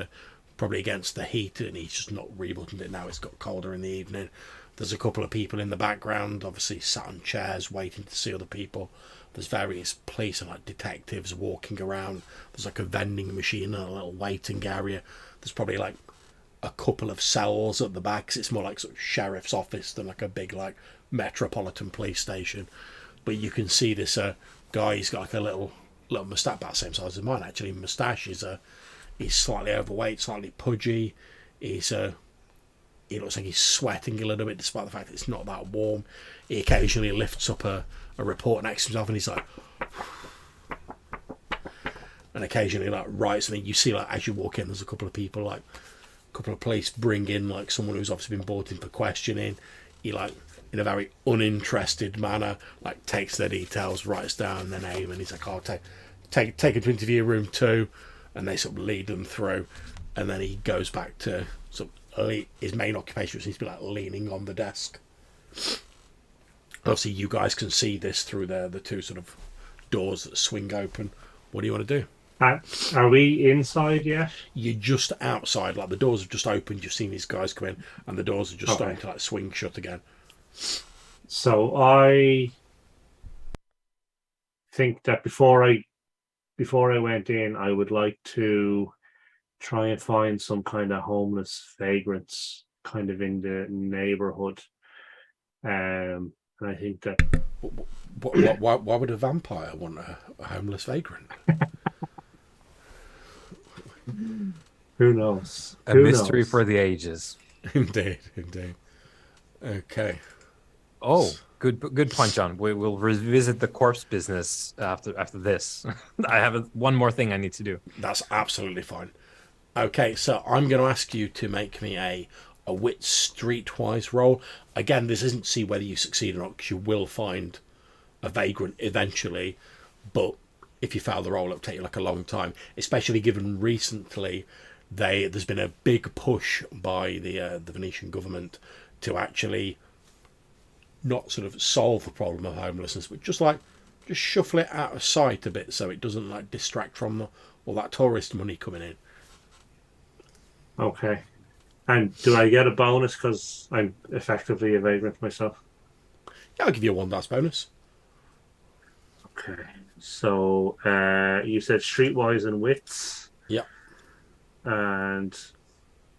probably against the heat, and he's just not rebuttoned it now. It's got colder in the evening. There's a couple of people in the background, obviously sat on chairs waiting to see other people. There's various police and like detectives walking around. There's like a vending machine and a little waiting area. There's probably like a couple of cells at the back, 'cause it's more like sort of sheriff's office than like a big like metropolitan police station. But you can see this guy. He's got like a little moustache, about the same size as mine actually. Moustache is he's slightly overweight, slightly pudgy. He looks like he's sweating a little bit, despite the fact that it's not that warm. He occasionally lifts up a report next to himself, and he's like, and occasionally like writes something. You see, like, as you walk in, there's a couple of people, like a couple of police bring in like someone who's obviously been brought in for questioning. He like in a very uninterested manner, like takes their details, writes down their name, and he's like, "Oh, take it to interview room 2," and they sort of lead them through, and then he goes back to sort of his main occupation, which seems to be like leaning on the desk. Obviously, you guys can see this through the two sort of doors that swing open. What do you want to do? Are we inside yet? You're just outside, like the doors have just opened. You've seen these guys come in, and the doors are just starting to like swing shut again. So I think that before I went in, I would like to try and find some kind of homeless vagrants kind of in the neighborhood. And I think that why would a vampire want a homeless vagrant? Who knows? A mystery for the ages. Indeed. Okay. Oh, good point, John. We'll revisit the corpse business after this. I have one more thing I need to do. That's absolutely fine. Okay, so I'm going to ask you to make me a wits streetwise roll. Again, this isn't to see whether you succeed or not, because you will find a vagrant eventually, but if you fail the roll, it'll take you like a long time, especially given recently there's been a big push by the Venetian government to actually not sort of solve the problem of homelessness, but just shuffle it out of sight a bit so it doesn't like distract from all that tourist money coming in. Okay. And do I get a bonus because I'm effectively a vagrant myself? Yeah, I'll give you a 1 dice bonus. Okay. So you said streetwise and wits. Yeah. And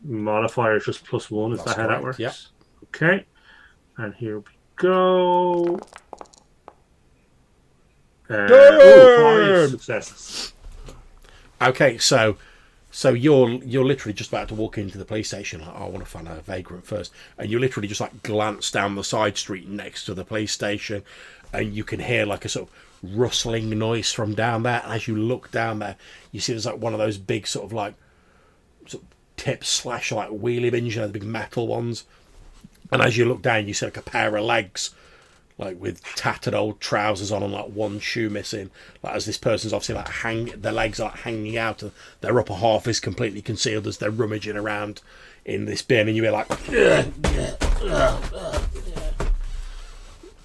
modifier is just +1. Is That's that how that correct, works? yeah. Okay. And here we go. 5 successes. Okay, so you're literally just about to walk into the police station. Like, I want to find a vagrant first, and you literally just like glance down the side street next to the police station, and you can hear like a sort of rustling noise from down there. And as you look down there, you see there's like one of those big sort of like tip slash like wheelie bins, the big metal ones. And as you look down, you see like a pair of legs, like with tattered old trousers on and like one shoe missing. Like as this person's obviously like their legs are like hanging out, and their upper half is completely concealed as they're rummaging around in this bin, and you hear like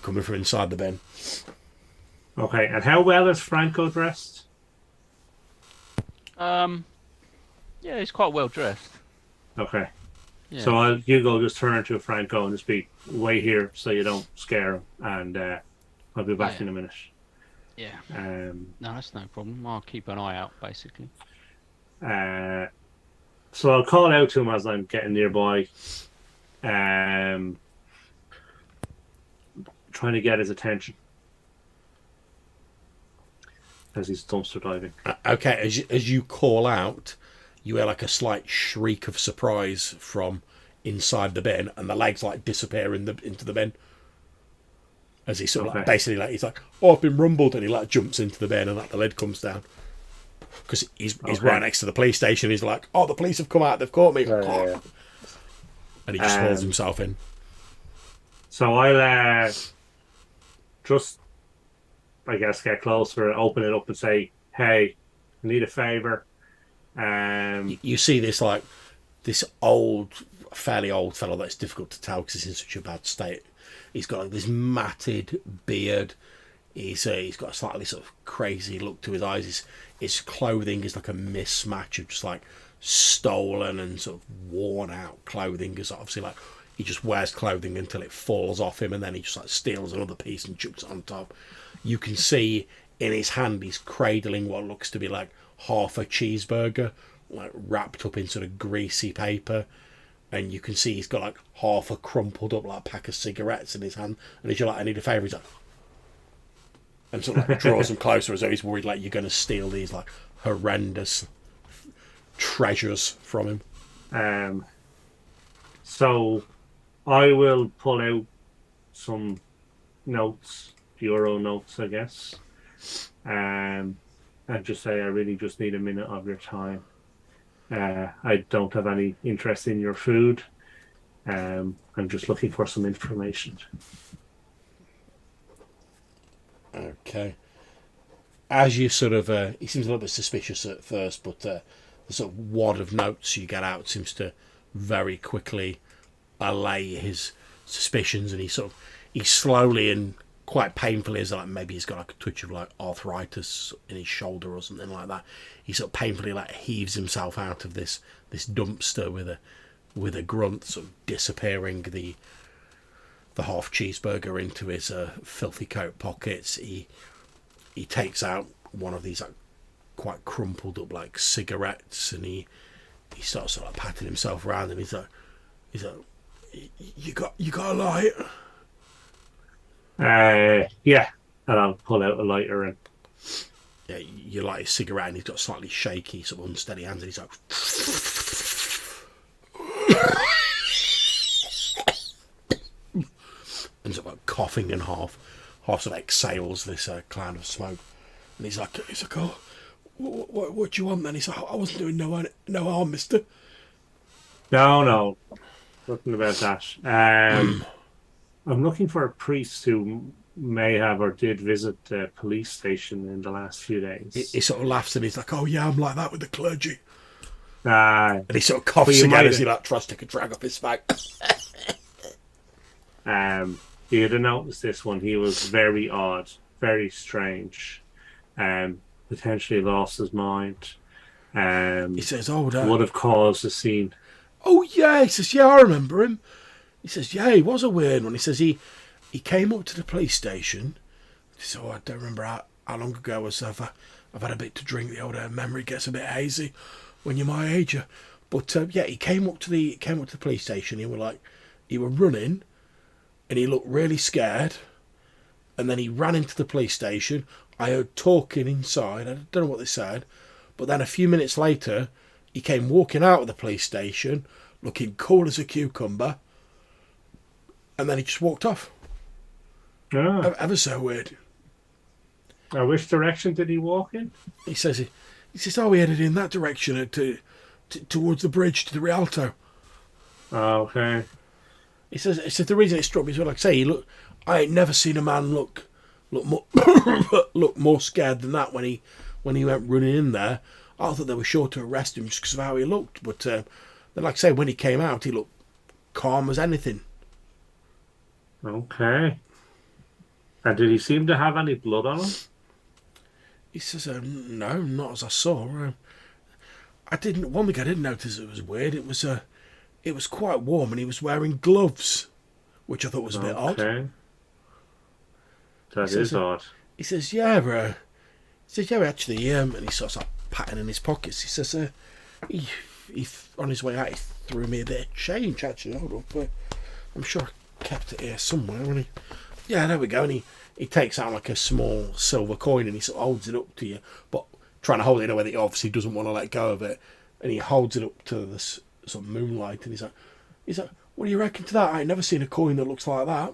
coming from inside the bin. Okay, and how well is Franco dressed? Yeah, he's quite well dressed. Okay. Yeah. So Hugo just turn to Franco and just be, wait here so you don't scare him, and I'll be back in a minute. Yeah. No, that's no problem. I'll keep an eye out, basically. So I'll call out to him as I'm getting nearby, trying to get his attention as he's dumpster diving. Okay, as you call out, you hear like a slight shriek of surprise from inside the bin, and the legs like disappear into the bin. As he sort of like, basically like he's like, "Oh, I've been rumbled," and he like jumps into the bin, and like the lid comes down because he's right next to the police station. He's like, "Oh, the police have come out, they've caught me," and he just hauls himself in. So I'll just, I guess, get closer, open it up, and say, "Hey, I need a favor." You see this like this fairly old fellow that's difficult to tell because he's in such a bad state. He's got like this matted beard. He's got a slightly sort of crazy look to his eyes. His clothing is like a mismatch of just like stolen and sort of worn out clothing. Because obviously like he just wears clothing until it falls off him, and then he just like steals another piece and chucks it on top. You can see in his hand he's cradling what looks to be like half a cheeseburger, like wrapped up in sort of greasy paper, and you can see he's got like half a crumpled up like pack of cigarettes in his hand, and as you're like, "I need a favour," he's like, and sort of like draws them closer as though he's worried like you're going to steal these like horrendous treasures from him. So I will pull out some notes, euro notes, I guess, and just say, "I really just need a minute of your time. I don't have any interest in your food. I'm just looking for some information. Okay. As you sort of, he seems a little bit suspicious at first, but the sort of wad of notes you get out seems to very quickly allay his suspicions, and he slowly and quite painfully, as like maybe he's got like a touch of like arthritis in his shoulder or something like that. He sort of painfully like heaves himself out of this dumpster with a grunt, sort of disappearing the half cheeseburger into his filthy coat pockets. He takes out one of these like quite crumpled up like cigarettes, and he starts sort of patting himself around, and he's like, you got a light? Yeah, and I'll pull out a lighter and yeah, you light his cigarette, and he's got slightly shaky, sort of unsteady hands, and he's like, and sort of like coughing and half sort of exhales this cloud of smoke, and he's like, oh, what do you want then? He's like, I wasn't doing no harm, mister. No, nothing about that. I'm looking for a priest who may have or did visit the police station in the last few days. He sort of laughs, and he's like, oh yeah, I'm like that with the clergy. And he sort of coughs again as he like tries to take a drag off his back. You'd have noticed this one. He was very odd, very strange, potentially lost his mind. He says, oh, would have caused a scene. Oh yeah, he says, yeah, I remember him. He says, yeah, he was a weird one. He says he came up to the police station. He says, oh, I don't remember how long ago it was. I've had a bit to drink. The old memory gets a bit hazy when you're my age. But yeah, he came up to the police station. He were running, and he looked really scared. And then he ran into the police station. I heard talking inside. I don't know what they said. But then a few minutes later, he came walking out of the police station, looking cool as a cucumber. And then he just walked off. Ah. Ever so weird. Which direction did he walk in? He says, oh, he headed in that direction towards the bridge to the Rialto. Oh, okay. He says the reason it struck me is, like I say, I ain't never seen a man look more look more scared than that when he went running in there. I thought they were sure to arrest him just because of how he looked, but then, like I say, when he came out, he looked calm as anything. Okay. And did he seem to have any blood on him? He says, no, not as I saw. One thing I didn't notice that was weird. It was quite warm, and he was wearing gloves, which I thought was a bit odd. Okay. That is odd. He says, yeah, bro. He says, yeah, actually, and he starts like patting in his pockets. He says, he on his way out, he threw me a bit of change, actually. Hold up. I'm sure I kept it here somewhere. And yeah, there we go. And he takes out like a small silver coin, and he sort of holds it up to you, but trying to hold it in a way that he obviously doesn't want to let go of it. And he holds it up to this sort of moonlight, and he's like, what do you reckon to that? I ain't never seen a coin that looks like that.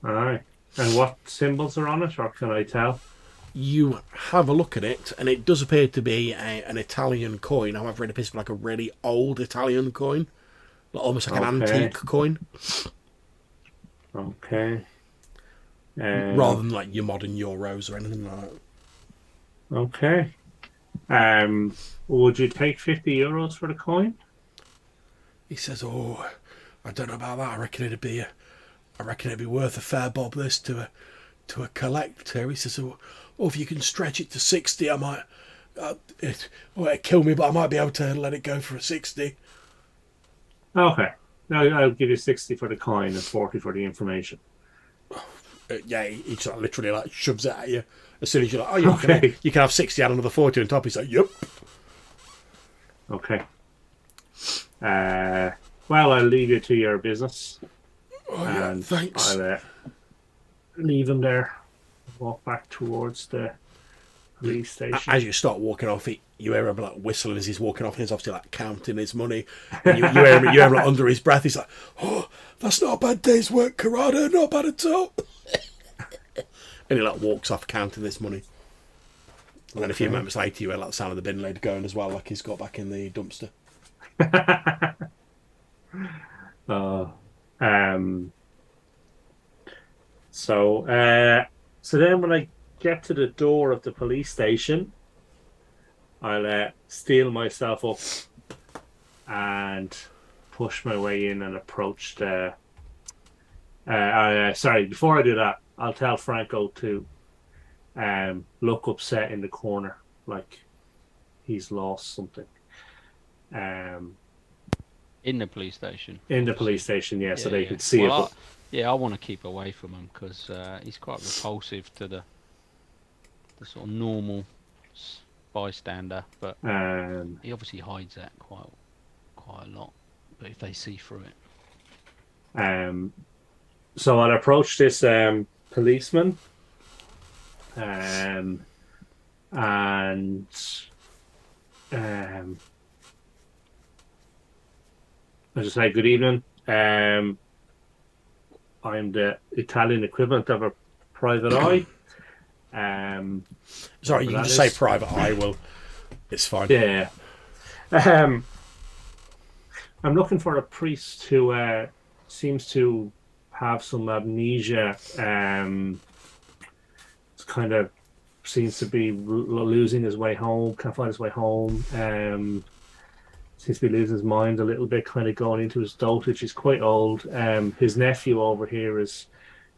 Alright. And what symbols are on it, or can I tell? You have a look at it, and it does appear to be an Italian coin. However, it appears to be like a really old Italian coin, almost like an antique coin. Okay. Rather than like your modern euros or anything like that. Okay. Would you take 50 euros for the coin? He says, oh, I don't know about that. I reckon it'd be worth a fair bob this to a collector. He says, oh, if you can stretch it to 60, I might. It'd kill me, but I might be able to let it go for a 60. Okay. No, I'll give you 60 for the coin and 40 for the information. Yeah, he sort of literally like shoves it at you as soon as you're like, oh, you can have 60 and another 40 on top. He's like, yep. Okay. Well, I'll leave you to your business. Oh, yeah, thanks. I'll leave him there. Walk back towards the police station. As you start walking off, you hear him like whistling as he's walking off, and he's obviously like counting his money. And you hear him like under his breath. He's like, oh, that's not a bad day's work, Corrado. Not bad at all. And he like walks off counting this money. And then a few moments later, you hear like the sound of the bin lid going as well, like he's got back in the dumpster. Um. So then when I get to the door of the police station, I'll steel myself up and push my way in and approach the. Sorry, before I do that, I'll tell Franco to look upset in the corner, like he's lost something. In the police station. In the police station, yeah, so they Yeah. can see Well, it. I want to keep away from him because he's quite repulsive to the sort of normal bystander, but he obviously hides that quite a lot. But if they see through it, So I'll approach this policeman, and I just say, good evening. I'm the Italian equivalent of a private eye. Sorry, you can just say private eye. Well, it's fine. Yeah. I'm looking for a priest who seems to have some amnesia. It's kind of seems to be losing his way home. Can't find his way home. Seems to be losing his mind a little bit, kind of going into his dotage. He's quite old. His nephew over here is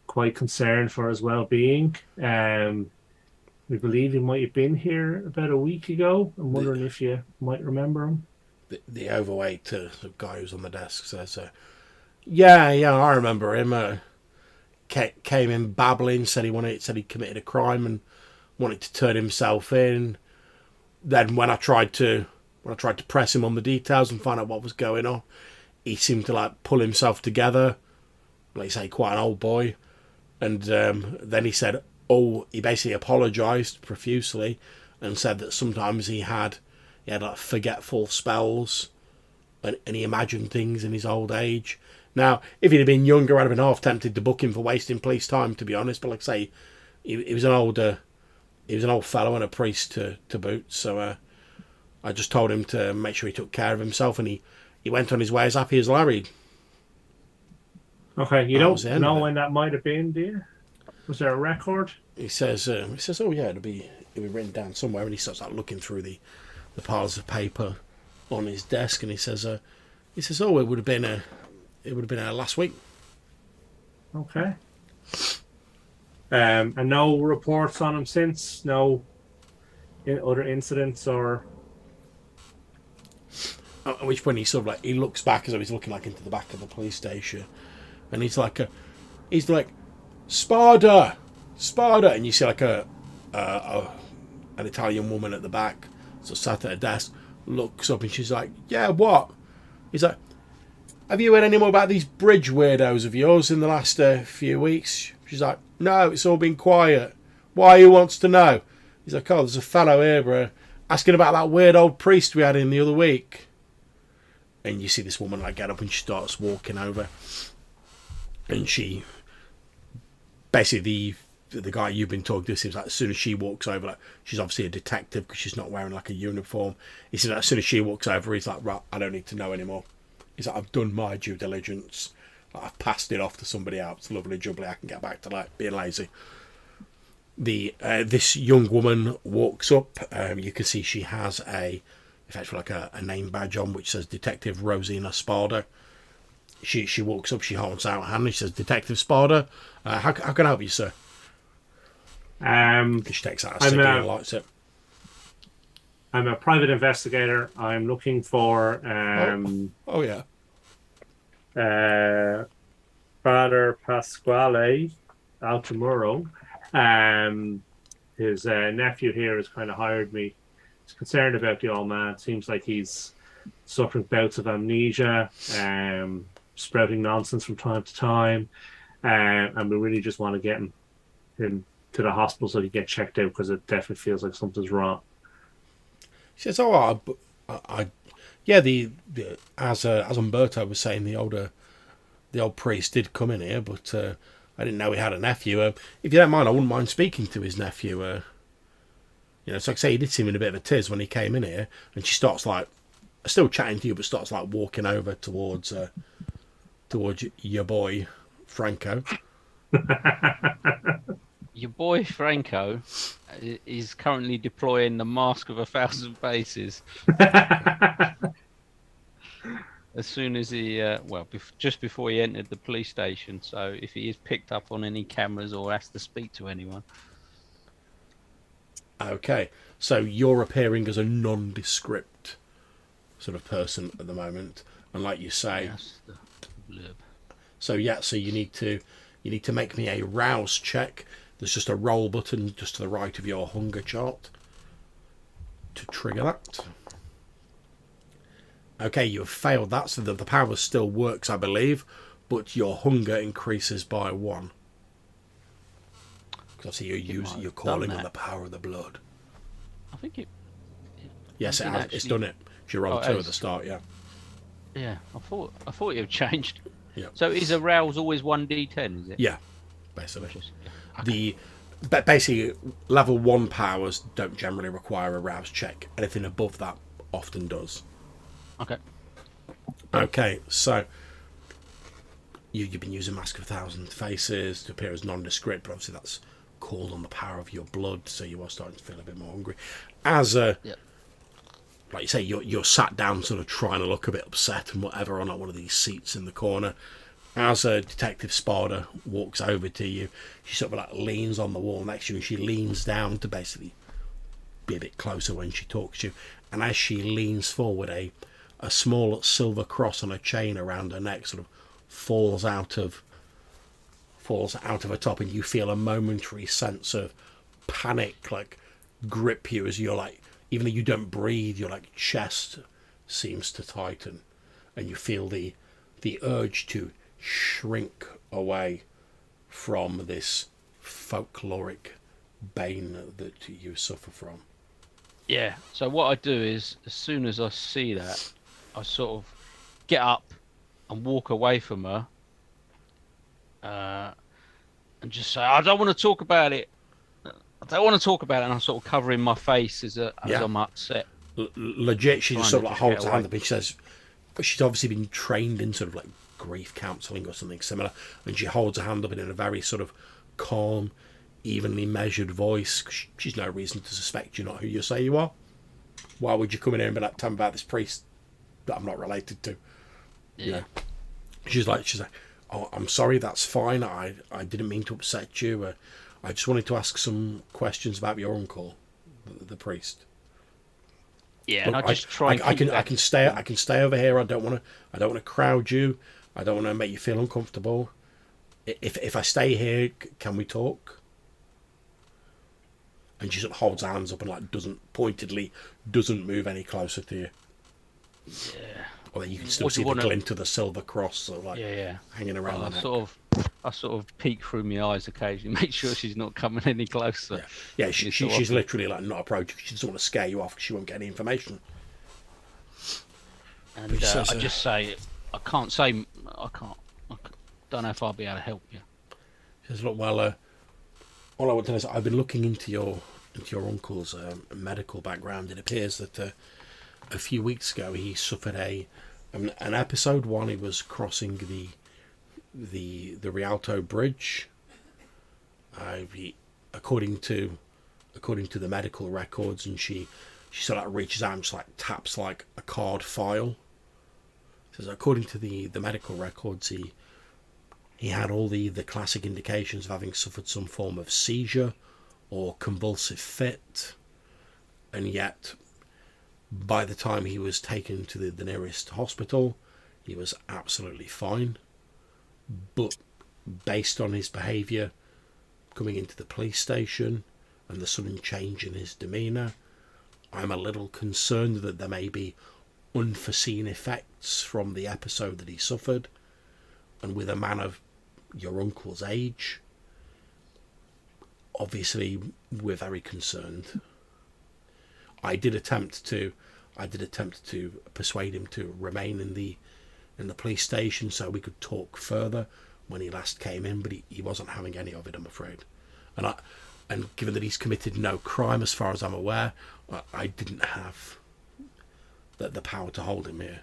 quite concerned for his well-being. We believe he might have been here about a week ago. I'm wondering if you might remember him. The overweight guy who's on the desk says, yeah, I remember him. Came in babbling, said he committed a crime and wanted to turn himself in. Then when I tried to press him on the details and find out what was going on, he seemed to like pull himself together, like say quite an old boy. And then he said, he basically apologised profusely and said that sometimes he had like forgetful spells and he imagined things in his old age. Now, if he'd have been younger, I'd have been half tempted to book him for wasting police time, to be honest. But like I say, he was an old fellow and a priest to boot. So I just told him to make sure he took care of himself, and he went on his way as happy as Larry. Okay, you don't know when that might have been, do you? Was there a record? He says, oh yeah, it'll be written down somewhere, and he starts like looking through the piles of paper on his desk, and he says, it would have been last week. Okay. And no reports on him since? No other incidents or? At which point he sort of like he looks back as though he's looking like into the back of the police station, and he's like Spada, and you see like an Italian woman at the back, so sat at a desk, looks up and she's like, yeah, what? He's like, have you heard any more about these bridge weirdos of yours in the last few weeks? She's like, no, it's all been quiet. Why? Who wants to know? He's like, oh, there's a fellow here asking about that weird old priest we had in the other week. And you see this woman like get up and she starts walking over, and she basically the guy you've been talking to seems like as soon as she walks over, like she's obviously a detective because she's not wearing like a uniform. He says like, as soon as she walks over, he's like, right, I don't need to know anymore. He's like, I've done my due diligence. Like, I've passed it off to somebody else. Lovely jubbly, I can get back to like being lazy. This young woman walks up. You can see she has effectively like a name badge on which says Detective Rosina Spada. She walks up, she holds out her hand, and she says, Detective Spada, how can I help you, sir? She takes out a stick and lights it. I'm a private investigator. I'm looking for Father Pasquale Altamuro. His nephew here has kind of hired me. He's concerned about the old man. Seems like he's suffering bouts of amnesia, sprouting nonsense from time to time, and we really just want to get him to the hospital so he can get checked out because it definitely feels like something's wrong. He says, as Umberto was saying, the old priest did come in here, but I didn't know he had a nephew. If you don't mind, I wouldn't mind speaking to his nephew. So like I say, he did seem in a bit of a tiz when he came in here, and she starts like still chatting to you, but starts like walking over towards towards your boy Franco. Your boy Franco is currently deploying the Mask of 1,000 Faces. As soon as he, just before he entered the police station. So if he is picked up on any cameras or has to speak to anyone. Okay, so you're appearing as a nondescript sort of person at the moment, and like you say, That's the blurb. so you need to make me a rouse check. There's just a roll button just to the right of your hunger chart to trigger that. Okay, you have failed that, so the power still works, I believe, but your hunger increases by 1. Because obviously you're calling on the power of the blood. I think it. Yes, it's done it. You're roll 2 at the start, yeah. Yeah, I thought it had changed. Yeah. So is arouse always 1d10? Is it? Yeah, basically. Okay. But basically, level 1 powers don't generally require a rouse check. Anything above that often does. Okay. Okay, so you've been using Mask of 1,000 Faces to appear as nondescript, but obviously that's called on the power of your blood, so you are starting to feel a bit more hungry. As like you say, you're sat down, sort of trying to look a bit upset and whatever on one of these seats in the corner. As Detective Sparta walks over to you, she sort of like leans on the wall next to you, and she leans down to basically be a bit closer when she talks to you. And as she leans forward, a small silver cross on a chain around her neck sort of falls out of her top, and you feel a momentary sense of panic like grip you as you're like, even though you don't breathe, your like chest seems to tighten, and you feel the urge to shrink away from this folkloric bane that you suffer from. Yeah. So what I do is, as soon as I see that, I sort of get up and walk away from her, and just say, "I don't want to talk about it. I don't want to talk about it." And I'm sort of covering my face as I'm upset. Legit, she just sort of like holds her hand away. up and she says, but she's obviously been trained in sort of like grief counselling or something similar, and she holds her hand up in a very sort of calm, evenly measured voice. She's no reason to suspect you're not who you say you are. Why would you come in here and be like, tell me about this priest that I'm not related to? Yeah. You know? She's like, oh, I'm sorry, that's fine. I didn't mean to upset you. I just wanted to ask some questions about your uncle, the priest. Yeah, Look, and I just try. I can stay over here. I don't want to crowd you. I don't want to make you feel uncomfortable. If I stay here, can we talk? And she sort of holds her hands up and like doesn't move any closer to you. Yeah. Or then you can still see the glint of the silver cross, sort of like hanging around the neck. I sort of peek through my eyes occasionally, make sure she's not coming any closer. Yeah, she's literally like not approaching. She doesn't want to scare you off because she won't get any information. And I just say, I don't know if I'll be able to help you. She says, look, well, all I want to know is I've been looking into your uncle's medical background. It appears that a few weeks ago he suffered an episode while he was crossing the Rialto Bridge. According to the medical records, and she sort of reaches out and just like taps like a card file. Says according to the medical records, he had all the classic indications of having suffered some form of seizure or convulsive fit, and yet by the time he was taken to the nearest hospital, he was absolutely fine. But based on his behaviour coming into the police station and the sudden change in his demeanour, I'm a little concerned that there may be unforeseen effects from the episode that he suffered. And with a man of your uncle's age, obviously we're very concerned. I did attempt to persuade him to remain in the police station so we could talk further when he last came in, but he wasn't having any of it, I'm afraid. And given that he's committed no crime as far as I'm aware, I didn't have the power to hold him here.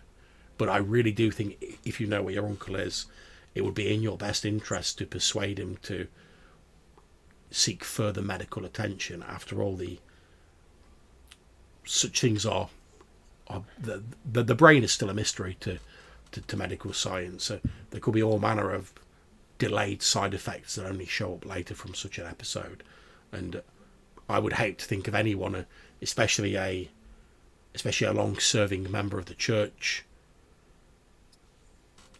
But I really do think if you know where your uncle is, it would be in your best interest to persuade him to seek further medical attention. After all, such things are the brain is still a mystery to medical science. So there could be all manner of delayed side effects that only show up later from such an episode. And I would hate to think of anyone, especially a long-serving member of the church,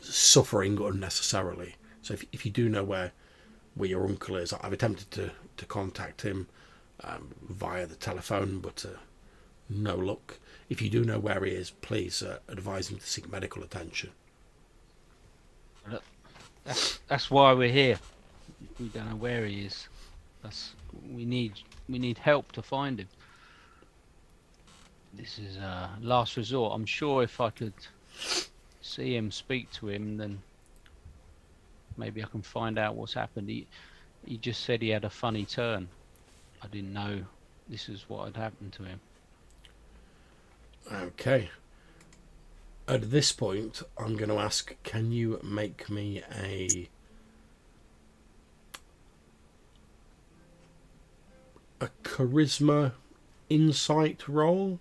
suffering unnecessarily. So if you do know where your uncle is, I've attempted to contact him via the telephone, but no luck. If you do know where he is, please advise him to seek medical attention. That's why we're here. We don't know where he is. We need help to find him. This is last resort. I'm sure if I could see him, speak to him, then maybe I can find out what's happened. He just said he had a funny turn. I didn't know this is what had happened to him. Okay. At this point, I'm going to ask, can you make me a charisma insight roll?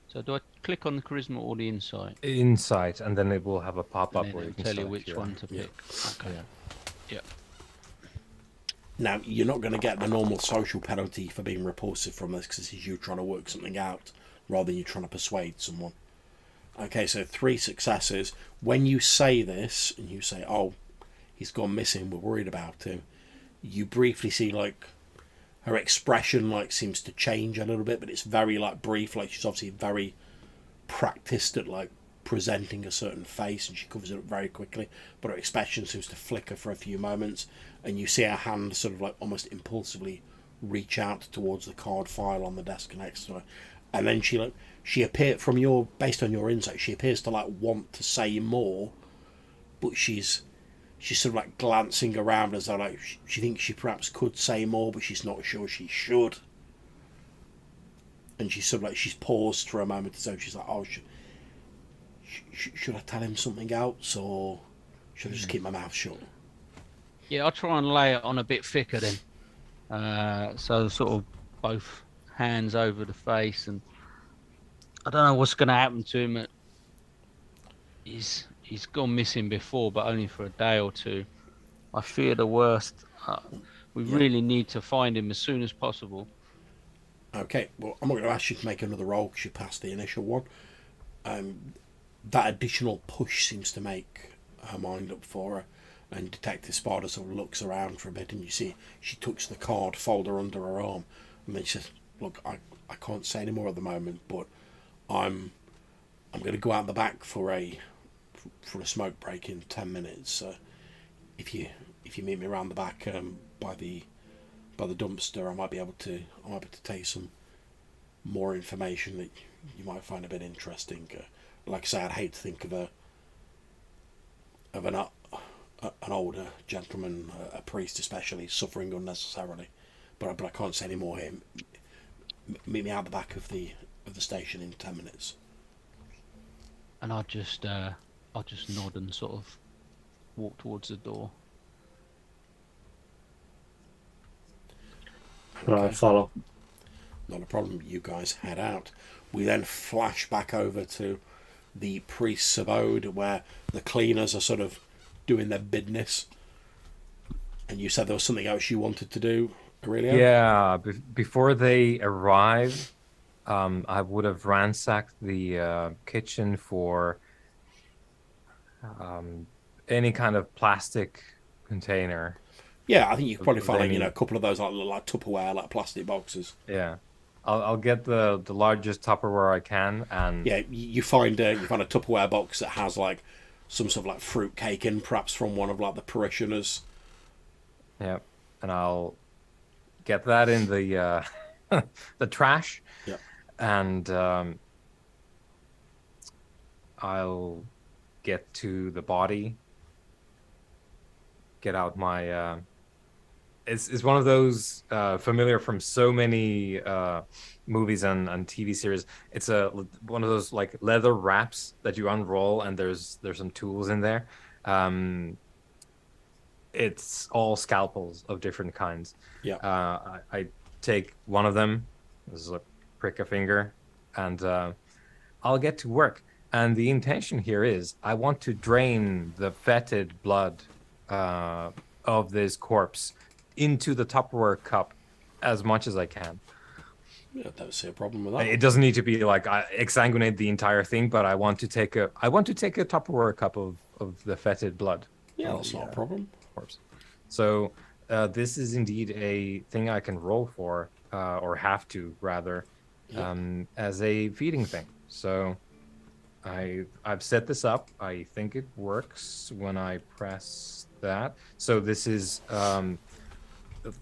So do I click on the charisma or the insight? Insight, and then it will have a pop-up And where then you it'll can tell you select which your- one to pick. Okay. Yeah. Now, you're not going to get the normal social penalty for being repulsive from this, because this is you trying to work something out rather than you trying to persuade someone. Okay, so 3 successes. When you say this, and you say, oh, he's gone missing, we're worried about him, you briefly see, like, her expression, like, seems to change a little bit, but it's very, like, brief. Like, she's obviously very practiced at, like, presenting a certain face, and she covers it up very quickly, but her expression seems to flicker for a few moments, and you see her hand sort of, like, almost impulsively reach out towards the card file on the desk next to her, and then she appears, based on your insight, she appears to, like, want to say more, but she's sort of, like, glancing around as though, like, she thinks she perhaps could say more, but she's not sure she should. And she's sort of, like, she's paused for a moment, so she's like, oh, should I tell him something else, or should I just keep my mouth shut? Yeah, I'll try and lay it on a bit thicker then. So sort of both hands over the face, and I don't know what's going to happen to him. He's gone missing before, but only for a day or two. I fear the worst. We really need to find him as soon as possible. Okay, well, I'm not going to ask you to make another roll because you passed the initial one. That additional push seems to make her mind up for her, and Detective Sparta sort of looks around for a bit, and you see she tucks the card folder under her arm, and then she says, look, I can't say any more at the moment, but I'm going to go out the back for a smoke break in 10 minutes. If you meet me around the back by the dumpster, I might be able to tell you some more information that you might find a bit interesting. Like I say, I'd hate to think of an older gentleman, a priest especially, suffering unnecessarily. But I can't say any more here. Meet me out the back of the station in 10 minutes. And I'll just nod and sort of walk towards the door. Right, follow. Not a problem. You guys head out. We then flash back over to the priest's abode, where the cleaners are sort of doing their business. And you said there was something else you wanted to do, Aurelio? Yeah, before they arrive, I would have ransacked the kitchen for any kind of plastic container. Yeah, I think you could probably Of find any- a couple of those like Tupperware, like plastic boxes. Yeah, I'll get the largest Tupperware I can, and Yeah, you find a Tupperware box that has like some sort of like fruit cake in, perhaps from one of like the parishioners. yeah, and I'll get that in the the trash. Yeah. And I'll get to the body, get out my it's one of those familiar from so many movies and TV series. It's one of those like leather wraps that you unroll, and there's some tools in there. It's all scalpels of different kinds. Yeah. I take one of them. This is a prick a finger, and I'll get to work. And the intention here is I want to drain the fetid blood of this corpse into the Tupperware cup as much as I can. Yeah, I don't see a problem with that. It doesn't need to be like I exsanguinate the entire thing, but I want to take a Tupperware cup of the fetid blood. Yeah, that's not a problem. Corpse. So this is indeed a thing I can roll for, or have to rather, as a feeding thing. So I've set this up. I think it works when I press that. So this is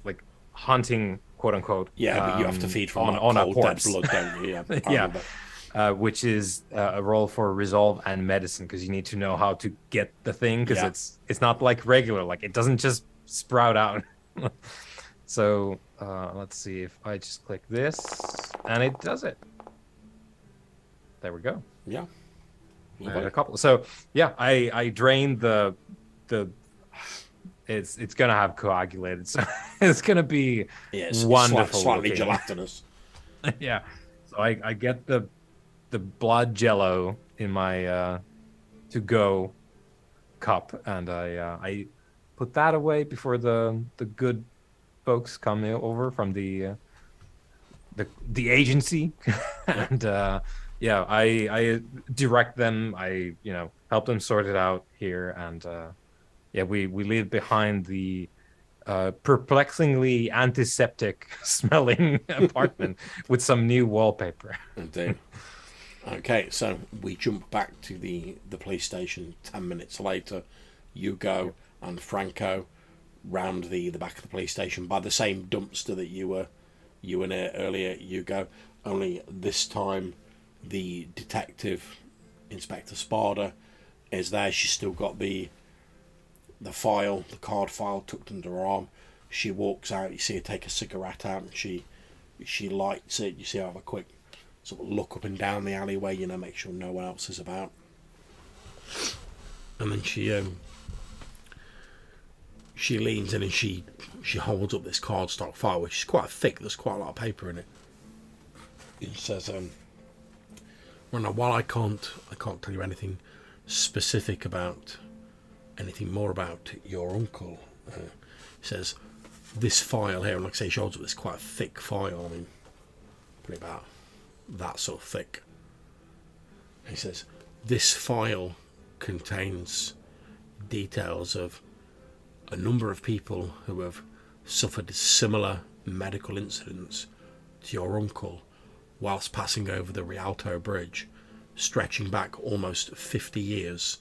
like hunting, quote unquote. Yeah, but you have to feed from on a cold corpse. dead blood, don't you? Yeah, I Yeah. remember. Which is a roll for resolve and medicine, because you need to know how to get the thing, because it's not like regular, like it doesn't just sprout out. So let's see if I just click this and it does it. There we go. Yeah. And a couple. So yeah, I drained the it's gonna have coagulated, so it's gonna be wonderful. Slightly looking. gelatinous. Yeah. So I get the blood jello in my to go cup, and I put that away before the good folks come over from the agency. And I direct them. I help them sort it out here, and we leave behind the perplexingly antiseptic smelling apartment with some new wallpaper. Indeed. Okay, so we jump back to the police station 10 minutes later. Hugo and Franco round the back of the police station by the same dumpster that you were in earlier, Hugo. Only this time the detective, Inspector Sparda, is there. She's still got the card file tucked under her arm. She walks out. You see her take a cigarette out, and she lights it. You see her have a quick sort of look up and down the alleyway, make sure no one else is about. And then she leans in and she holds up this cardstock file, which is quite thick. There's quite a lot of paper in it. It says, well, now, while I can't tell you anything specific about anything more about your uncle, it says this file here, and like I say, she holds up this quite thick file. I mean, pretty about that sort of thick. He says this file contains details of a number of people who have suffered similar medical incidents to your uncle whilst passing over the Rialto Bridge, stretching back almost 50 years.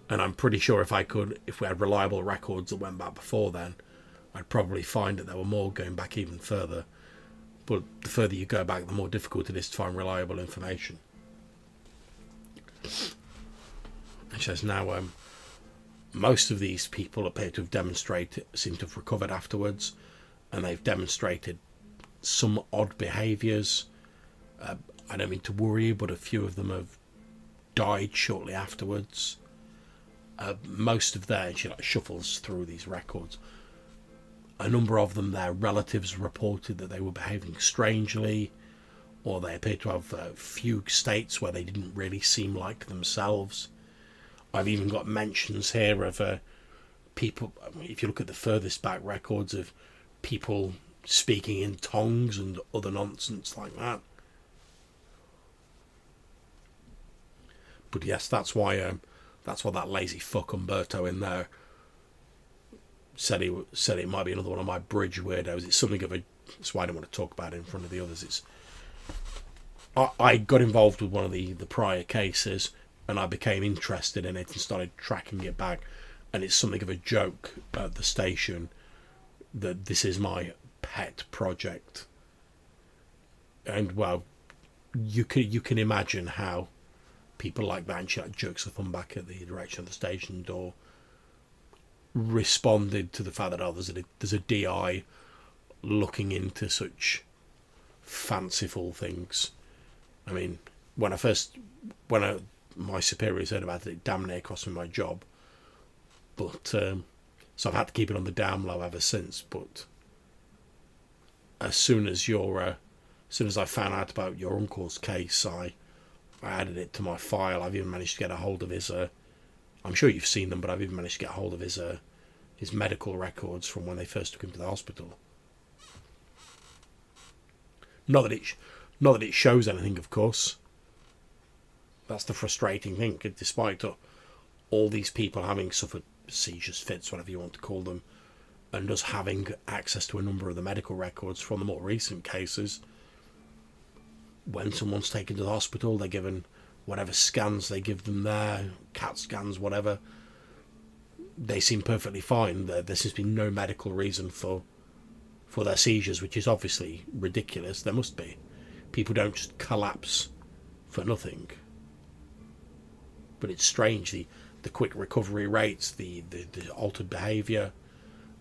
And I'm pretty sure if we had reliable records that went back before then, I'd probably find that there were more going back even further. But the further you go back, the more difficult it is to find reliable information. And she says now, most of these people appear to have seem to have recovered afterwards, and they've demonstrated some odd behaviours. I don't mean to worry you, but a few of them have died shortly afterwards. Most of she shuffles through these records. A number of them, their relatives reported that they were behaving strangely, or they appeared to have fugue states where they didn't really seem like themselves. I've even got mentions here of people, if you look at the furthest back records, of people speaking in tongues and other nonsense like that. But yes, that's why that lazy fuck Umberto in there said it might be another one of my bridge weirdos. It's something of a... That's why I don't want to talk about it in front of the others. I got involved with one of the prior cases, and I became interested in it and started tracking it back. And it's something of a joke at the station that this is my pet project. And, well, you can imagine how people like that, and she jerks her thumb back at the direction of the station door, responded to the fact that there's a DI looking into such fanciful things. I mean, when my superiors heard about it, it damn near cost me my job. But so I've had to keep it on the down low ever since. But as soon as I found out about your uncle's case, I added it to my file. I've even managed to get a hold of his. I'm sure you've seen them, but I've even managed to get a hold of his medical records from when they first took him to the hospital. Not that it shows anything, of course. That's the frustrating thing. Despite all these people having suffered seizures, fits, whatever you want to call them, and us having access to a number of the medical records from the more recent cases, when someone's taken to the hospital, they're given whatever scans they give them there, CAT scans, whatever. They seem perfectly fine. There seems to be no medical reason for their seizures, which is obviously ridiculous. There must be. People don't just collapse for nothing. But it's strange, the quick recovery rates, the altered behaviour,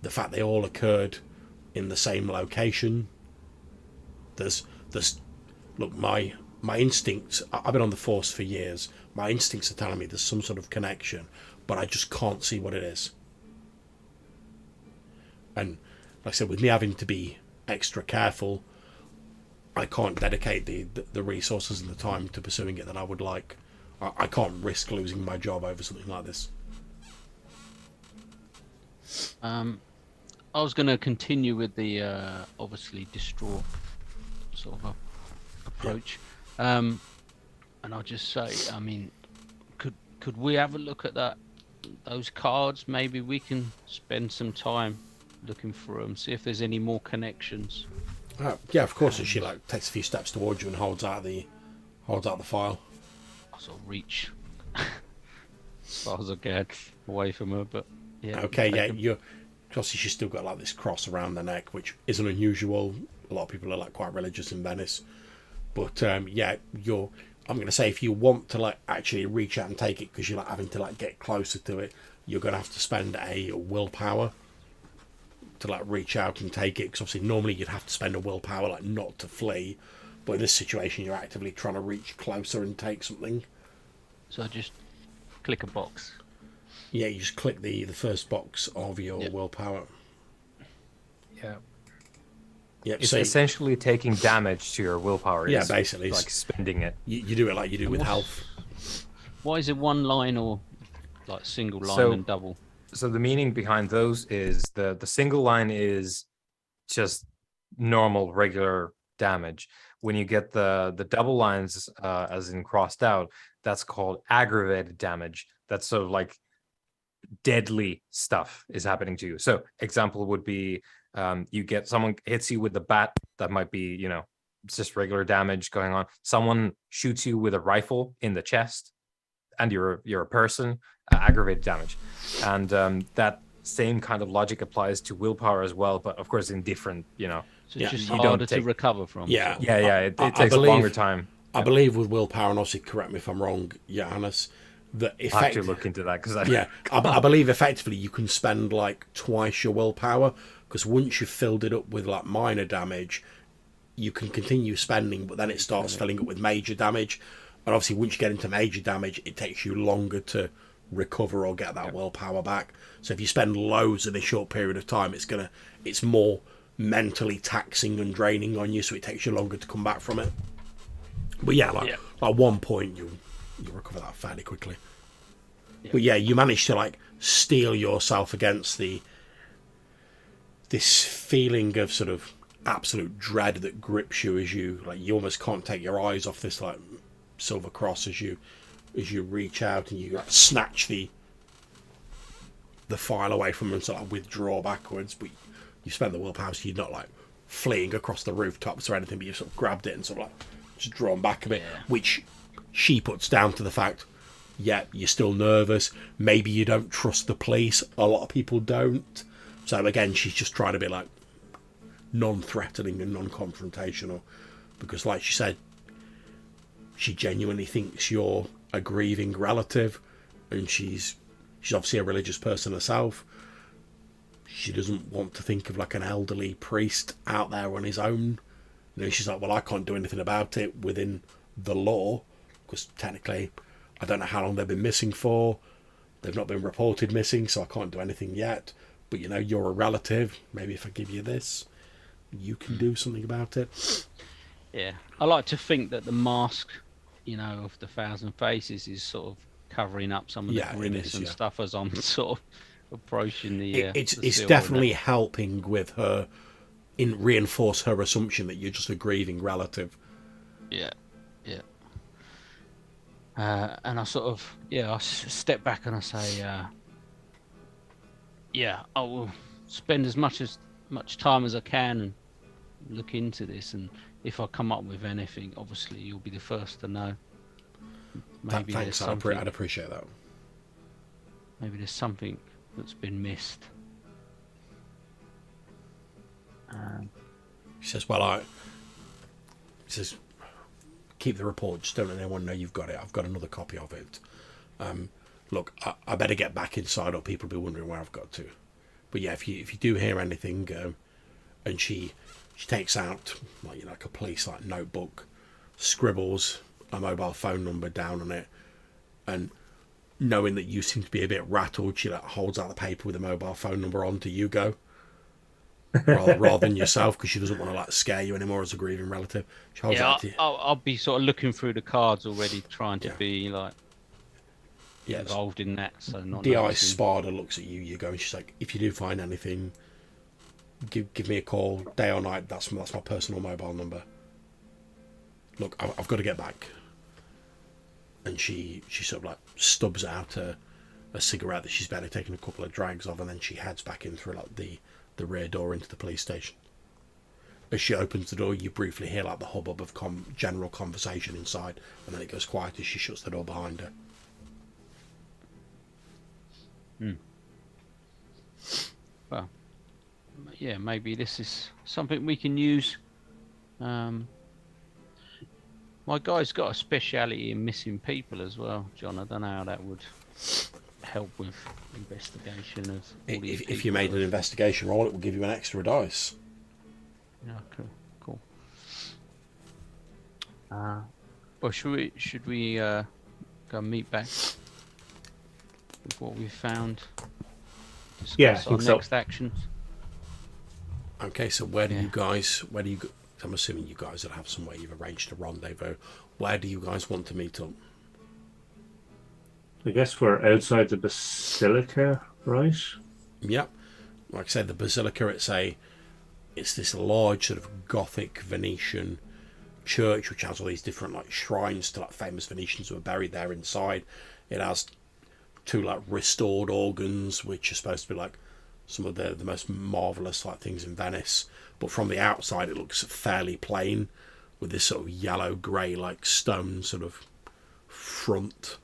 the fact they all occurred in the same location. Look, my instincts, I've been on the force for years, my instincts are telling me there's some sort of connection, but I just can't see what it is. And like I said, with me having to be extra careful, I can't dedicate the resources and the time to pursuing it that I would like. I can't risk losing my job over something like this. I was going to continue with the obviously distraught sort of approach, and I'll just say, I mean, could we have a look at those cards? Maybe we can spend some time looking through them, see if there's any more connections. Yeah, of course. And she takes a few steps towards you and holds out the file. I'll sort of reach as far as I can away from her, but yeah. Okay, yeah, obviously she's still got this cross around the neck, which isn't unusual. A lot of people are quite religious in Venice, but yeah, I'm going to say, if you want to actually reach out and take it, because you're having to get closer to it, you're going to have to spend a willpower to reach out and take it, because obviously normally you'd have to spend a willpower not to flee, but in this situation you're actively trying to reach closer and take something. So I just click a box. Yeah, you just click the first box of your willpower. Yeah. Yep, It's so essentially taking damage to your willpower. Yeah, basically. Spending it. You do it like you do with health. Why is it one line or single line and double? So the meaning behind those is the single line is just normal, regular damage. When you get the double lines, as in crossed out, that's called aggravated damage. That's sort of deadly stuff is happening to you. So example would be, someone hits you with the bat, that might be, it's just regular damage going on. Someone shoots you with a rifle in the chest, and you're a person, aggravated damage. And that same kind of logic applies to willpower as well, but of course in different, So it's just harder to recover from. Yeah. It takes a longer time. I believe with willpower, and obviously correct me if I'm wrong, Johannes, that I'll have to look into that, because I believe effectively you can spend twice your willpower, because once you've filled it up with minor damage, you can continue spending, but then it starts filling up with major damage. And obviously once you get into major damage, it takes you longer to recover or get that willpower back. So if you spend loads in a short period of time, it's more mentally taxing and draining on you, so it takes you longer to come back from it. But at one point you recover that fairly quickly. But yeah, you manage to steel yourself against this feeling of sort of absolute dread that grips you as you almost can't take your eyes off this silver cross as you reach out and you snatch the file away from them, so withdraw backwards. But you spend the willpower, so you're not fleeing across the rooftops or anything, but you've sort of grabbed it and sort of just drawn back a bit, which she puts down to the fact, you're still nervous. Maybe you don't trust the police. A lot of people don't. So again, she's just trying to be non-threatening and non-confrontational, because like she said, she genuinely thinks you're a grieving relative, and she's obviously a religious person herself. she doesn't want to think of like an elderly priest out there on his own. You know, she's like, well, I can't do anything about it within the law, because technically I don't know how long they've been missing for. They've not been reported missing, so I can't do anything yet. But, you know, you're a relative. Maybe if I give you this, you can do something about it. Yeah. I like to think that the mask, you know, of the Thousand Faces is sort of covering up some of the grimace and stuff as I'm sort of approaching the it's definitely helping with her, reinforce her assumption that you're just a grieving relative. Yeah. And I sort of, I step back and I say, I will spend as much time as I can and look into this. And if I come up with anything, obviously you'll be the first to know. Maybe Thanks, I'd appreciate that. Maybe there's something that's been missed. She says, keep the report, just don't let anyone know you've got it. I've got another copy of it. Look, I better get back inside or people will be wondering where I've got to. But yeah, if you do hear anything, and she takes out like a police notebook, scribbles a mobile phone number down on it, and knowing that you seem to be a bit rattled, she holds out the paper with a mobile phone number on to Hugo. rather than yourself, because she doesn't want to scare you anymore as a grieving relative. She holds out to you. I'll be sort of looking through the cards already, trying to be involved in that. So not. D.I. Sparda looks at you, Hugo, and she's like, "If you do find anything, give me a call, day or night. That's my personal mobile number. Look, I've got to get back." And she sort of stubs out a cigarette that she's barely taken a couple of drags of, and then she heads back in through the rear door into the police station. As she opens the door, you briefly hear the hubbub of general conversation inside, and then it goes quiet as she shuts the door behind her. Well, yeah, maybe this is something we can use. My guy's got a speciality in missing people as well, John. I don't know how that would help with investigation of all these if you made an investigation roll, it will give you an extra dice. Yeah, cool. Well, should we go and meet back with what we've found? Discuss our next actions. Okay, so where do you guys? I'm assuming you guys will have somewhere you've arranged a rendezvous. Where do you guys want to meet up? I guess we're outside the Basilica, right? Yep. Like I said, the Basilica, it's this large sort of Gothic Venetian church which has all these different shrines to famous Venetians who are buried there inside. It has two restored organs which are supposed to be some of the most marvellous things in Venice. But from the outside it looks fairly plain, with this sort of yellow grey stone sort of front,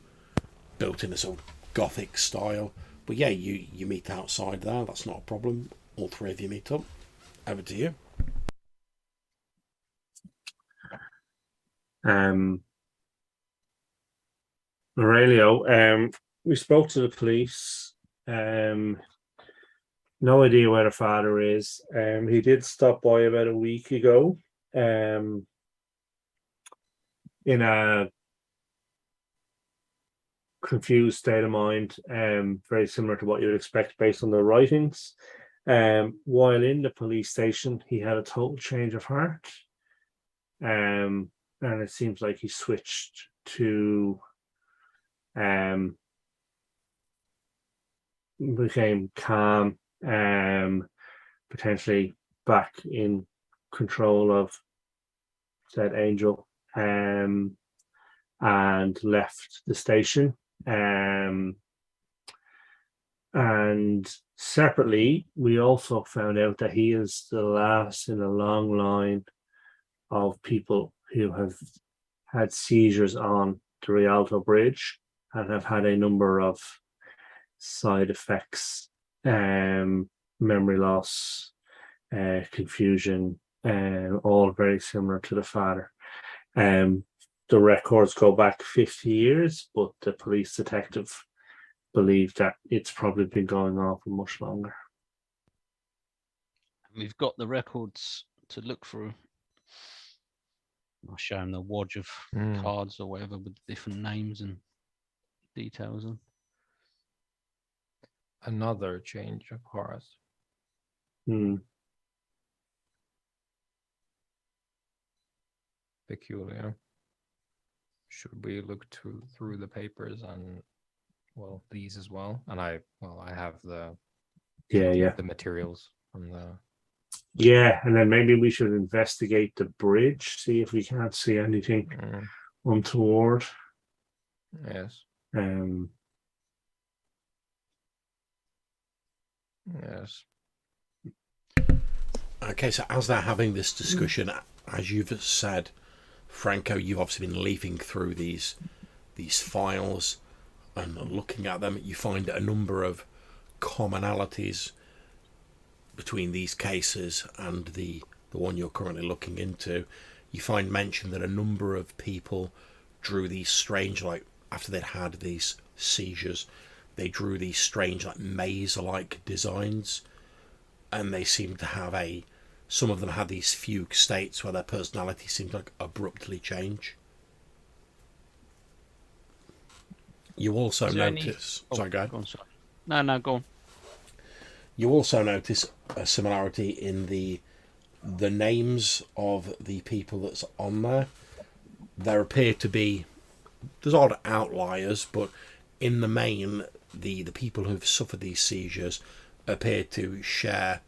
built in a sort of Gothic style. But yeah, you meet outside there. That's not a problem. All three of you meet up. Over to you. Aurelio, we spoke to the police. No idea where the father is. He did stop by about a week ago. In a confused state of mind, very similar to what you would expect based on the writings. While in the police station, he had a total change of heart, and it seems like he switched to became calm, potentially back in control of said angel, and left the station. And separately, we also found out that he is the last in a long line of people who have had seizures on the Rialto Bridge and have had a number of side effects, memory loss, confusion, all very similar to the father. The records go back 50 years, but the police detective believe that it's probably been going on for much longer. We've got the records to look through. I'll show him the wodge of cards or whatever with different names and details on. Another change of heart. Peculiar. Should we look through the papers and these as well? And I have the materials from the. Yeah, and then maybe we should investigate the bridge, see if we can't see anything untoward. Yes. Yes. Okay, so as they're having this discussion, as you've said, Franco, you've obviously been leafing through these files and looking at them. You find a number of commonalities between these cases and the one you're currently looking into. You find mention that a number of people drew these strange, like after they'd had these seizures, they drew these strange, like maze-like designs, and they seemed to have some of them had these fugue states where their personality seemed to like abruptly change. You also notice... Sorry, go ahead. Go on, sorry. No, go on. You also notice a similarity in the names of the people that's on there. There appear to be... There's odd outliers, but in the main, the people who've suffered these seizures appear to share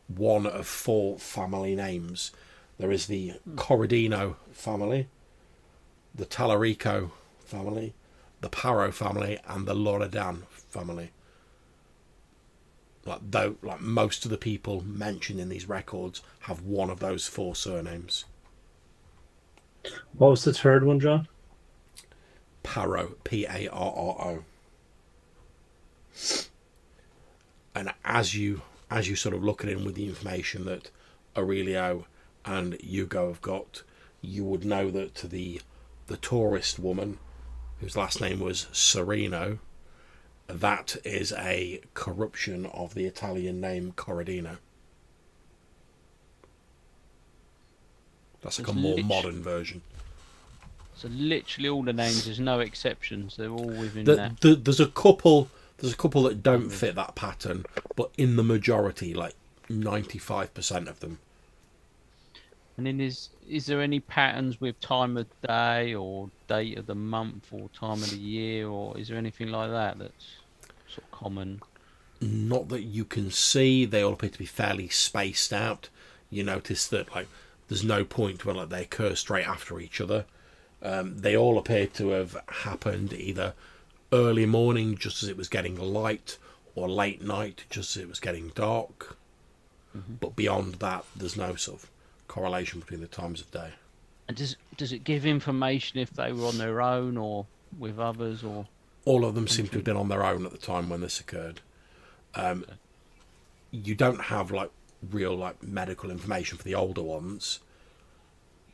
one of 4 family names. There is the Corradino family, the Tallarico family, the Paro family, and the Loredan family. Like most of the people mentioned in these records have one of those 4 surnames. What was the third one, John? Paro, P-A-R-R-O. And as you sort of look at him with the information that Aurelio and Hugo have got, you would know that the tourist woman, whose last name was Sereno, that is a corruption of the Italian name Corradino. That's like a more modern version. So literally all the names, there's no exceptions. They're all within that. There's a couple that don't fit that pattern, but in the majority, like 95% of them. And then is there any patterns with time of day or date of the month or time of the year, or is there anything like that that's sort of common? Not that you can see. They all appear to be fairly spaced out. You notice that like there's no point where like they occur straight after each other. They all appear to have happened either early morning, just as it was getting light, or late night, just as it was getting dark. But beyond that, there's no sort of correlation between the times of day. And does it give information if they were on their own or with others, or? All of them seem to have been on their own at the time when this occurred. You don't have like real like medical information for the older ones,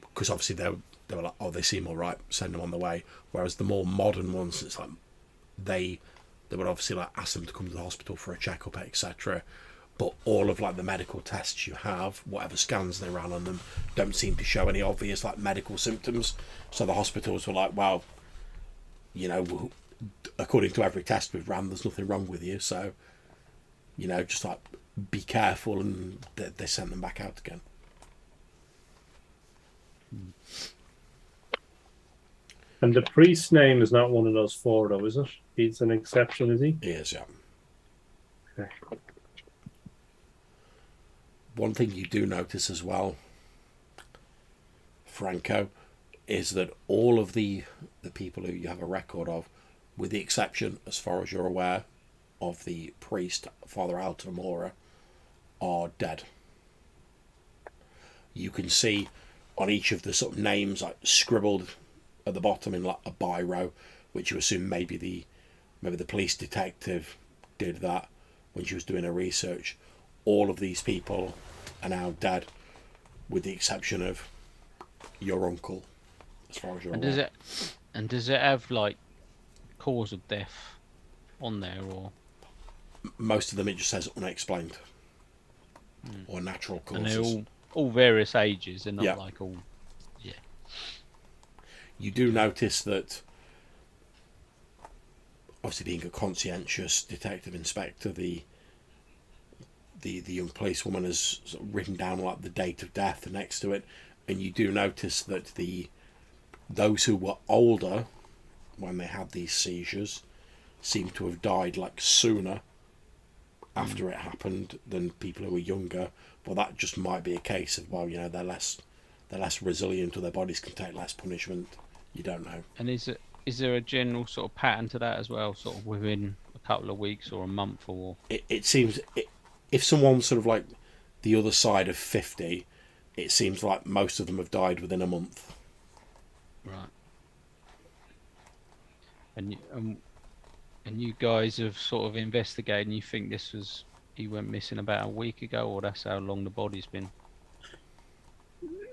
because obviously they were like, oh, they seem all right, send them on the way. Whereas the more modern ones, it's like they would obviously like ask them to come to the hospital for a checkup, etc. But all of like the medical tests you have, whatever scans they ran on them, don't seem to show any obvious like medical symptoms. So the hospitals were like, well, you know, according to every test we've ran, there's nothing wrong with you. So, you know, just like be careful, and they sent them back out again. And the priest's name is not one of those 4, though, is it? He's an exception, is he? He is, yeah. Okay. One thing you do notice as well, Franco, is that all of the people who you have a record of, with the exception, as far as you're aware, of the priest, Father Altamora, are dead. You can see on each of the sort of names like scribbled at the bottom in like a biro, which you assume maybe the police detective did that when she was doing her research. All of these people are now dead, with the exception of your uncle, as far as you're aware. Does it have like cause of death on there, or? Most of them it just says unexplained. or natural And causes. they're all various ages. They're not Yeah. like all. Yeah. You do notice that, obviously being a conscientious detective inspector, the young policewoman has sort of written down like the date of death next to it, and you do notice that those who were older when they had these seizures seem to have died like sooner after it happened than people who were younger. But that just might be a case of, well, they're less resilient, or their bodies can take less punishment. You don't know. And is there a general sort of pattern to that as well, sort of within a couple of weeks or a month or? It seems if someone's sort of like the other side of 50, it seems like most of them have died within a month. Right. And you guys have sort of investigated, and you think he went missing about a week ago, or that's how long the body's been?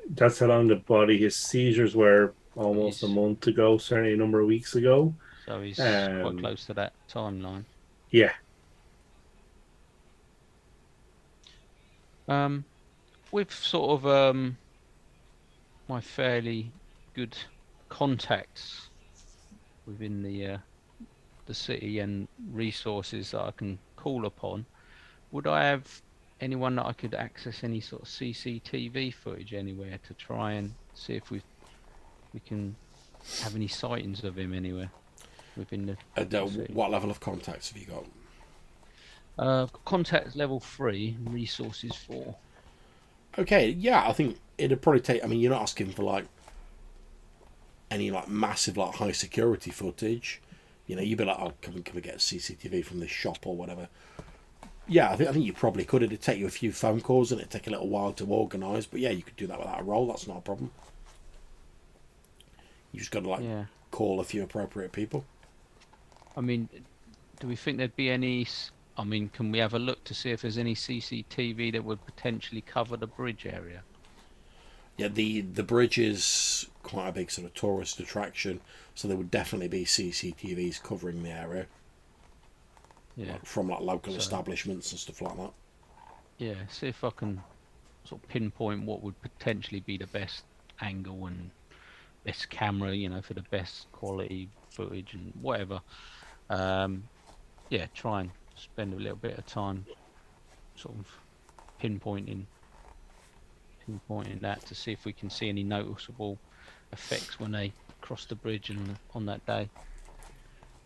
That's how long the body. His seizures were almost a month ago, certainly a number of weeks ago. So he's quite close to that timeline. Yeah. With sort of my fairly good contacts within the city and resources that I can call upon, would I have anyone that I could access any sort of CCTV footage anywhere to try and see if we can have any sightings of him anywhere within the city? What level of contacts have you got? Contact level 3, resources 4. Okay, yeah, I think it'd probably take. I mean, you're not asking for like any like massive like high security footage. You'd be like, oh, can we get CCTV from this shop or whatever? Yeah, I think you probably could. It'd take you a few phone calls and it'd take a little while to organise. But yeah, you could do that without a roll. That's not a problem. You just got to call a few appropriate people. I mean, do we think there'd be any? I mean, can we have a look to see if there's any CCTV that would potentially cover the bridge area? Yeah, the bridge is quite a big sort of tourist attraction, so there would definitely be CCTVs covering the area. Yeah. From like local establishments and stuff like that. Yeah, see if I can sort of pinpoint what would potentially be the best angle and best camera, for the best quality footage and whatever. Try and spend a little bit of time sort of pinpointing that to see if we can see any noticeable effects when they cross the bridge and on that day.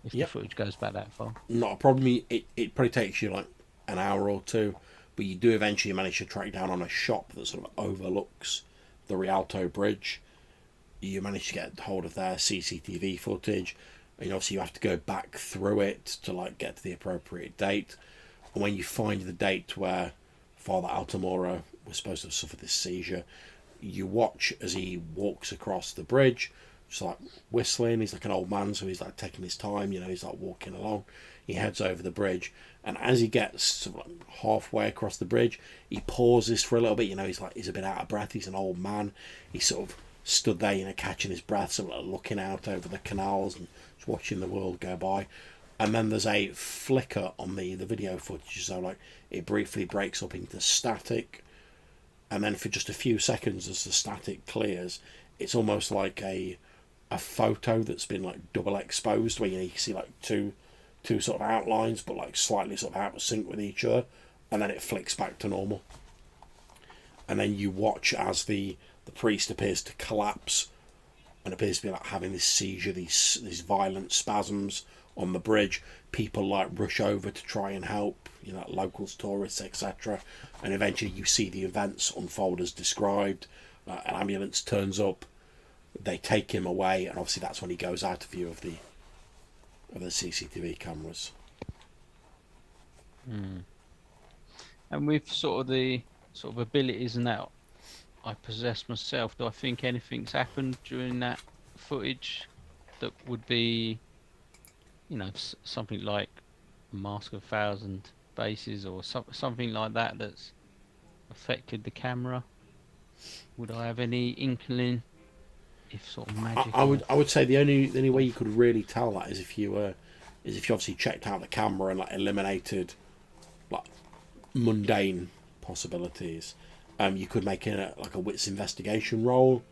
If the footage goes back that far. Not a problem. It probably takes you like an hour or two, but you do eventually manage to track down on a shop that sort of overlooks the Rialto Bridge. You manage to get hold of their CCTV footage, and obviously you have to go back through it to like get to the appropriate date. And when you find the date where Father Altamora was supposed to have suffered this seizure, you watch as he walks across the bridge, just like whistling. He's like an old man, so he's like taking his time, he's like walking along. He heads over the bridge, and as he gets sort of like halfway across the bridge, he pauses for a little bit. He's a bit out of breath. He's an old man. He's sort of stood there, catching his breath, sort of like looking out over the canals and just watching the world go by. And then there's a flicker on the video footage, so like it briefly breaks up into static, and then for just a few seconds as the static clears, it's almost like a photo that's been like double exposed, where you see like two sort of outlines, but like slightly sort of out of sync with each other, and then it flicks back to normal. And then you watch as the priest appears to collapse and appears to be like having this seizure, these violent spasms on the bridge. People like rush over to try and help, locals, tourists, etc. And eventually you see the events unfold as described. An ambulance turns up, they take him away, and obviously that's when he goes out of view of the CCTV cameras. And with sort of the abilities and that I possess myself, do I think anything's happened during that footage that would be, something like Mask of 1,000 Faces or something like that that's affected the camera? Would I have any inkling if sort of magic? I would say the only way you could really tell that is if you obviously checked out the camera and like eliminated like mundane possibilities. You could make it like a wits investigation roll,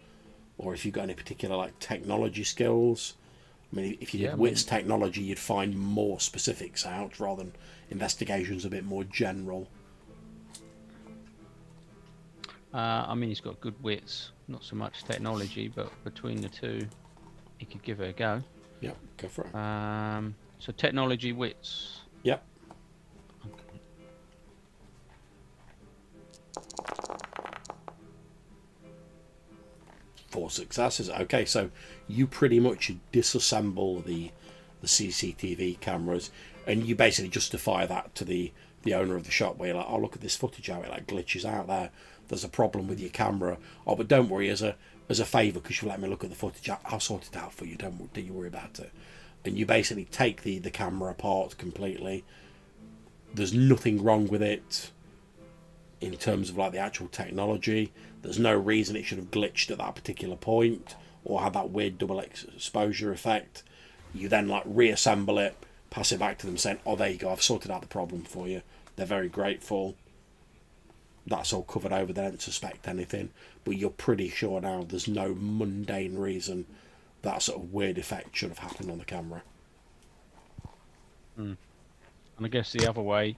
or if you've got any particular like technology skills. I mean, if you did wits technology, you'd find more specifics out rather than investigations a bit more general. I mean, he's got good wits, not so much technology, but between the two, he could give it a go. Yep, go for it. So technology, wits. Yep. Okay. 4 successes. Okay, so you pretty much disassemble the CCTV cameras, and you basically justify that to the owner of the shop, where you're like, oh, look at this footage, how it like glitches out there. There's a problem with your camera. Oh, but don't worry, as a favour, because you let me look at the footage, I'll sort it out for you. Don't you worry about it. And you basically take the camera apart completely. There's nothing wrong with it in terms of like the actual technology. There's no reason it should have glitched at that particular point or had that weird double exposure effect. You then like reassemble it, pass it back to them saying, oh, there you go, I've sorted out the problem for you. They're very grateful. That's all covered over. They don't suspect anything, but you're pretty sure now there's no mundane reason that sort of weird effect should have happened on the camera. And I guess the other way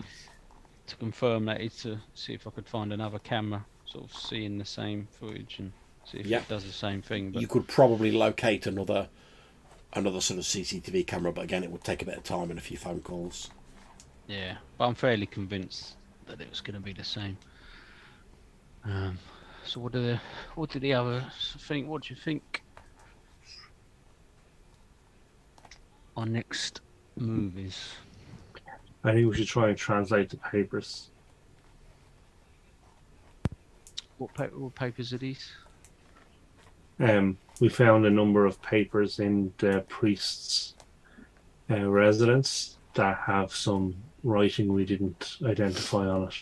to confirm that is to see if I could find another camera sort of seeing the same footage and see if it does the same thing. But you could probably locate another sort of CCTV camera, but again, it would take a bit of time and a few phone calls. Yeah, but I'm fairly convinced that it was going to be the same. So what do the others think? What do you think our next move is? I think we should try and translate the papers. What papers are these? We found a number of papers in the priest's residence that have some writing we didn't identify on it.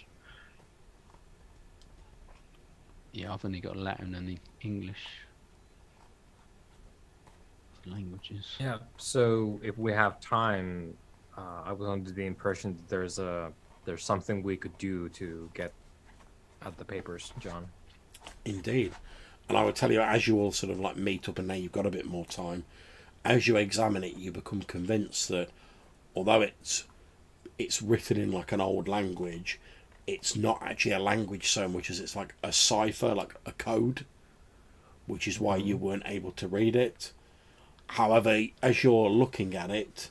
Yeah, I've only got Latin and English languages. Yeah. So if we have time, I was under the impression that there's something we could do to get at the papers, John. Indeed. And I would tell you, as you all sort of like meet up and now you've got a bit more time, as you examine it, you become convinced that although it's written in like an old language, it's not actually a language so much as it's like a cipher, like a code, which is why you weren't able to read it. However, as you're looking at it,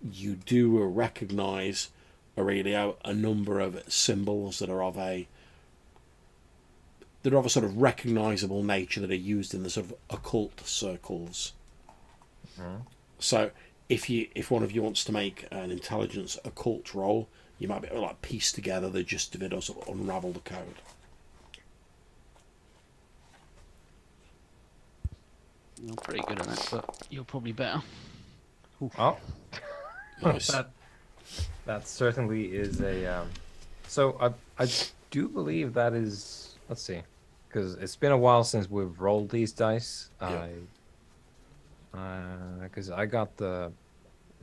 you do recognise, Aurelio, a number of symbols that are of a sort of recognisable nature that are used in the sort of occult circles. So if one of you wants to make an intelligence occult roll, you might be able to like piece together the gist of it or sort of unravel the code. You're pretty good at that, but you're probably better. Oof. Oh, Nice. that certainly is a. So I do believe that is. Let's see, because it's been a while since we've rolled these dice. Because I got the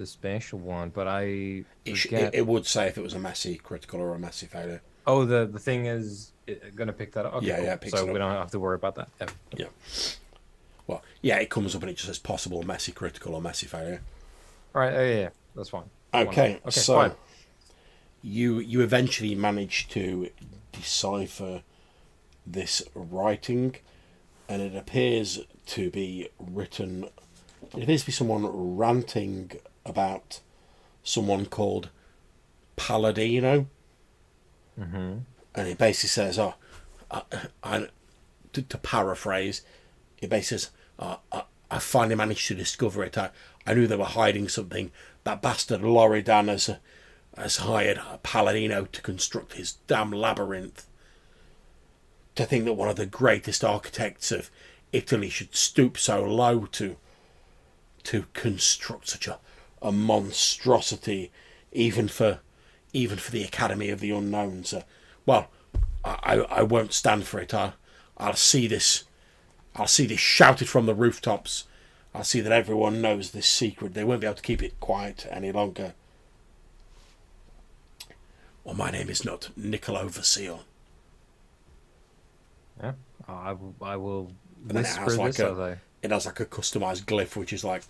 special one, but I forget. It would say if it was a messy critical or a messy failure. Oh, the thing is going to pick that up. Okay, Yeah, cool. yeah, it picks so it up. we don't have to worry about that. Yeah. Well, yeah, it comes up and it just says possible messy critical or messy failure. All right. Yeah, that's fine. Okay, so fine. you eventually manage to decipher this writing, and it appears to be written. It appears to be someone ranting about someone called Palladino, and it basically says, to paraphrase, it basically says, I finally managed to discover it. I knew they were hiding something. That bastard Loridan has hired Palladino to construct his damn labyrinth. To think that one of the greatest architects of Italy should stoop so low to construct such a monstrosity, even for the Academy of the Unknowns. Well, I won't stand for it. I'll see this shouted from the rooftops. I'll see that everyone knows this secret. They won't be able to keep it quiet any longer. Well, my name is not Niccolo Vasile. Yeah. I will And then it whisper has like this as I. it has like a customized glyph, which is like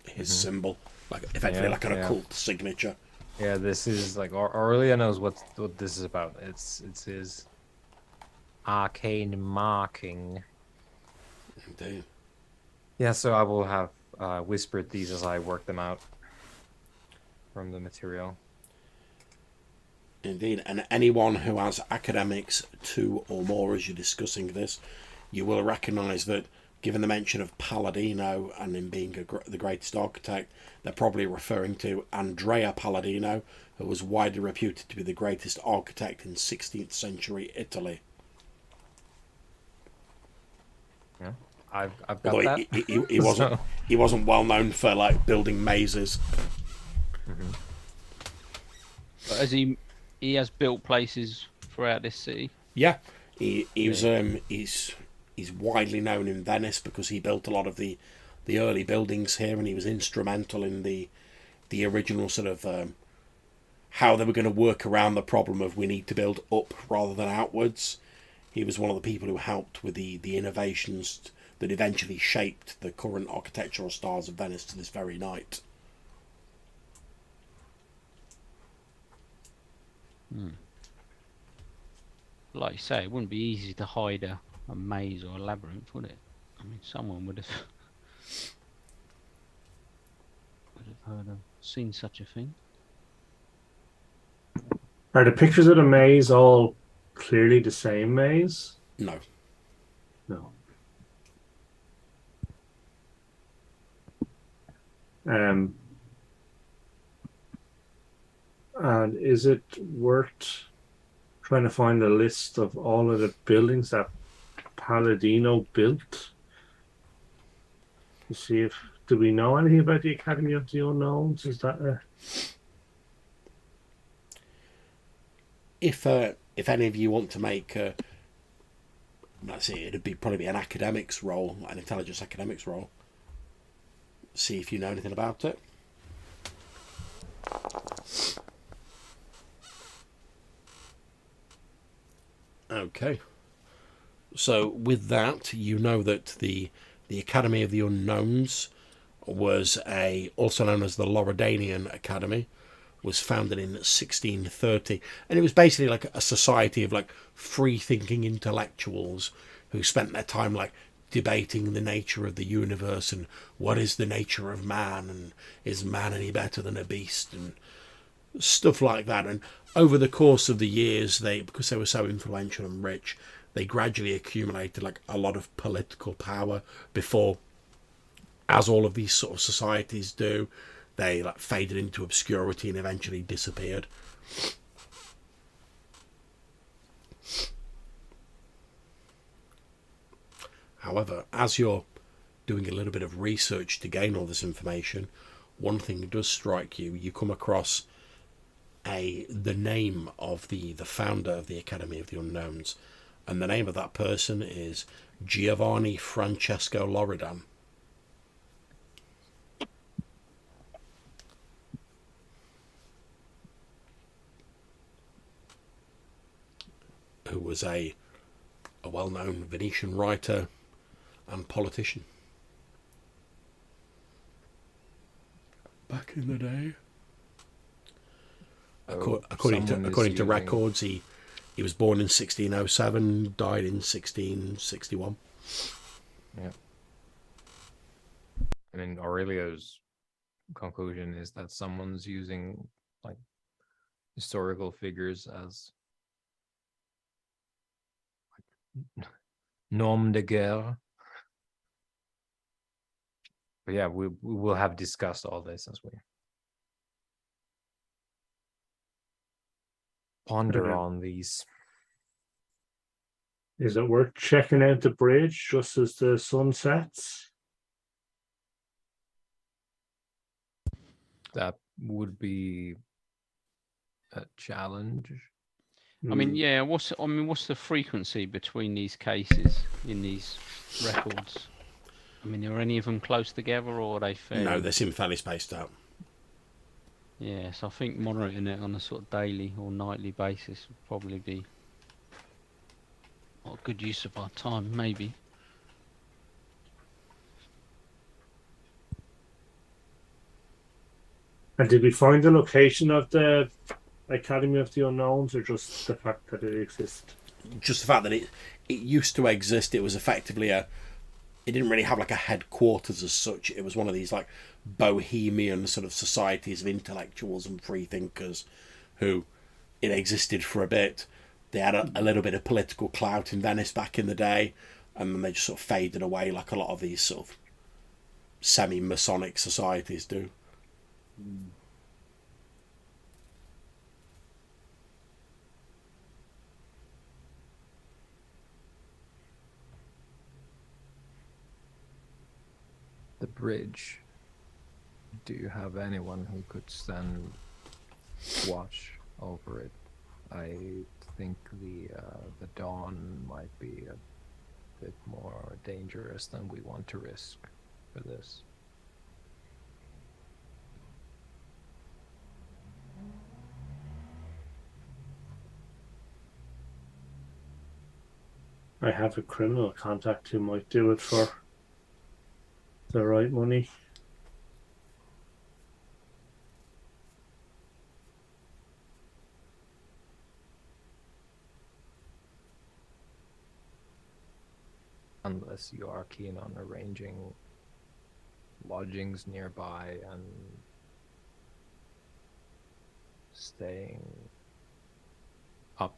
his symbol, like effectively Yeah, like an yeah. occult signature. Yeah, this is like Aurelia knows what this is about. It's his arcane marking. Indeed. Yeah, so I will have whispered these as I work them out from the material. Indeed, and anyone who has academics 2 or more as you're discussing this, you will recognise that, given the mention of Palladino and him being the greatest architect, they're probably referring to Andrea Palladino, who was widely reputed to be the greatest architect in 16th century Italy. Yeah, I've got Although that. he wasn't So- he wasn't well known for like building mazes. But he has built places throughout this city. Yeah, he was he's widely known in Venice because he built a lot of the early buildings here, and he was instrumental in the original sort of how they were going to work around the problem of we need to build up rather than outwards. He was one of the people who helped with the innovations that eventually shaped the current architectural styles of Venice to this very night. Like you say, it wouldn't be easy to hide a maze or a labyrinth, would it? I mean, someone would have seen such a thing. Are the pictures of the maze all clearly the same maze? No. No. And is it worth trying to find a list of all of the buildings that Palladino built? To see if do we know anything about the Academy of the Unknowns? Is that a If any of you want to make let's see, it'd probably be an academics role, an intelligence academics role. See if you know anything about it. Okay. So with that, you know that the Academy of the Unknowns was also known as the Loredanian Academy, was founded in 1630, and it was basically like a society of like free thinking intellectuals who spent their time like debating the nature of the universe and what is the nature of man, and is man any better than a beast, and stuff like that. And over the course of the years, because they were so influential and rich, they gradually accumulated like a lot of political power before, as all of these sort of societies do, they like faded into obscurity and eventually disappeared. However, as you're doing a little bit of research to gain all this information, one thing does strike you. You come across the name of the founder of the Academy of the Unknowns, and the name of that person is Giovanni Francesco Loredan. Who was a well-known Venetian writer and politician back in the day. According to records, he was born in 1607, died in 1661. Yeah. I mean, Aurelio's conclusion is that someone's using like historical figures as like, nom de guerre. But yeah, we will have discussed all this as we ponder on these. is it worth checking out the bridge just as the sun sets? That would be a challenge. I mean, yeah. What's the frequency between these cases in these records? I mean, are any of them close together, or are they fairly? No, they seem fairly spaced out. Yes, I think monitoring it on a sort of daily or nightly basis would probably be good use of our time, maybe. And did we find the location of the Academy of the Unknowns, or just the fact that it exists? Just the fact that it used to exist. It was effectively it didn't really have like a headquarters as such. It was one of these like bohemian sort of societies of intellectuals and free thinkers who it existed for a bit. They had a little bit of political clout in Venice back in the day, and then they just sort of faded away like a lot of these sort of semi-Masonic societies do. The bridge. Do you have anyone who could stand watch over it? I think the dawn might be a bit more dangerous than we want to risk for this. I have a criminal contact who might do it for the right money. Unless you are keen on arranging lodgings nearby and staying up.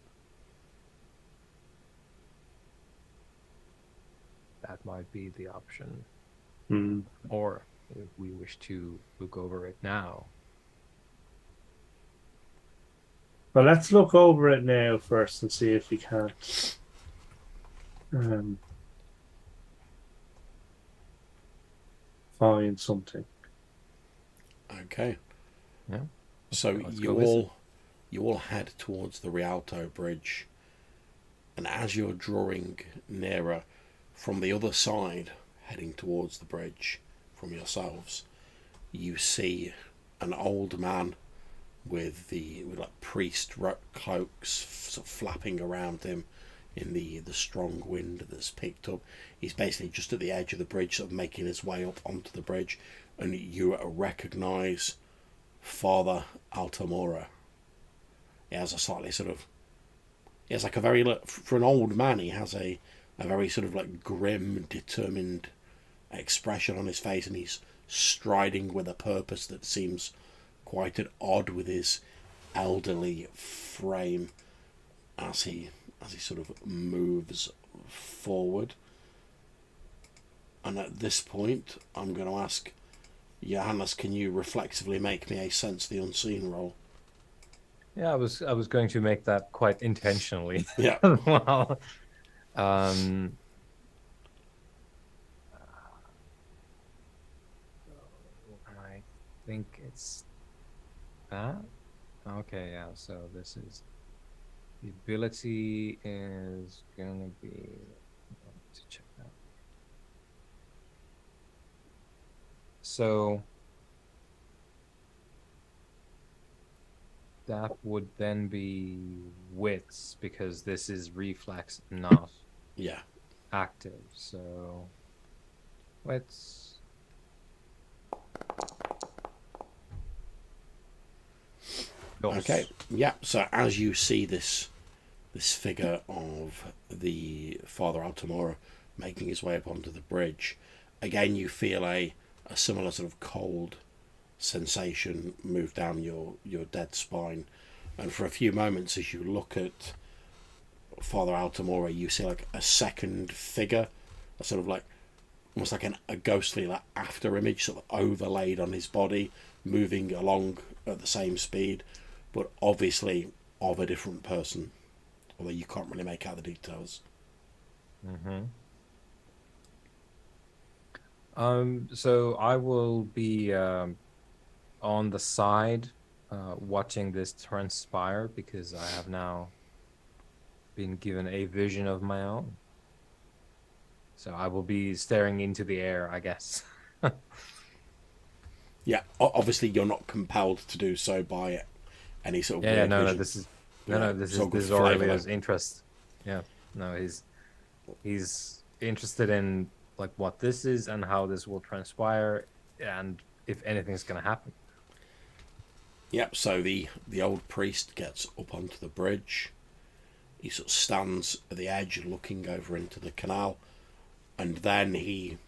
That might be the option. Or if we wish to look over it now. Well, let's look over it now first and see if we can't find something. Okay. Yeah. So Let's you go visit. all head towards the Rialto Bridge, and as you're drawing nearer from the other side, heading towards the bridge from yourselves, you see an old man with like priest cloaks sort of flapping around him in the strong wind that's picked up. He's basically just at the edge of the bridge, sort of making his way up onto the bridge, and you recognise Father Altamora. He has a slightly sort of, he has like a very, for an old man, he has a very sort of like grim, determined expression on his face, and he's striding with a purpose that seems quite at odd with his elderly frame as he sort of moves forward. And at this point, I'm going to ask Johannes, can you reflexively make me a sense the unseen roll? Yeah, I was going to make that quite intentionally. Yeah. Well, I think it's that. Okay, yeah. So this is the ability is gonna be. To check that. So that would then be wits, because this is reflex, not Yeah. active. So wits. Okay. Yeah. So as you see this figure of the Father Altamora making his way up onto the bridge, again you feel a similar sort of cold sensation move down your dead spine, and for a few moments as you look at Father Altamora, you see like a second figure, a sort of like almost like a ghostly like after image sort of overlaid on his body, moving along at the same speed, but obviously of a different person, although you can't really make out the details. So I will be on the side watching this transpire, because I have now been given a vision of my own. So I will be staring into the air, I guess. Yeah, obviously you're not compelled to do so by any sort of Yeah, weird no, vision. this is Yeah, this it's all good is flavour, Aurelio's though. interest. Yeah, no, He's interested in like what this is and how this will transpire, and if anything's gonna happen. Yep, so the old priest gets up onto the bridge. He sort of stands at the edge looking over into the canal, and then he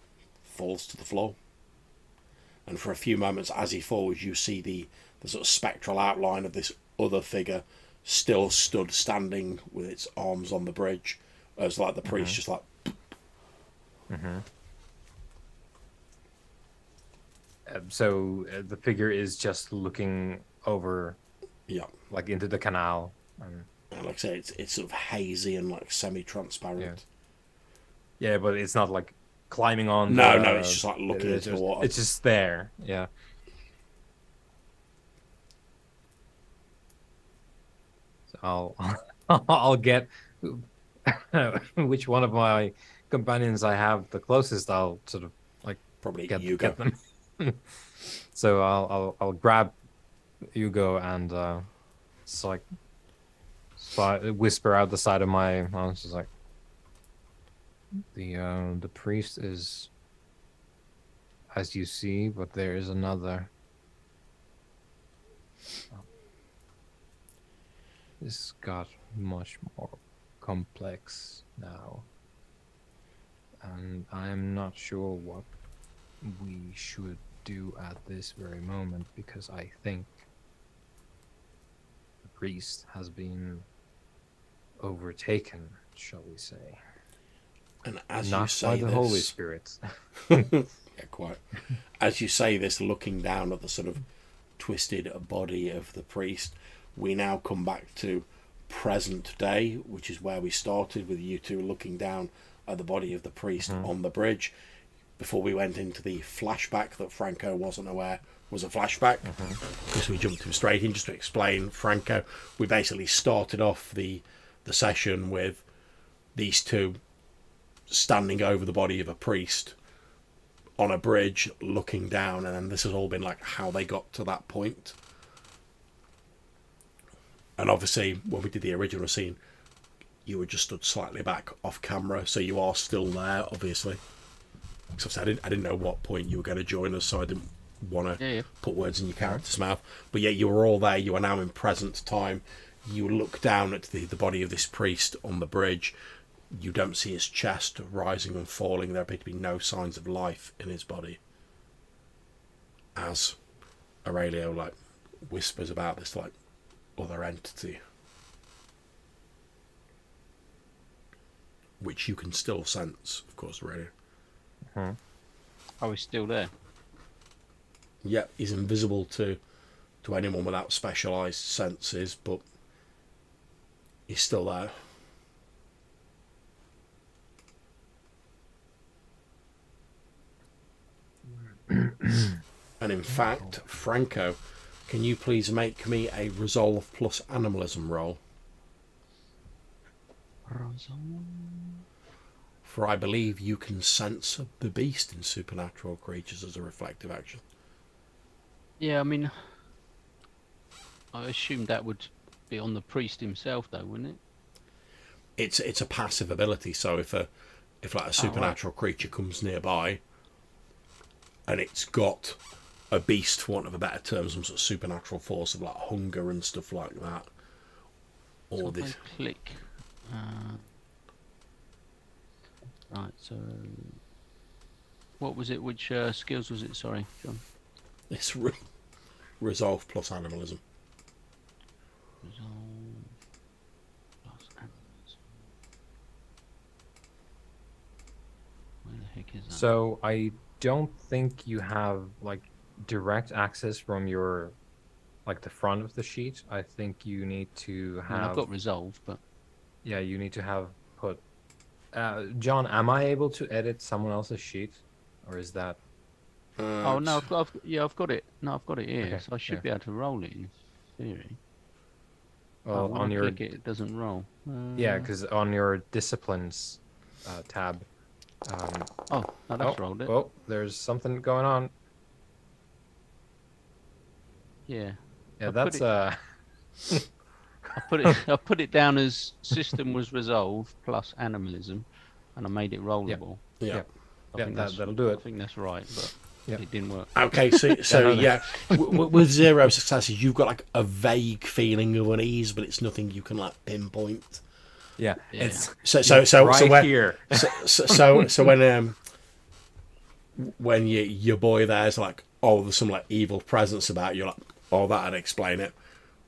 falls to the floor. And for a few moments as he falls, you see the sort of spectral outline of this other figure still stood standing with its arms on the bridge, as like the priest just like... The figure is just looking over, Yeah. like into the canal. And like I say, it's sort of hazy and like semi-transparent. Yeah, but it's not like climbing on. No, it's just like looking into the water. It's just there. Yeah. So I'll get which one of my companions I have the closest. I'll sort of like Probably get Hugo. them. So I'll grab Hugo and it's like whisper out the side of my mouth. It's just like the priest is as you see, but there is another. This got much more complex now, and I am not sure what we should do at this very moment, because I think the priest has been overtaken, shall we say. And as Not you say by the this, Holy Spirit. yeah, quite. As you say this, looking down at the sort of twisted body of the priest, we now come back to present day, which is where we started with you two looking down at the body of the priest on the bridge, before we went into the flashback that Franco wasn't aware was a flashback. Because we jumped him straight in. Just to explain, Franco, we basically started off the session with these two standing over the body of a priest on a bridge looking down, and then this has all been like how they got to that point. And obviously when we did the original scene, you were just stood slightly back off camera, so you are still there, obviously. Because I didn't know what point you were going to join us, so I didn't want to put words in your character's mouth. But yeah, you were all there. You are now in present time. You look down at the body of this priest on the bridge. You don't see his chest rising and falling. There appear to be no signs of life in his body. As Aurelio like whispers about this like other entity, which you can still sense, of course, Aurelio. Oh, he's still there. Yep, he's invisible to anyone without specialised senses, but he's still there. And in fact, Franco, can you please make me a resolve plus animalism roll? For I believe you can sense the beast in supernatural creatures as a reflective action. Yeah, I mean, I assume that would be on the priest himself, though, wouldn't it? It's a passive ability, so if like a supernatural creature comes nearby and it's got a beast, for want of a better term, some sort of supernatural force of like hunger and stuff like that, or So this if I click. Right, so what was it? Which skills was it? Sorry, John. it's resolve plus animalism. Resolve plus animalism. Where the heck is that? So I don't think you have like direct access from your like the front of the sheet. I think you need to I mean, have I've got resolve, but yeah, you need to have put John, am I able to edit someone else's sheet, or is that oh no, I've got it. No, I've got it here, Okay, so I should yeah. be able to roll it in theory. well when on I your click it doesn't roll. yeah, because on your disciplines tab Oh, no, that's rolled it. oh, there's something going on. Yeah. Yeah, I put that's it- I put it down as system was resolved plus animalism. and I made it rollable. Yeah. I Yeah, think that'll do I it. think that's right, but Yeah. it didn't work. Okay, so yeah, with 0 successes, you've got like a vague feeling of unease, but it's nothing you can like pinpoint. Yeah, Yeah. it's So right when, here. so when your boy there's like, oh, there's some like evil presence about you, like, oh, that'd explain it.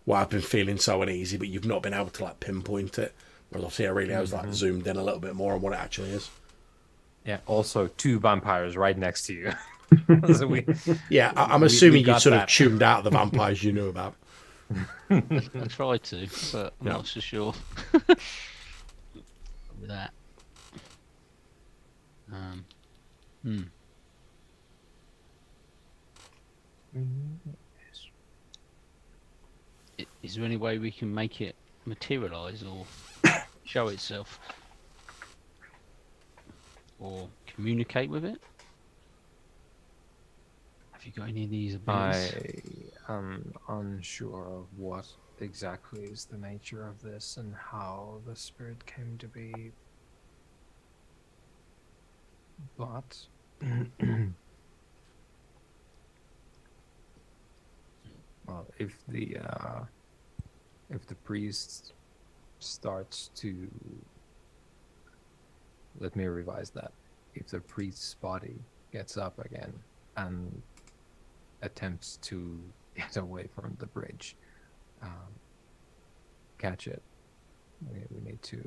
Why I've been feeling so uneasy, but you've not been able to like pinpoint it. Whereas obviously I was like zoomed in a little bit more on what it actually is. Yeah, also 2 vampires right next to you. So I'm we assuming you got sort of that. tuned out the vampires you knew about. I tried to, but I'm Yeah. not so sure with that. Is there any way we can make it materialize or show itself or communicate with it? Have you got any of these abilities? I am unsure of what exactly is the nature of this and how the spirit came to be. But well, if the priest starts to, let me revise that. If the priest's body gets up again and attempts to get away from the bridge, catch it, we need to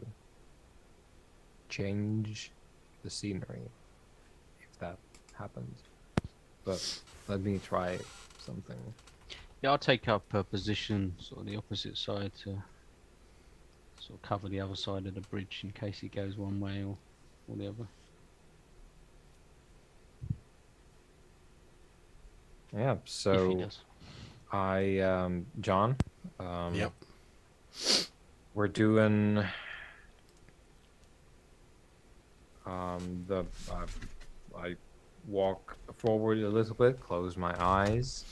change the scenery if that happens. But let me try something. Yeah, I'll take up a position sort of the opposite side to sort of cover the other side of the bridge in case it goes one way or the other. Yeah, If he so does. John, Yep. we're doing I walk forward a little bit, close my eyes,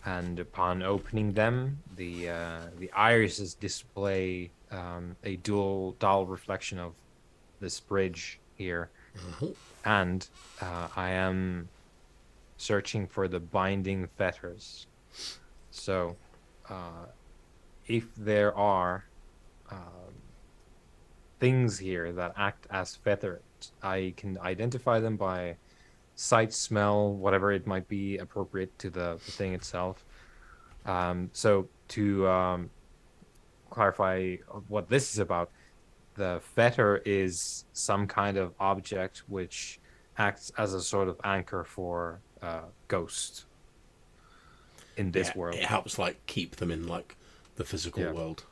and upon opening them, the irises display a dual reflection of this bridge here, and I am searching for the binding fetters. So, if there are things here that act as fetters, I can identify them by sight, smell, whatever it might be appropriate to the thing itself. So to clarify what this is about, the fetter is some kind of object which acts as a sort of anchor for ghost in this world. It helps like keep them in like the physical world.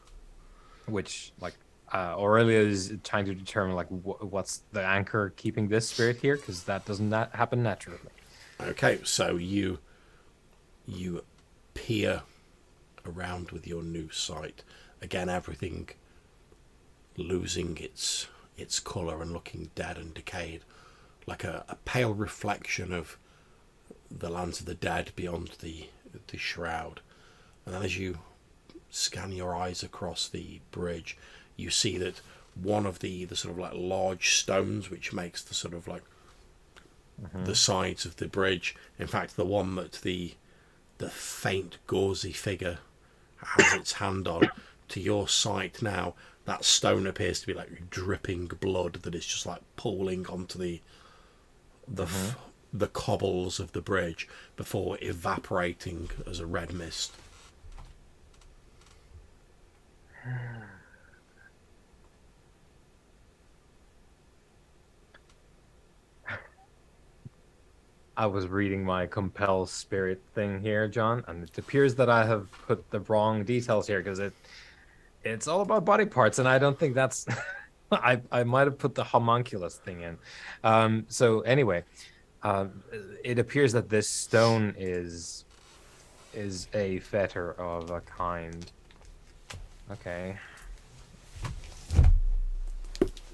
Which like Aurelia is trying to determine like what's the anchor keeping this spirit here, because that doesn't happen naturally. Okay, so you peer around with your new sight. Again, everything losing its colour and looking dead and decayed, like a pale reflection of the lands of the dead beyond the shroud. And then as you scan your eyes across the bridge, you see that one of the sort of like large stones which makes the sort of like the sides of the bridge, in fact the one that the faint gauzy figure has its hand on, to your sight now, that stone appears to be like dripping blood that is just like pooling onto the cobbles of the bridge before evaporating as a red mist. I was reading my compel spirit thing here, John, and it appears that I have put the wrong details here, because it's all about body parts, and I don't think that's I might have put the homunculus thing in. So anyway, it appears that this stone is a fetter of a kind. Okay.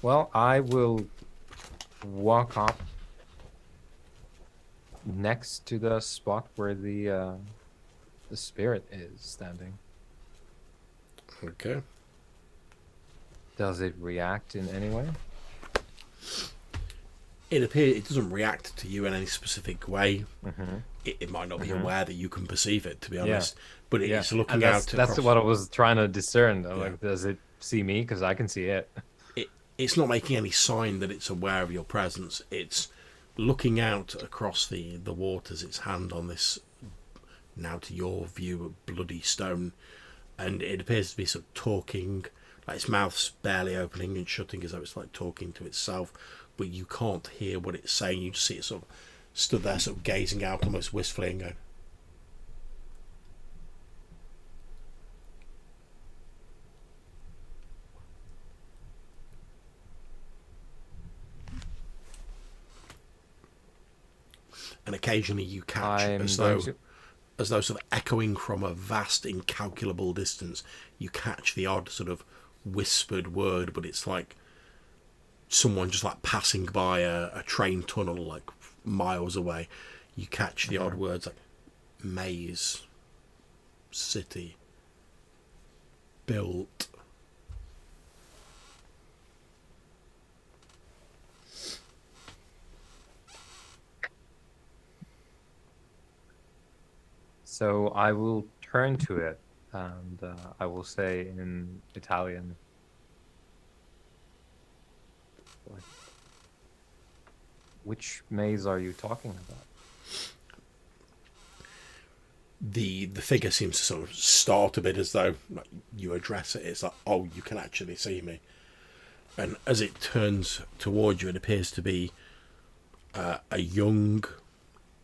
Well, I will walk up next to the spot where the spirit is standing. Okay. Does it react in any way? it appears it doesn't react to you in any specific way. Mm-hmm. It might not be Mhm. aware that you can perceive it, to be Yeah. honest, but Yeah, it's looking and out that's across. what I was trying to discern. Though. Yeah. Like, does it see me? Because I can see it. It's not making any sign that it's aware of your presence. It's looking out across the waters, its hand on this, now to your view, bloody stone, and it appears to be sort of talking, like its mouth's barely opening and shutting as though it's like talking to itself, but you can't hear what it's saying. You just see it sort of stood there sort of gazing out almost wistfully and going, and occasionally you catch as though sort of echoing from a vast incalculable distance, you catch the odd sort of whispered word, but it's like someone just like passing by a train tunnel like miles away. You catch the odd words like maze, city, built. So I will turn to it, and I will say in Italian, which maze are you talking about? The figure seems to sort of start a bit as though like, you address it. It's like, oh, you can actually see me. And as it turns towards you, it appears to be a young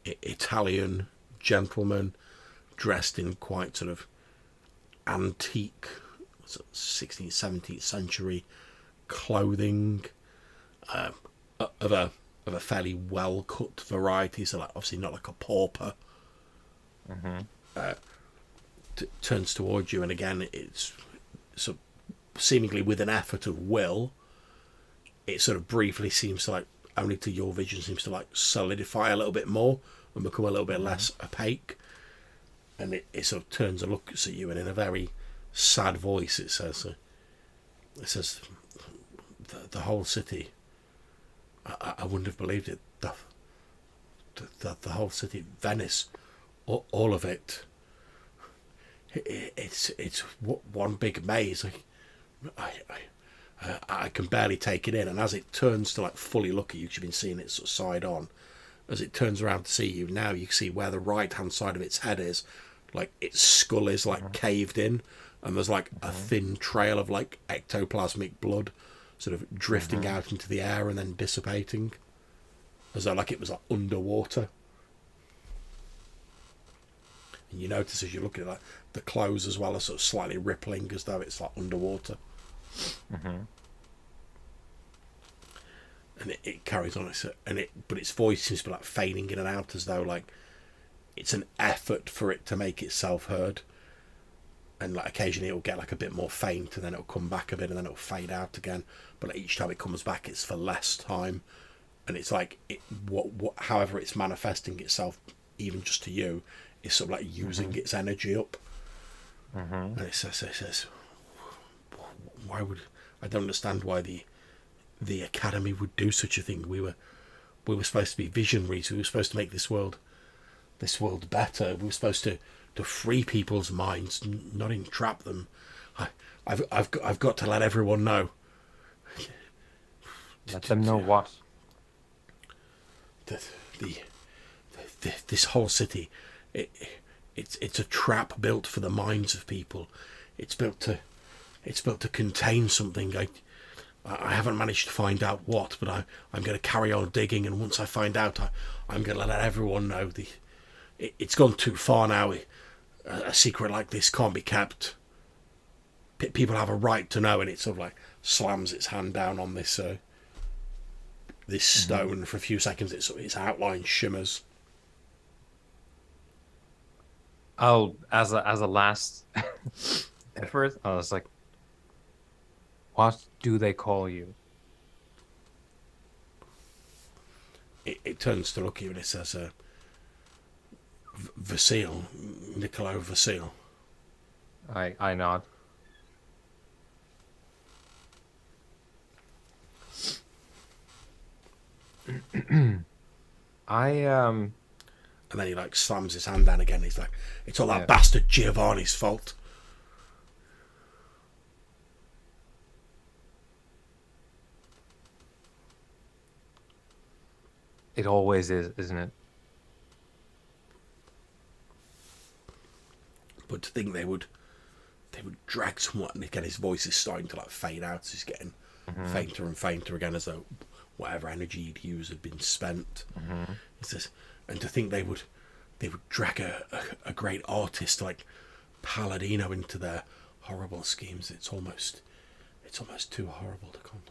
Italian gentleman dressed in quite sort of antique 16th, 17th century clothing of a fairly well cut variety. So like obviously not like a pauper. Turns towards you, and again it's sort of seemingly with an effort of will. It sort of briefly seems to like, only to your vision, seems to like solidify a little bit more and become a little bit less opaque. And it sort of turns and looks at you, and in a very sad voice it says the whole city, I wouldn't have believed it, the whole city, Venice, all of it, it's one big maze. I can barely take it in, and as it turns to like fully look at you, 'cause you've been seeing it sort of side on, as it turns around to see you, now you can see where the right hand side of its head is, like its skull is like caved in, and there's like a thin trail of like ectoplasmic blood sort of drifting out into the air and then dissipating, as though like it was like underwater. And you notice as you look at it, like the clothes as well are sort of slightly rippling as though it's like underwater. And it carries on, but its voice seems to be like fading in and out, as though like it's an effort for it to make itself heard. And like occasionally it'll get like a bit more faint, and then it'll come back a bit, and then it'll fade out again. But like, each time it comes back, it's for less time, and it's like however it's manifesting itself, even just to you, is sort of like using its energy up. And it says, why would I don't understand why the Academy would do such a thing. We were supposed to be visionaries. We were supposed to make this world better. We were supposed to free people's minds, not entrap them. I've got to let everyone know. Let them know what? This whole city, it's a trap built for the minds of people. It's built to contain something. I haven't managed to find out what, but I'm going to carry on digging, and once I find out, I'm going to let everyone know. It's gone too far now. A secret like this can't be kept. People have a right to know, and it sort of like slams its hand down on this stone for a few seconds. Its outline shimmers. Oh, as a last effort, I was like, what do they call you? It turns to look at you, and it says, Vasile, Niccolo Vasile. I nod. I And then he like slams his hand down again. He's like, "It's all that Yeah. bastard Giovanni's fault." It always is, isn't it? But to think they would drag someone, and again his voice is starting to like fade out. He's getting fainter and fainter again, as though whatever energy he'd used had been spent. He says, and to think they would drag a great artist like Palladino into their horrible schemes. It's almost too horrible to contemplate.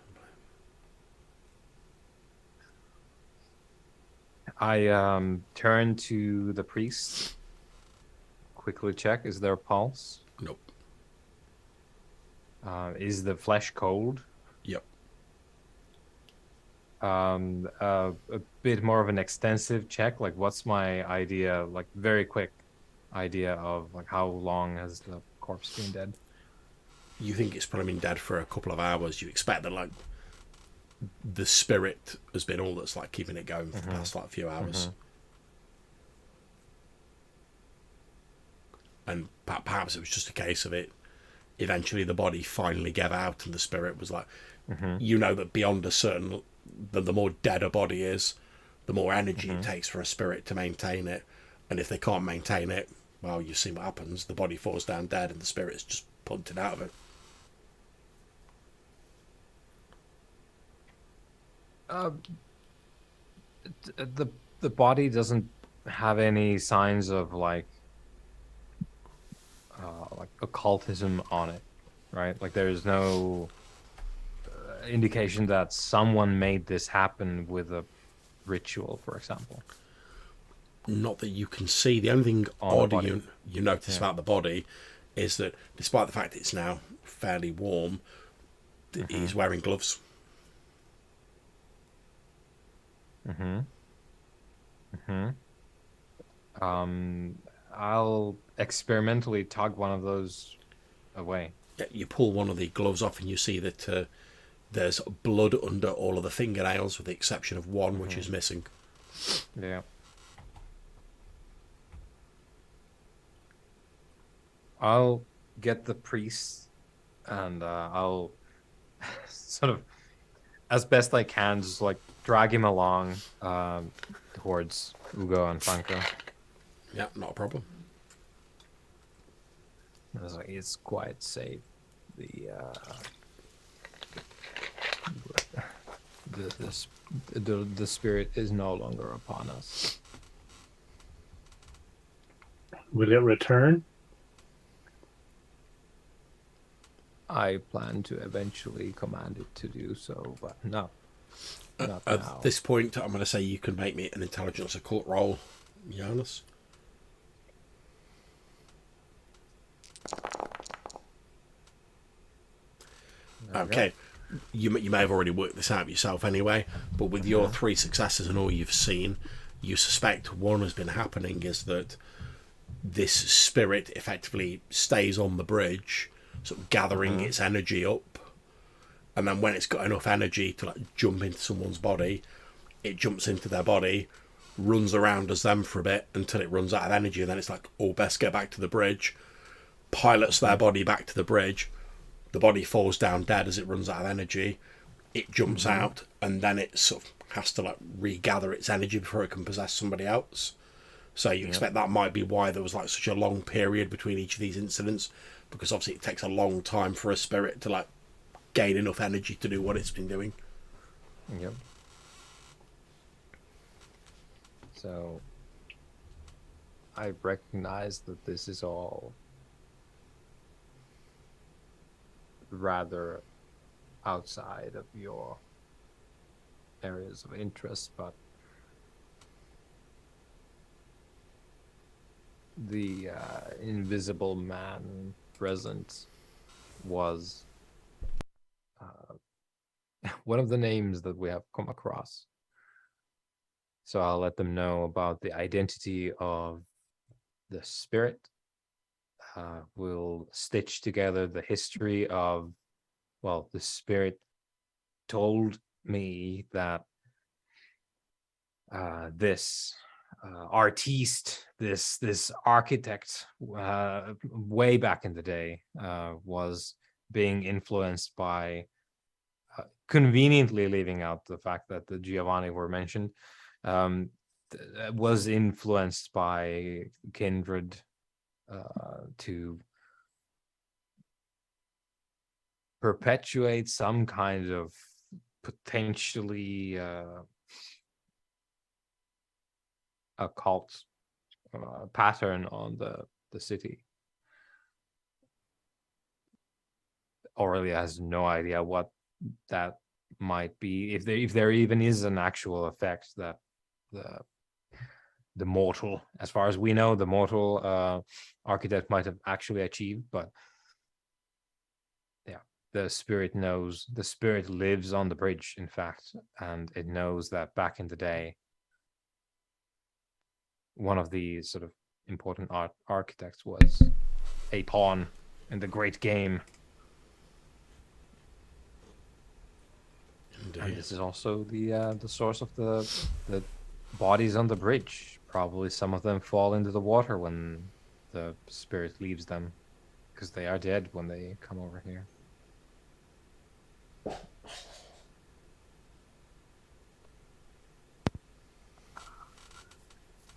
I turn to the priest. Quickly check, is there a pulse? Nope. Is the flesh cold? Yep. A bit more of an extensive check. Like, what's my idea? Like, very quick idea of like how long has the corpse been dead? You think it's probably been dead for a couple of hours. You expect that like the spirit has been all that's like keeping it going for the past like few hours. And perhaps it was just a case of it. Eventually, the body finally gave out, and the spirit was like, you know, that beyond a certain, the more dead a body is, the more energy it takes for a spirit to maintain it. And if they can't maintain it, well, you see what happens. The body falls down dead, and the spirit's just punted out of it. The body doesn't have any signs of like occultism on it, right? Like there's no indication that someone made this happen with a ritual, for example. Not that you can see. The only thing On the odd body. you notice about the body is that despite the fact it's now fairly warm, he's wearing gloves. I'll experimentally tug one of those away. You pull one of the gloves off and you see that there's blood under all of the fingernails with the exception of one which is missing. Yeah. I'll get the priest and I'll sort of, as best I can, just like drag him along towards Hugo and Franco. Yeah, not a problem. I was like, it's quite safe. The spirit is no longer upon us. Will it return? I plan to eventually command it to do so, but no. Not At now. this point, I'm going to say you can make me an intelligence occult roll, Jonas. Okay, you may have already worked this out yourself anyway, but with your 3 successes and all you've seen, you suspect one has been happening is that this spirit effectively stays on the bridge, sort of gathering its energy up, and then when it's got enough energy to like jump into someone's body, it jumps into their body, runs around as them for a bit until it runs out of energy, and then it's like, oh, best get back to the bridge, pilots their body back to the bridge, the body falls down dead as it runs out of energy, it jumps out, and then it sort of has to like regather its energy before it can possess somebody else. So you expect that might be why there was like such a long period between each of these incidents, because obviously it takes a long time for a spirit to like gain enough energy to do what it's been doing. Yep. So I recognize that this is all rather outside of your areas of interest, but the invisible man present was one of the names that we have come across. So I'll let them know about the identity of the spirit. We'll stitch together the history of, well, the spirit told me that this artiste, this architect, way back in the day, was being influenced by, conveniently leaving out the fact that the Giovanni were mentioned, was influenced by Kindred to perpetuate some kind of potentially occult pattern on the city. Aurelia has no idea what that might be, if there even is an actual effect that the mortal, as far as we know, the mortal architect might have actually achieved. But yeah, the spirit knows, the spirit lives on the bridge, in fact, and it knows that back in the day, one of the sort of important architects was a pawn in the great game. And this is also the source of the bodies on the bridge. Probably some of them fall into the water when the spirit leaves them, because they are dead when they come over here.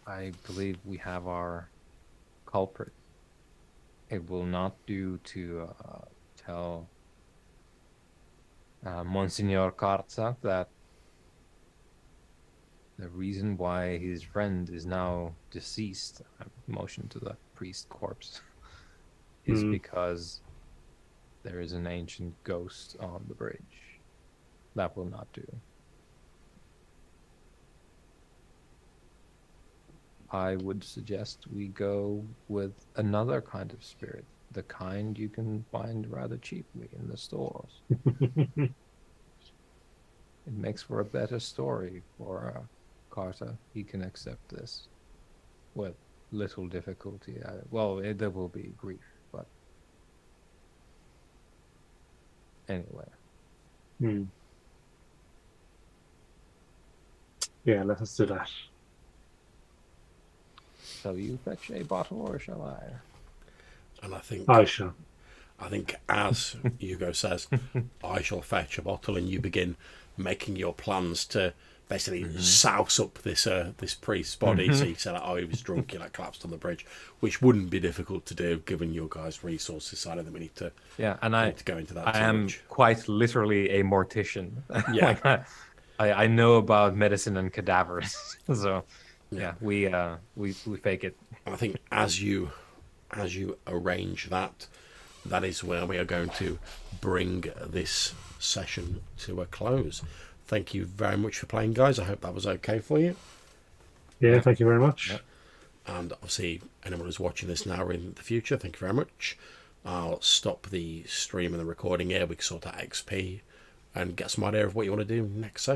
I believe we have our culprit. It will not do to tell Monsignor Carza that the reason why his friend is now deceased, I motion to the priest corpse, is because there is an ancient ghost on the bridge. That will not do. I would suggest we go with another kind of spirit, the kind you can find rather cheaply in the stores. It makes for a better story for Carter. He can accept this with little difficulty. There will be grief, but anyway. Yeah, let us do that. Shall you fetch a bottle, or shall I? And I think as Hugo says, I shall fetch a bottle, and you begin making your plans to basically souse up this priest's body. So you said, he was drunk, collapsed on the bridge, which wouldn't be difficult to do given your guys' resources. So I don't think we need to. Yeah, and I need to go into that. I am much. quite literally a mortician. Yeah, I know about medicine and cadavers, so yeah, we fake it. I think as you arrange that is where we are going to bring this session to a close. Thank you very much for playing, guys. I hope that was okay for you. Yeah, thank you very much. Yeah. And obviously, anyone who's watching this now or in the future, thank you very much. I'll stop the stream and the recording here. We can sort out XP and get some idea of what you want to do next session.